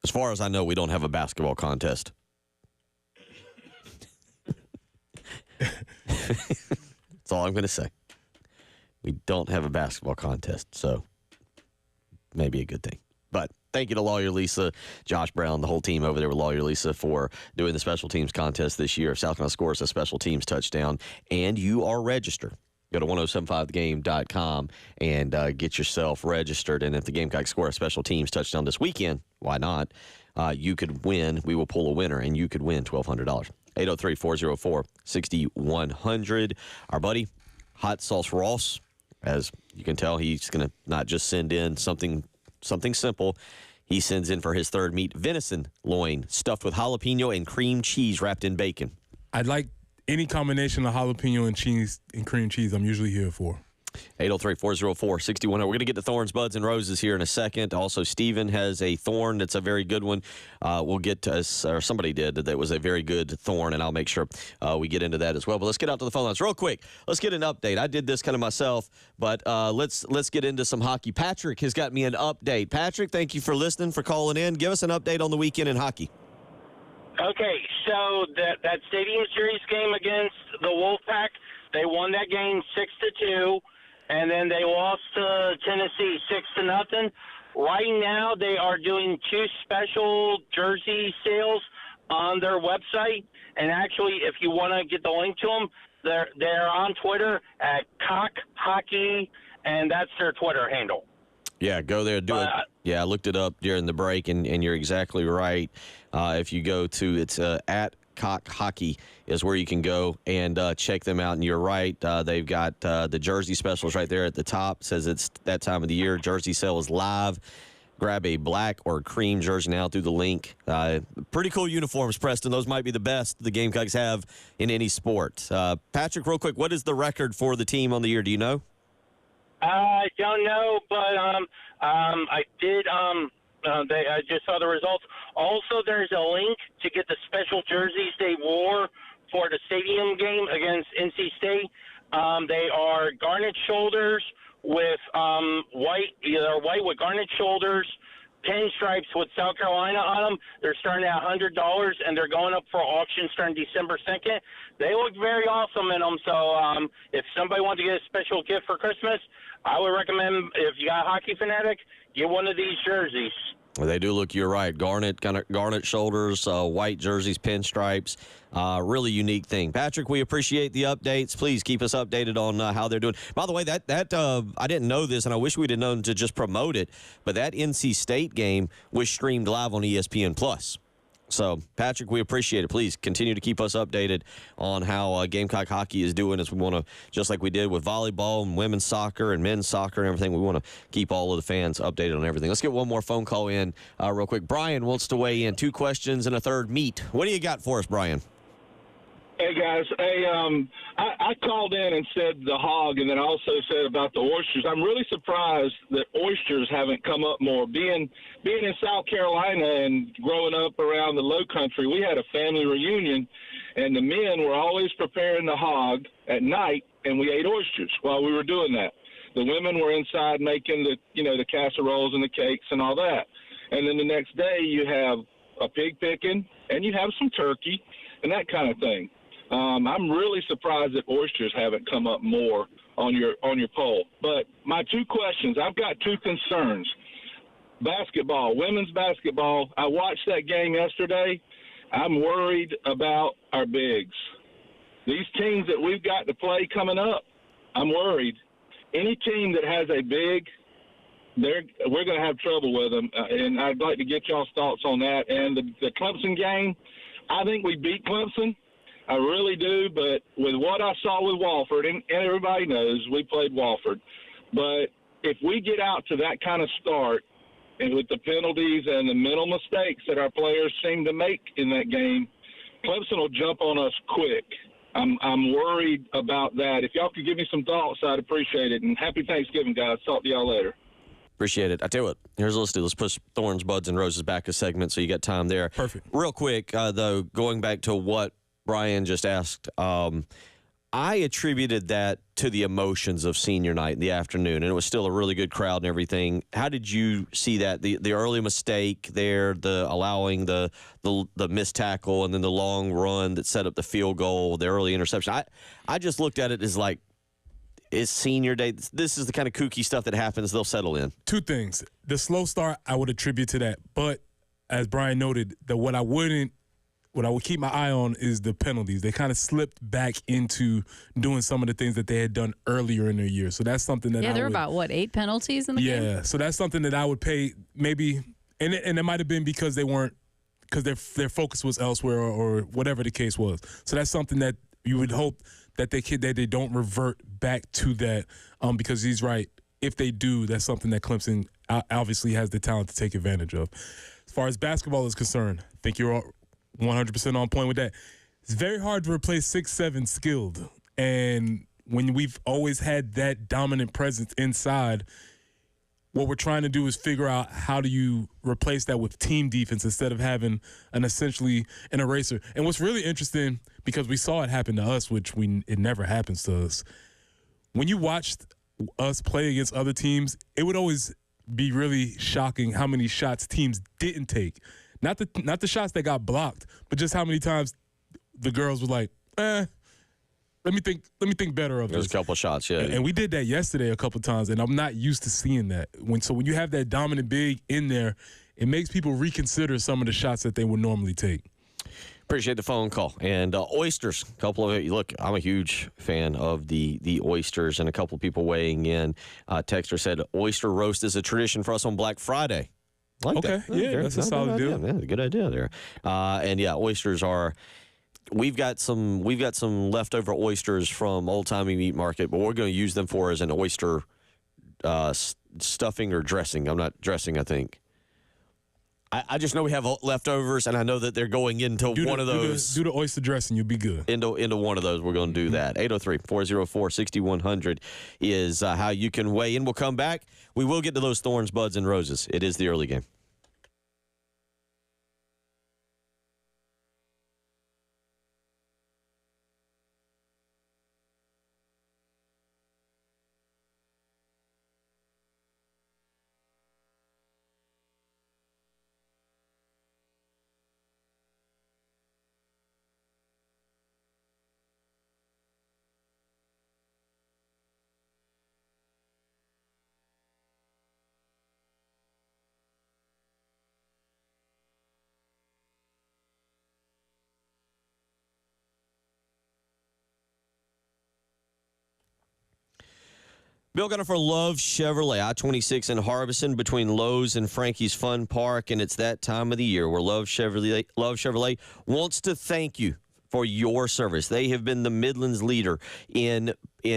Speaker 1: As far as I know, we don't have a basketball contest. That's all I'm going to say. We don't have a basketball contest, so maybe a good thing. But thank you to Lawyer Lisa, Josh Brown, the whole team over there with Lawyer Lisa for doing the special teams contest this year. If South Carolina scores a special teams touchdown and you are registered, go to 1075thegame.com and get yourself registered. And if the Gamecocks score a special teams touchdown this weekend, why not? You could win. We will pull a winner, and you could win $1,200. 803-404-6100. Our buddy, Hot Sauce Ross, as you can tell, he's going to not just send in something simple. He sends in for his third meat, venison loin stuffed with jalapeno and cream cheese wrapped in bacon.
Speaker 2: I'd like any combination of jalapeno and cheese and cream cheese. I'm usually here for.
Speaker 1: 803-404-6100. We're going to get to Thorns, Buds, and Roses here in a second. Also, Steven has a thorn that's a very good one. We'll get to us, or somebody did, that was a very good thorn, and I'll make sure we get into that as well. But let's get out to the phone lines real quick. Let's get an update. I did this kind of myself, but let's get into some hockey. Patrick has got me an update. Patrick, thank you for listening, for calling in. Give us an update on the weekend in hockey.
Speaker 15: Okay, so that Stadium Series game against the Wolfpack, they won that game 6-2. And then they lost to Tennessee 6-0. Right now, they are doing 2 special jersey sales on their website. And actually, if you want to get the link to them, they're on Twitter at Cock Hockey, and that's their Twitter handle.
Speaker 1: Yeah, go there, do it. Yeah, I looked it up during the break, and you're exactly right. If you go to, it's at Cock Hockey is where you can go and check them out. And you're right. They've got the jersey specials right there at the top. It says it's that time of the year. Jersey sale is live. Grab a black or cream jersey now through the link. Pretty cool uniforms, Preston. Those might be the best the Gamecocks have in any sport. Patrick, real quick, what is the record for the team on the year? Do you know?
Speaker 15: I don't know, but I did. I just saw the results. Also, there's a link to get the special jerseys they wore for the stadium game against NC State. They are garnet shoulders with white, either white with garnet shoulders, pinstripes with South Carolina on them. They're starting at $100, and they're going up for auction starting December 2nd. They look very awesome in them. So if somebody wants to get a special gift for Christmas, I would recommend, if you got a hockey fanatic, get one of these jerseys.
Speaker 1: Well, they do look, you're right, garnet shoulders, white jerseys, pinstripes, really unique thing. Patrick, we appreciate the updates. Please keep us updated on how they're doing. By the way, that I didn't know this, and I wish we'd have known to just promote it, but that NC State game was streamed live on ESPN+. So, Patrick, we appreciate it. Please continue to keep us updated on how Gamecock hockey is doing, as we want to, just like we did with volleyball and women's soccer and men's soccer and everything, we want to keep all of the fans updated on everything. Let's get one more phone call in real quick. Brian wants to weigh in. 2 questions and a third meat. What do you got for us, Brian?
Speaker 16: Hey, guys. Hey, I called in and said the hog, and then I also said about the oysters. I'm really surprised that oysters haven't come up more. Being in South Carolina and growing up around the Low Country, we had a family reunion, and the men were always preparing the hog at night, and we ate oysters while we were doing that. The women were inside making the casseroles and the cakes and all that. And then the next day you have a pig picking, and you have some turkey and that kind of thing. I'm really surprised that oysters haven't come up more on your poll. But my 2 questions, I've got 2 concerns. Basketball, women's basketball. I watched that game yesterday. I'm worried about our bigs. These teams that we've got to play coming up, I'm worried. Any team that has a big, we're going to have trouble with them. And I'd like to get y'all's thoughts on that. And the Clemson game, I think we beat Clemson. I really do. But with what I saw with Walford, and everybody knows we played Walford, but if we get out to that kind of start, and with the penalties and the mental mistakes that our players seem to make in that game, Clemson will jump on us quick. I'm worried about that. If y'all could give me some thoughts, I'd appreciate it. And happy Thanksgiving, guys. Talk to y'all later.
Speaker 1: Appreciate it. I tell you what, here's what let's do. Let's push Thorns, Buds, and Roses back a segment so you got time there.
Speaker 2: Perfect.
Speaker 1: Real quick, though, going back to what Brian just asked, I attributed that to the emotions of senior night in the afternoon, and it was still a really good crowd and everything. How did you see that? The early mistake there, the allowing the missed tackle, and then the long run that set up the field goal, the early interception. I just looked at it as like, it's senior day. This is the kind of kooky stuff that happens. They'll settle in.
Speaker 2: Two things. The slow start, I would attribute to that. But as Brian noted, what I would keep my eye on is the penalties. They kind of slipped back into doing some of the things that they had done earlier in their year. So that's something that
Speaker 4: there were about, 8 penalties in the game?
Speaker 2: Yeah, so that's something that I would pay maybe, and it might have been because they weren't, because their focus was elsewhere or whatever the case was. So that's something that you would hope that they don't revert back to that, because he's right. If they do, that's something that Clemson obviously has the talent to take advantage of. As far as basketball is concerned, I think you're all 100% on point with that. It's very hard to replace 6'7" skilled. And when we've always had that dominant presence inside, what we're trying to do is figure out how do you replace that with team defense instead of having essentially an eraser. And what's really interesting, because we saw it happen to us, which it never happens to us. When you watched us play against other teams, it would always be really shocking how many shots teams didn't take. Not the shots that got blocked, but just how many times the girls were like, let me think better of this.
Speaker 1: There's a couple of shots, yeah.
Speaker 2: And we did that yesterday a couple of times, and I'm not used to seeing that. When you have that dominant big in there, it makes people reconsider some of the shots that they would normally take.
Speaker 1: Appreciate the phone call. And oysters, a couple of it. Look, I'm a huge fan of the oysters, and a couple of people weighing in. Texter said, oyster roast is a tradition for us on Black Friday. Like
Speaker 2: okay,
Speaker 1: that.
Speaker 2: Yeah, that's a solid deal.
Speaker 1: Yeah, good idea there. And yeah, oysters are. We've got some leftover oysters from Old Timey Meat Market, but we're going to use them for as an oyster stuffing or dressing. I'm not dressing, I think. I just know we have leftovers, and I know that they're going into one of those.
Speaker 2: Do the oyster dressing, you'll be good.
Speaker 1: Into one of those, we're going to do that. 803-404-6100 is how you can weigh in. We'll come back. We will get to those Thorns, Buds, and Roses. It is the early game. Bill Gunner for Love Chevrolet, I-26 in Harbison between Lowe's and Frankie's Fun Park, and it's that time of the year where Love Chevrolet wants to thank you for your service. They have been the Midlands leader in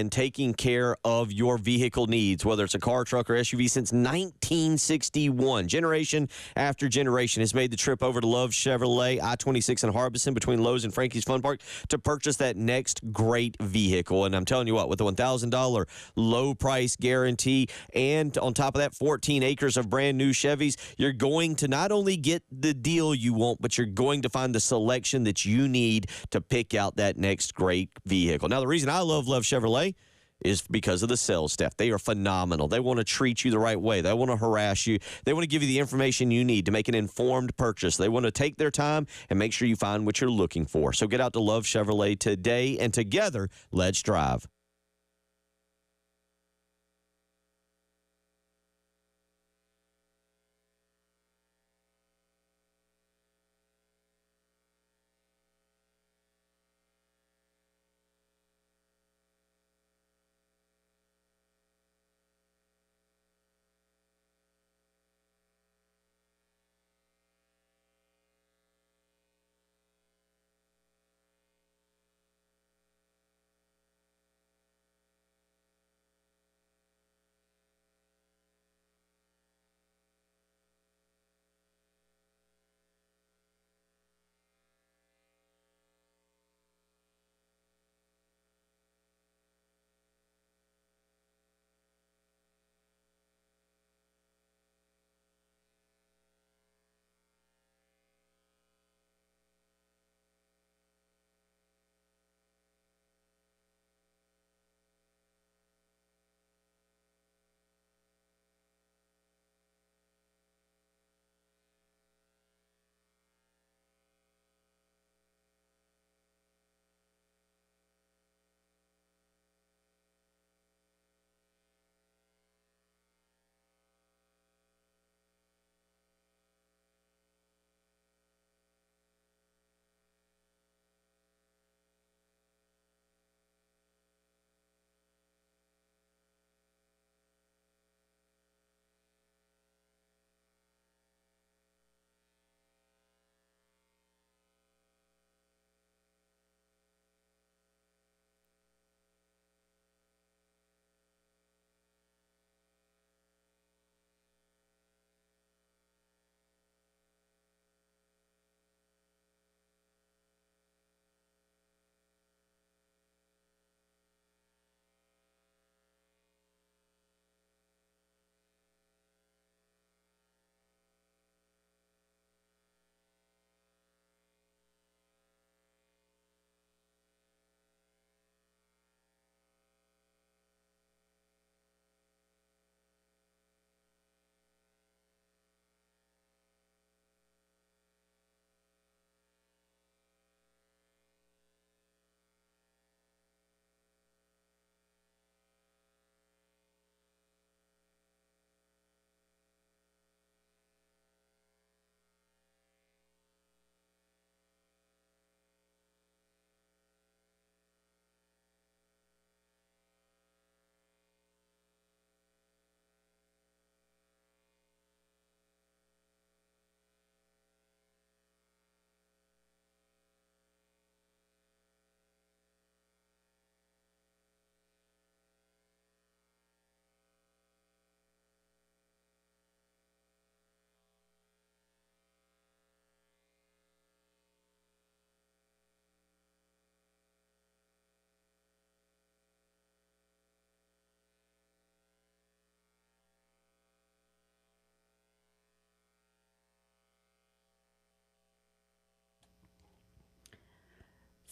Speaker 1: taking care of your vehicle needs, whether it's a car, truck, or SUV, since 1961. Generation after generation has made the trip over to Love Chevrolet, I-26 in Harbison between Lowe's and Frankie's Fun Park to purchase that next great vehicle. And I'm telling you what, with the $1,000 low price guarantee and on top of that 14 acres of brand new Chevys, you're going to not only get the deal you want, but you're going to find the selection that you need to pick out that next great vehicle. Now, the reason I love Chevrolet is because of the sales staff. They are phenomenal. They want to treat you the right way. They want to harass you. They want to give you the information you need to make an informed purchase. They want to take their time and make sure you find what you're looking for. So get out to Love Chevrolet today, and together, let's drive.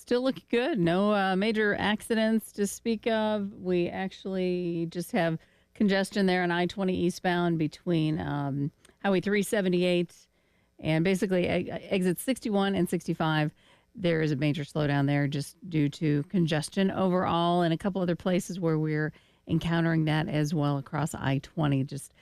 Speaker 4: Still looking good. No major accidents to speak of. We actually just have congestion there on I-20 eastbound between Highway 378 and basically exit 61 and 65. There is a major slowdown there just due to congestion overall, and a couple other places where we're encountering that as well across I-20. Just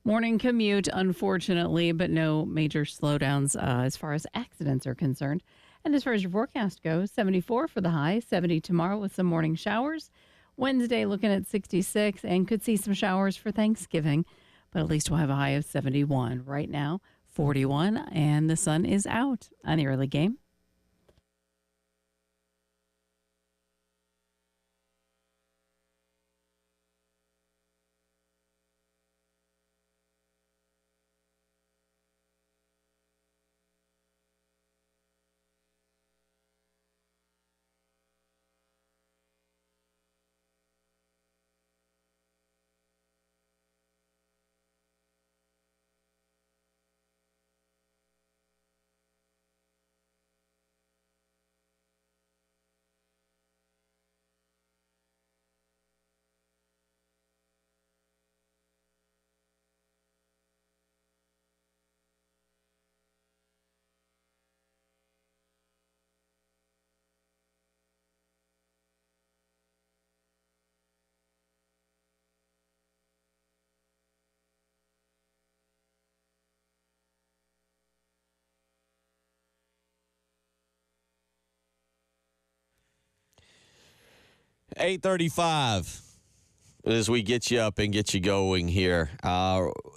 Speaker 4: morning commute, unfortunately, but no major slowdowns as far as accidents are concerned. And as far as your forecast goes, 74 for the high, 70 tomorrow with some morning showers. Wednesday looking at 66 and could see some showers for Thanksgiving, but at least we'll have a high of 71. Right now, 41, and the sun is out on the early game.
Speaker 1: $8:35 as we get you up and get you going here.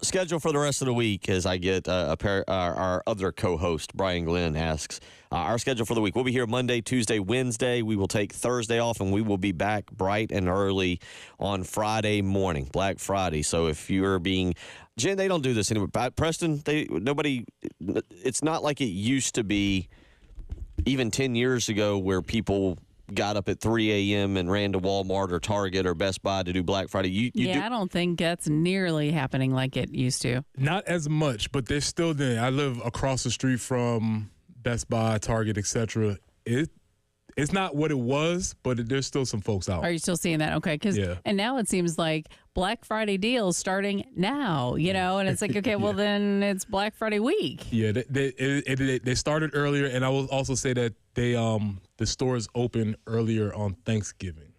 Speaker 1: Schedule for the rest of the week as I get our other co-host, Brian Glenn, asks. Our schedule for the week. We'll be here Monday, Tuesday, Wednesday. We will take Thursday off, and we will be back bright and early on Friday morning, Black Friday. So if you're being... Jen, they don't do this anymore. Preston, it's not like it used to be even 10 years ago where people got up at 3 a.m. and ran to Walmart or Target or Best Buy to do Black Friday.
Speaker 4: I don't think that's nearly happening like it used to.
Speaker 2: Not as much, but there's still there. I live across the street from Best Buy, Target, etc. It's not what it was, but there's still some folks out.
Speaker 4: Are you still seeing that? Okay, and now it seems like Black Friday deals starting now, and it's like, okay, well then it's Black Friday week.
Speaker 2: Yeah, they started earlier, and I will also say that the stores open earlier on Thanksgiving.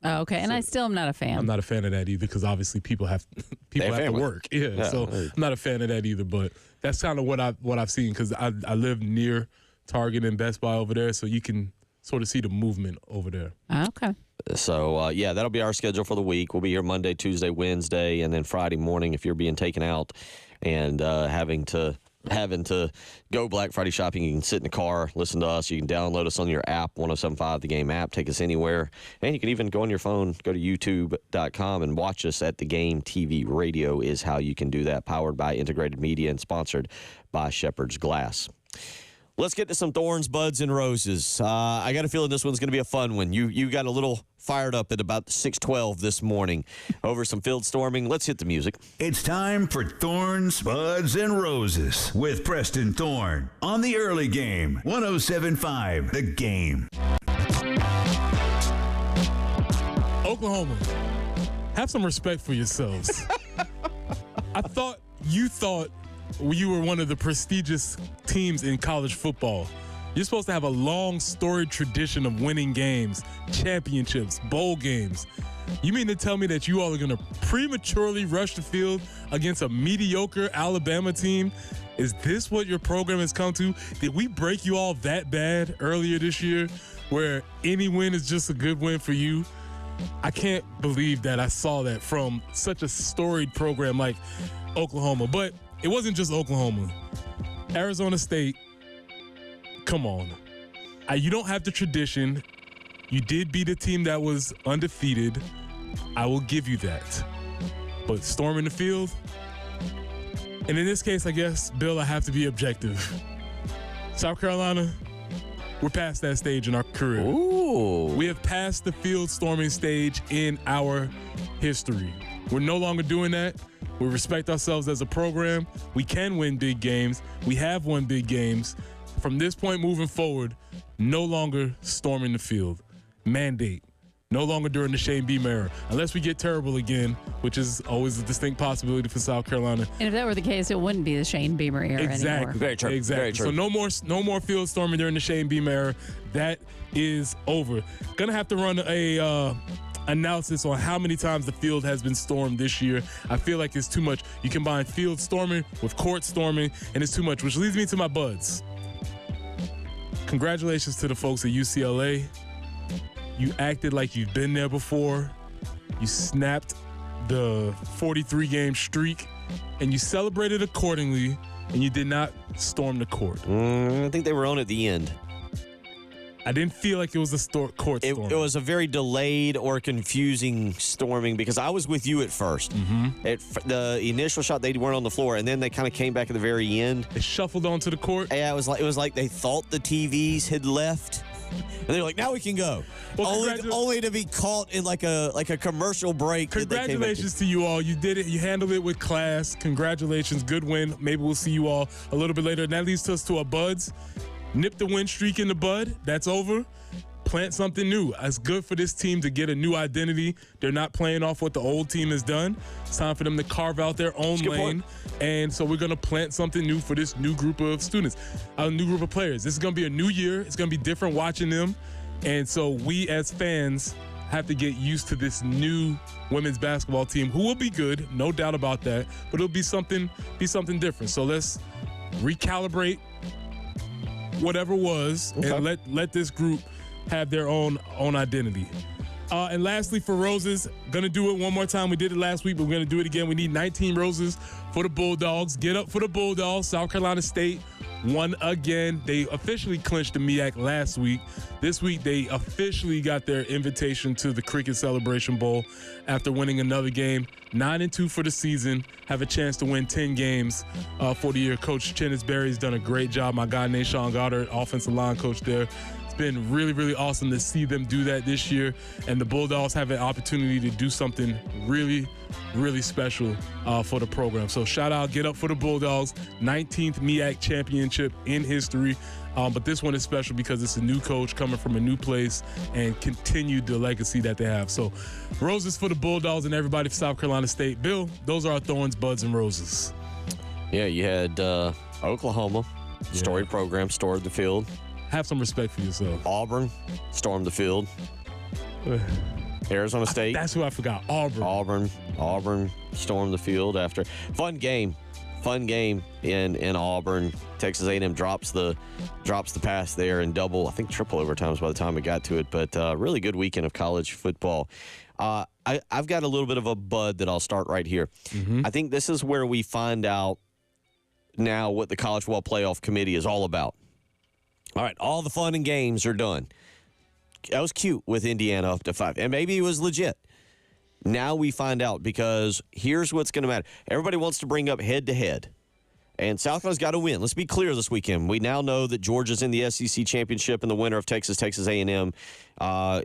Speaker 4: Oh, okay, and I still am not a fan.
Speaker 2: I'm not a fan of that either because obviously people have to work. Yeah, so I'm not a fan of that either. But that's kind of what I've seen because I live near Target and Best Buy over there, so you can sort of see the movement over there.
Speaker 4: Okay.
Speaker 1: So, that'll be our schedule for the week. We'll be here Monday, Tuesday, Wednesday, and then Friday morning if you're being taken out and having to go Black Friday shopping. You can sit in the car, listen to us. You can download us on your app, 107.5 The Game app. Take us anywhere. And you can even go on your phone, go to youtube.com and watch us at The Game TV. Radio is how you can do that. Powered by Integrated Media and sponsored by Shepherd's Glass. Let's get to some Thorns, Buds, and Roses. I got a feeling this one's going to be a fun one. You got a little fired up at about 6:12 this morning over some field storming. Let's hit the music.
Speaker 17: It's time for Thorns, Buds, and Roses with Preston Thorn on the early game, 107.5 The Game.
Speaker 2: Oklahoma, have some respect for yourselves. You thought you were one of the prestigious teams in college football. You're supposed to have a long, storied tradition of winning games, championships, bowl games. You mean to tell me that you all are going to prematurely rush the field against a mediocre Alabama team? Is this what your program has come to? Did we break you all that bad earlier this year where any win is just a good win for you? I can't believe that I saw that from such a storied program like Oklahoma. But it wasn't just Oklahoma. Arizona State, come on. You don't have the tradition. You did beat a team that was undefeated. I will give you that. But storming the field? And in this case, I guess, Bill, I have to be objective. South Carolina, we're past that stage in our career.
Speaker 1: Ooh.
Speaker 2: We have passed the field storming stage in our history. We're no longer doing that. We respect ourselves as a program. We can win big games. We have won big games. from this point moving forward, no longer storming the field. Mandate. No longer during the Shane Beamer era. Unless we get terrible again, which is always a distinct possibility for South Carolina.
Speaker 4: And if that were the case, it wouldn't be the Shane Beamer era anymore.
Speaker 1: Very true.
Speaker 2: Exactly.
Speaker 1: Very true.
Speaker 2: So no more field storming during the Shane Beamer era. That is over. Gonna have to run a analysis on how many times the field has been stormed this year. I feel like it's too much. You combine field storming with court storming, and it's too much, which leads me to my buds. Congratulations to the folks at UCLA. You acted like you've been there before. You snapped the 43-game streak, and you celebrated accordingly, and you did not storm the court.
Speaker 1: I think they were on at the end.
Speaker 2: I didn't feel like it was a court storm.
Speaker 1: It was a very delayed or confusing storming because I was with you at first. The initial shot, they weren't on the floor, and then they kind of came back at the very end.
Speaker 2: They shuffled onto the court.
Speaker 1: Yeah, it was like they thought the TVs had left. And they're like, now we can go.
Speaker 2: Well,
Speaker 1: only to be caught in like a commercial break.
Speaker 2: Congratulations to you all. You did it. You handled it with class. Congratulations. Good win. Maybe we'll see you all a little bit later. And that leads us to our buds. Nip the win streak in the bud. That's over. Plant something new. It's good for this team to get a new identity. They're not playing off what the old team has done. It's time for them to carve out their own lane. And so we're going to plant something new for this new group of students, a new group of players. This is going to be a new year. It's going to be different watching them. And so we as fans have to get used to this new women's basketball team who will be good, no doubt about that, but it'll be something different. So let's recalibrate whatever was and let this group have their own identity. And lastly, for roses, gonna do it one more time. We did it last week, but we're gonna do it again. We need 19 roses for the Bulldogs. Get up for the Bulldogs. South Carolina State won again. They officially clinched the MEAC last week. This week, they officially got their invitation to the Cricket Celebration Bowl after winning another game. 9-2 for the season. Have a chance to win 10 games for the year. Coach Chennis Berry's done a great job. My guy, Nate Sean Goddard, offensive line coach there. Been really, really awesome to see them do that this year, and the Bulldogs have an opportunity to do something really, really special for the program. So shout out, get up for the Bulldogs, 19th MEAC championship in history, but this one is special because it's a new coach coming from a new place and continued the legacy that they have. So roses for the Bulldogs and everybody for South Carolina State. Bill, those are our Thorns, Buds, and Roses.
Speaker 1: Yeah, you had Oklahoma, storied program, stored the field.
Speaker 2: Have some respect for yourself.
Speaker 1: Auburn stormed the field. Arizona State.
Speaker 2: That's who I forgot. Auburn
Speaker 1: stormed the field after fun game in Auburn. Texas A&M drops the pass there in double, I think triple overtimes by the time we got to it. But really good weekend of college football. I've got a little bit of a bud that I'll start right here. I think this is where we find out now what the College Football Playoff Committee is all about. All right, all the fun and games are done. That was cute with Indiana up to 5, and maybe it was legit. Now we find out because here's what's going to matter. Everybody wants to bring up head-to-head, and South Carolina's got to win. Let's be clear this weekend. We now know that Georgia's in the SEC championship, and the winner of Texas A&M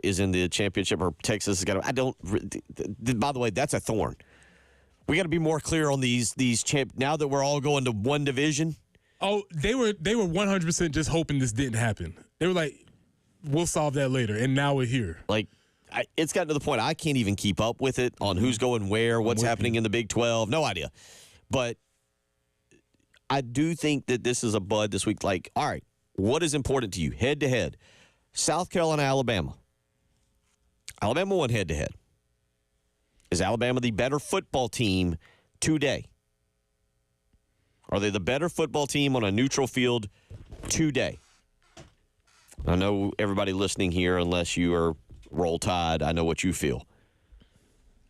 Speaker 1: is in the championship, or Texas has got to. By the way, that's a thorn. We got to be more clear on these now that we're all going to one division.
Speaker 2: Oh, they were 100% just hoping this didn't happen. They were like, we'll solve that later, and now we're here.
Speaker 1: Like, it's gotten to the point I can't even keep up with it on who's going where, what's happening in the Big 12. No idea. But I do think that this is a bud this week. Like, all right, what is important to you? Head-to-head. South Carolina, Alabama. Alabama won head-to-head. Is Alabama the better football team today? Are they the better football team on a neutral field today? I know everybody listening here, unless you are Roll Tide, I know what you feel.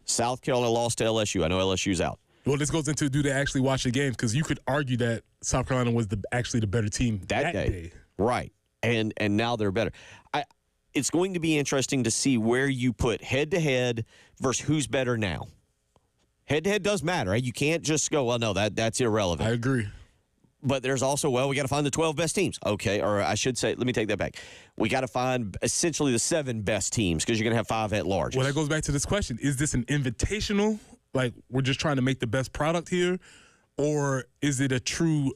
Speaker 1: South Carolina lost to LSU. I know LSU's out.
Speaker 2: Well, this goes into do they actually watch the games? Because you could argue that South Carolina was actually the better team that day.
Speaker 1: Right. And now they're better. It's going to be interesting to see where you put head-to-head versus who's better now. Head-to-head does matter. Right? You can't just go, well, no, that's irrelevant.
Speaker 2: I agree.
Speaker 1: But there's also, we got to find the 12 best teams. Okay, or I should say, let me take that back. We got to find essentially the 7 best teams because you're going to have 5 at large.
Speaker 2: Well, that goes back to this question. Is this an invitational, like we're just trying to make the best product here, or is it a true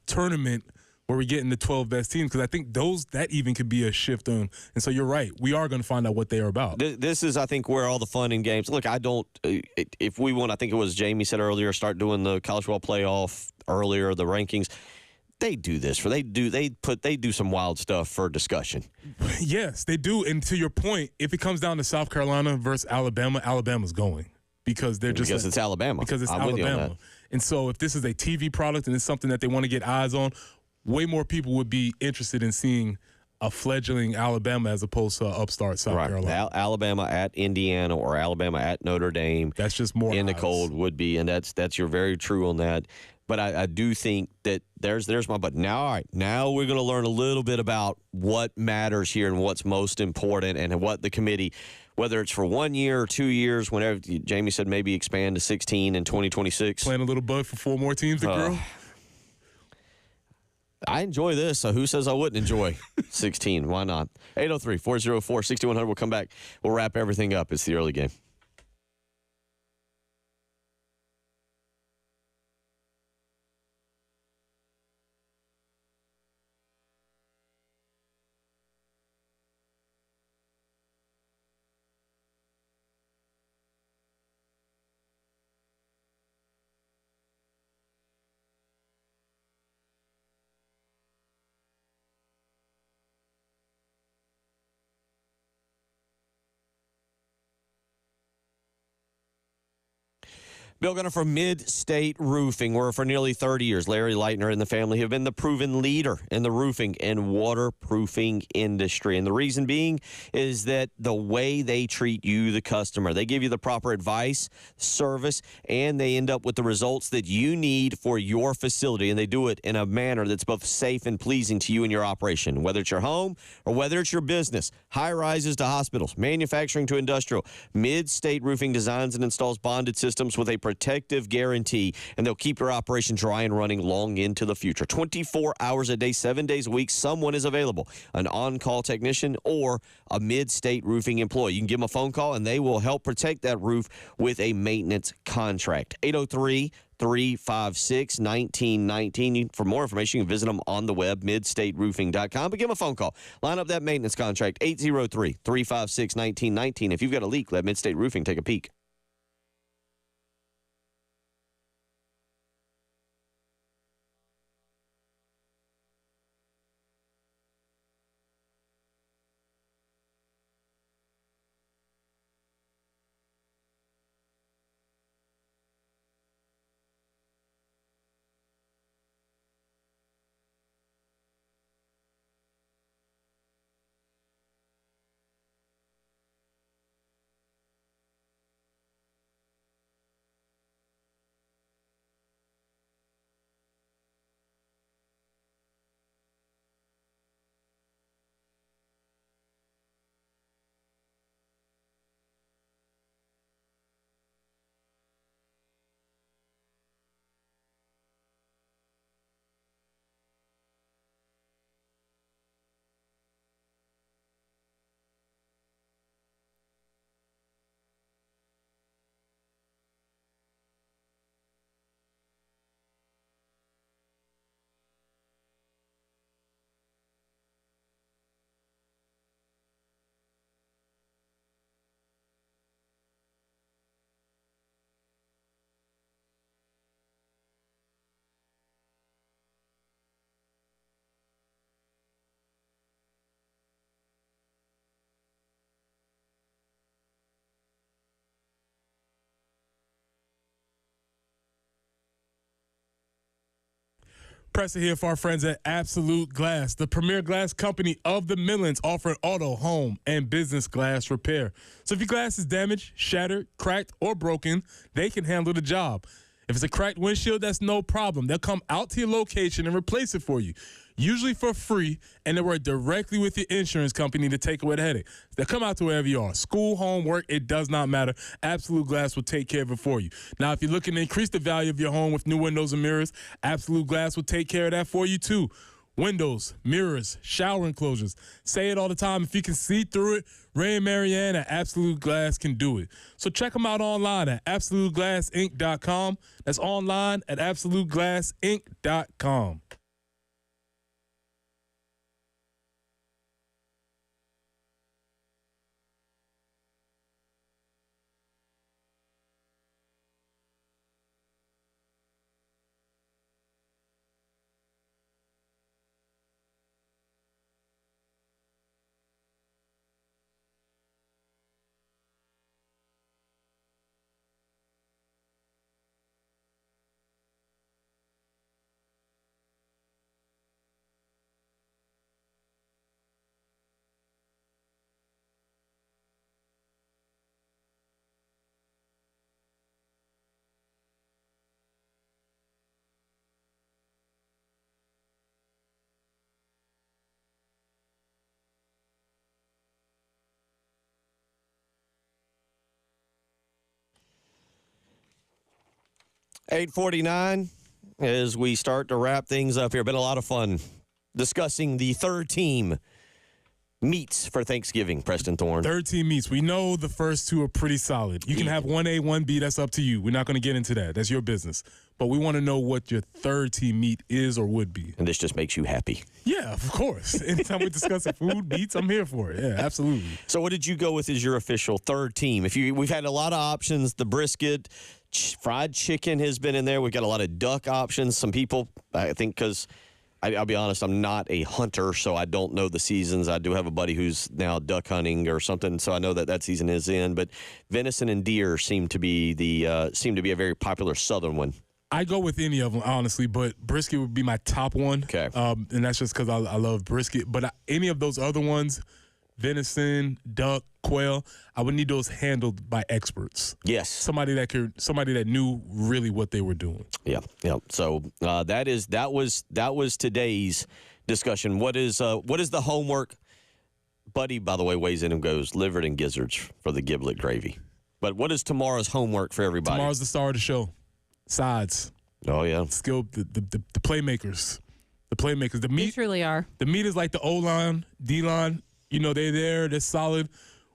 Speaker 2: tournament where we're getting the 12 best teams, because I think that even could be a shift on. And so you're right. We are going to find out what they are about.
Speaker 1: This is, I think, where all the fun in games. Look, I don't – if we want, I think it was Jamie said earlier, start doing the college football playoff earlier, the rankings. They do this they do some wild stuff for discussion.
Speaker 2: Yes, they do. And to your point, if it comes down to South Carolina versus Alabama, Alabama's going because
Speaker 1: it's Alabama.
Speaker 2: Because it's
Speaker 1: I'm with you on
Speaker 2: Alabama.
Speaker 1: that.
Speaker 2: And so if this is a TV product and it's something that they want to get eyes on, way more people would be interested in seeing a fledgling Alabama as opposed to upstart South Carolina.
Speaker 1: Alabama at Indiana or Alabama at Notre Dame.
Speaker 2: That's just more
Speaker 1: in
Speaker 2: eyes.
Speaker 1: The cold would be, and that's you're very true on that. But I do think that there's my but now. All right, now we're going to learn a little bit about what matters here and what's most important, and what the committee, whether it's for 1 year or 2 years, whenever Jamie said maybe expand to 16 in 2026.
Speaker 2: Playing a little bud for 4 more teams to grow.
Speaker 1: I enjoy this, so who says I wouldn't enjoy 16? Why not? 803-404-6100. We'll come back. We'll wrap everything up. It's the early game. Bill Gunner from Mid-State Roofing, where for nearly 30 years, Larry Leitner and the family have been the proven leader in the roofing and waterproofing industry. And the reason being is that the way they treat you, the customer, they give you the proper advice, service, and they end up with the results that you need for your facility. And they do it in a manner that's both safe and pleasing to you and your operation, whether it's your home or whether it's your business, high rises to hospitals, manufacturing to industrial. Mid-State Roofing designs and installs bonded systems with a protective guarantee, and they'll keep your operation dry and running long into the future. 24 hours a day, 7 days a week, someone is available, an on-call technician or a Mid-State Roofing employee. You can give them a phone call, and they will help protect that roof with a maintenance contract. 803-356-1919. For more information, you can visit them on the web, midstateroofing.com. But give them a phone call. Line up that maintenance contract, 803-356-1919. If you've got a leak, let Mid-State Roofing take a peek.
Speaker 2: Preston here for our friends at Absolute Glass, the premier glass company of the Midlands, offering auto, home, and business glass repair. So if your glass is damaged, shattered, cracked, or broken, they can handle the job. If it's a cracked windshield, that's no problem. They'll come out to your location and replace it for you, usually for free, and they work directly with your insurance company to take away the headache. They'll come out to wherever you are. School, home, work, it does not matter. Absolute Glass will take care of it for you. Now, if you're looking to increase the value of your home with new windows and mirrors, Absolute Glass will take care of that for you too. Windows, mirrors, shower enclosures. Say it all the time. If you can see through it, Ray and Marianne at Absolute Glass can do it. So check them out online at AbsoluteGlassInc.com. That's online at AbsoluteGlassInc.com.
Speaker 1: 8:49 as we start to wrap things up here. Been a lot of fun discussing the third team meets for Thanksgiving, Preston Thorne.
Speaker 2: Third team meets. We know the first two are pretty solid. You can have 1A, 1B. That's up to you. We're not going to get into that. That's your business. But we want to know what your third team meet is or would be.
Speaker 1: And this just makes you happy.
Speaker 2: Yeah, of course. Anytime we discuss food, meats, I'm here for it. Yeah, absolutely.
Speaker 1: So what did you go with as your official third team? We've had a lot of options. The brisket, fried chicken has been in there. We've got a lot of duck options. Some people, I think, because I'll be honest, I'm not a hunter, so I don't know the seasons. I do have a buddy who's now duck hunting or something, so I know that season is in. But venison and deer seem to be a very popular southern one.
Speaker 2: I go with any of them, honestly, but brisket would be my top one.
Speaker 1: Okay.
Speaker 2: And that's just because I love brisket. But any of those other ones, venison, duck, quail, I would need those handled by experts.
Speaker 1: Yes.
Speaker 2: Somebody that knew really what they were doing.
Speaker 1: Yeah. So that was today's discussion. What is the homework? Buddy, by the way, weighs in and goes liver and gizzards for the giblet gravy. But what is tomorrow's homework for everybody?
Speaker 2: Tomorrow's the star of the show. Sides.
Speaker 1: Oh yeah.
Speaker 2: Skill the playmakers. The playmakers. The meat.
Speaker 4: They truly are.
Speaker 2: The meat is like the O-line, D-line. You know, they're solid.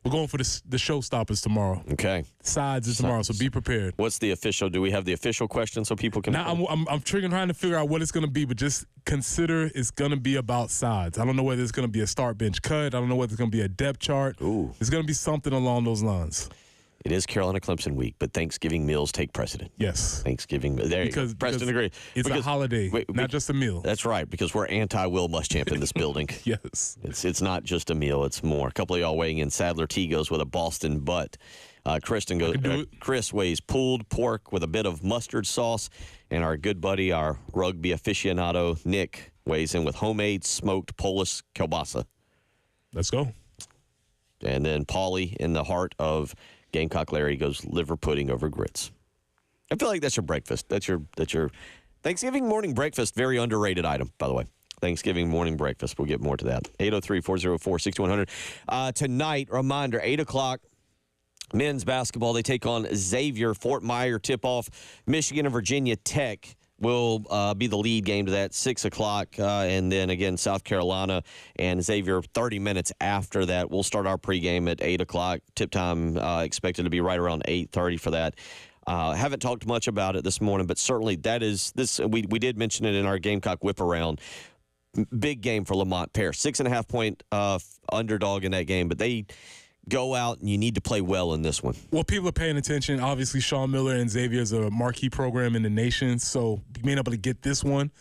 Speaker 2: We're going for the showstoppers tomorrow.
Speaker 1: Okay.
Speaker 2: Sides is tomorrow, so be prepared.
Speaker 1: What's the official? Do we have the official question so people can?
Speaker 2: Now I'm trying to figure out what it's going to be, but just consider it's going to be about sides. I don't know whether it's going to be a start bench cut. I don't know whether it's going to be a depth chart.
Speaker 1: Ooh.
Speaker 2: It's going to be something along those lines.
Speaker 1: It is Carolina Clemson week, but Thanksgiving meals take precedent.
Speaker 2: Yes.
Speaker 1: Thanksgiving. There you go. Preston agrees.
Speaker 2: It's a holiday, not just a meal.
Speaker 1: That's right, because we're anti-Will Muschamp in this building.
Speaker 2: Yes.
Speaker 1: It's not just a meal, it's more. A couple of y'all weighing in. Sadler T goes with a Boston butt. Chris weighs pulled pork with a bit of mustard sauce. And our good buddy, our rugby aficionado, Nick, weighs in with homemade smoked Polish kielbasa.
Speaker 2: Let's go.
Speaker 1: And then Paulie, in the heart of Gamecock Larry, goes liver pudding over grits. I feel like that's your breakfast. That's your Thanksgiving morning breakfast. Very underrated item, by the way. Thanksgiving morning breakfast. We'll get more to that. 803-404-6100. Tonight, reminder, 8 o'clock, men's basketball. They take on Xavier. Fort Myer tip-off. Michigan and Virginia Tech will be the lead game to that, 6 o'clock. And then, again, South Carolina and Xavier 30 minutes after that. We'll start our pregame at 8 o'clock. Tip time expected to be right around 8:30 for that. Haven't talked much about it this morning, but certainly that is this. We did mention it in our Gamecock whip around. Big game for Lamont Pear. 6.5-point underdog in that game, but they go out and you need to play well in this one.
Speaker 2: Well, people are paying attention. Obviously, Sean Miller and Xavier is a marquee program in the nation, so being able to get this one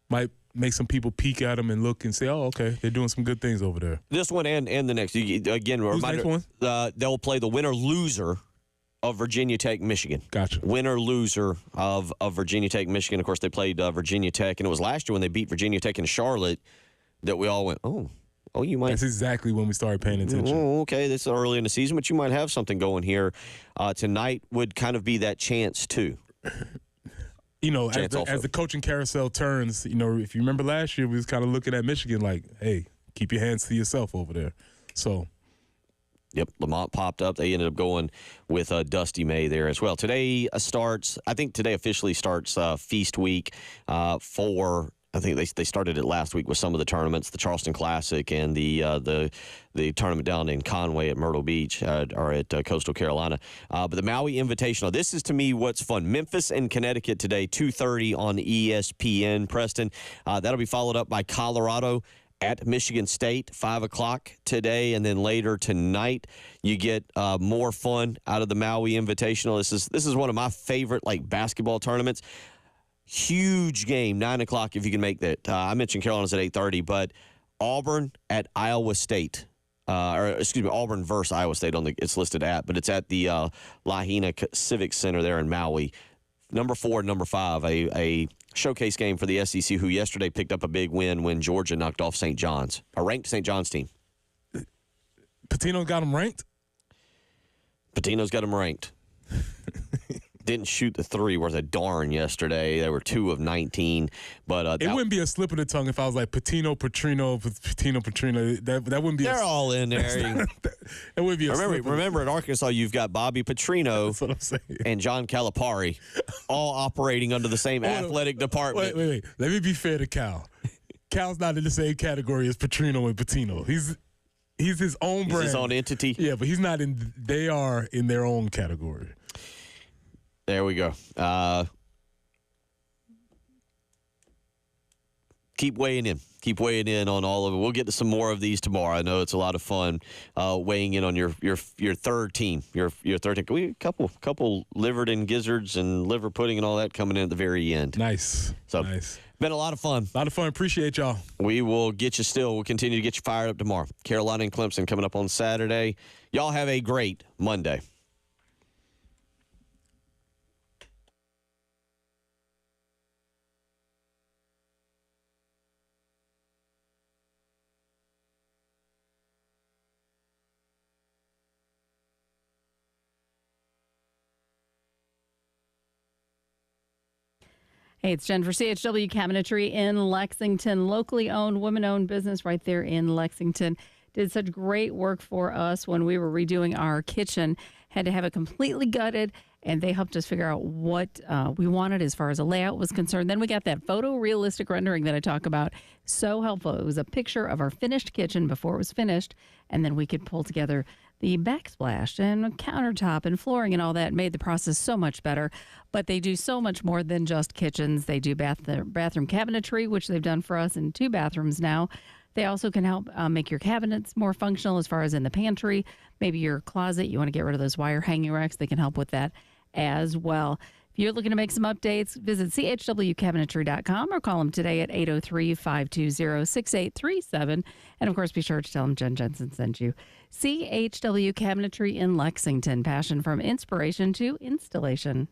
Speaker 2: might make some people peek at them and look and say, oh, okay, they're doing some good things over there.
Speaker 1: This one and the next. Again,
Speaker 2: who's
Speaker 1: reminder,
Speaker 2: next one?
Speaker 1: They'll play the winner-loser of Virginia Tech, Michigan.
Speaker 2: Gotcha.
Speaker 1: Winner-loser of Virginia Tech, Michigan. Of course, they played Virginia Tech, and it was last year when they beat Virginia Tech in Charlotte that we all went, oh, you might.
Speaker 2: That's exactly when we started paying attention.
Speaker 1: Oh, okay, this is early in the season, but you might have something going here. Tonight would kind of be that chance, too.
Speaker 2: You know, as the coaching carousel turns, you know, if you remember last year, we was kind of looking at Michigan like, hey, keep your hands to yourself over there. So.
Speaker 1: Yep, Lamont popped up. They ended up going with Dusty May there as well. Today officially starts Feast Week for, I think they started it last week with some of the tournaments, the Charleston Classic and the tournament down in Conway at Myrtle Beach or at Coastal Carolina. But the Maui Invitational, this is to me what's fun. Memphis and Connecticut today, 2:30 on ESPN, Preston. That'll be followed up by Colorado at Michigan State, 5 o'clock today, and then later tonight you get more fun out of the Maui Invitational. This is one of my favorite basketball tournaments. Huge game, 9 o'clock if you can make that. I mentioned Carolina's at 8:30, but Auburn at Iowa State. Auburn versus Iowa State it's listed at, but it's at the Lahaina Civic Center there in Maui. Number 4 and number 5, a showcase game for the SEC, who yesterday picked up a big win when Georgia knocked off St. John's, a ranked St. John's team.
Speaker 2: Patino got them ranked?
Speaker 1: Patino's got them ranked. didn't shoot the three worth a darn yesterday. They were 2 of 19. But
Speaker 2: it wouldn't be a slip of the tongue if I was like Patino, Petrino. That wouldn't be.
Speaker 1: They're all in there.
Speaker 2: It would be.
Speaker 1: Remember, at Arkansas, you've got Bobby Petrino
Speaker 2: That's what I'm saying.
Speaker 1: and John Calipari, all operating under the same athletic department.
Speaker 2: Wait. Let me be fair to Cal. Cal's not in the same category as Petrino and Patino. He's his own brand.
Speaker 1: He's his own entity.
Speaker 2: Yeah, but he's not in. They are in their own category.
Speaker 1: There we go. Keep weighing in. Keep weighing in on all of it. We'll get to some more of these tomorrow. I know it's a lot of fun weighing in on your third team. Your third team. Couple livered and gizzards and liver pudding and all that coming in at the very end.
Speaker 2: Nice.
Speaker 1: So
Speaker 2: nice.
Speaker 1: Been a lot of fun.
Speaker 2: A lot of fun. Appreciate y'all.
Speaker 1: We will get you still. We'll continue to get you fired up tomorrow. Carolina and Clemson coming up on Saturday. Y'all have a great Monday.
Speaker 4: Hey, it's Jen for CHW Cabinetry in Lexington. Locally owned, women-owned business right there in Lexington. Did such great work for us when we were redoing our kitchen. Had to have it completely gutted, and they helped us figure out what we wanted as far as a layout was concerned. Then we got that photorealistic rendering that I talk about. So helpful. It was a picture of our finished kitchen before it was finished, and then we could pull together the backsplash and countertop and flooring and all that. Made the process so much better. But they do so much more than just kitchens. They do bathroom cabinetry, which they've done for us in 2 bathrooms now. They also can help make your cabinets more functional as far as in the pantry. Maybe your closet, you want to get rid of those wire hanging racks. They can help with that as well. If you're looking to make some updates, visit chwcabinetry.com or call them today at 803-520-6837. And, of course, be sure to tell them Jen Jensen sent you. CHW Cabinetry in Lexington. Passion from inspiration to installation.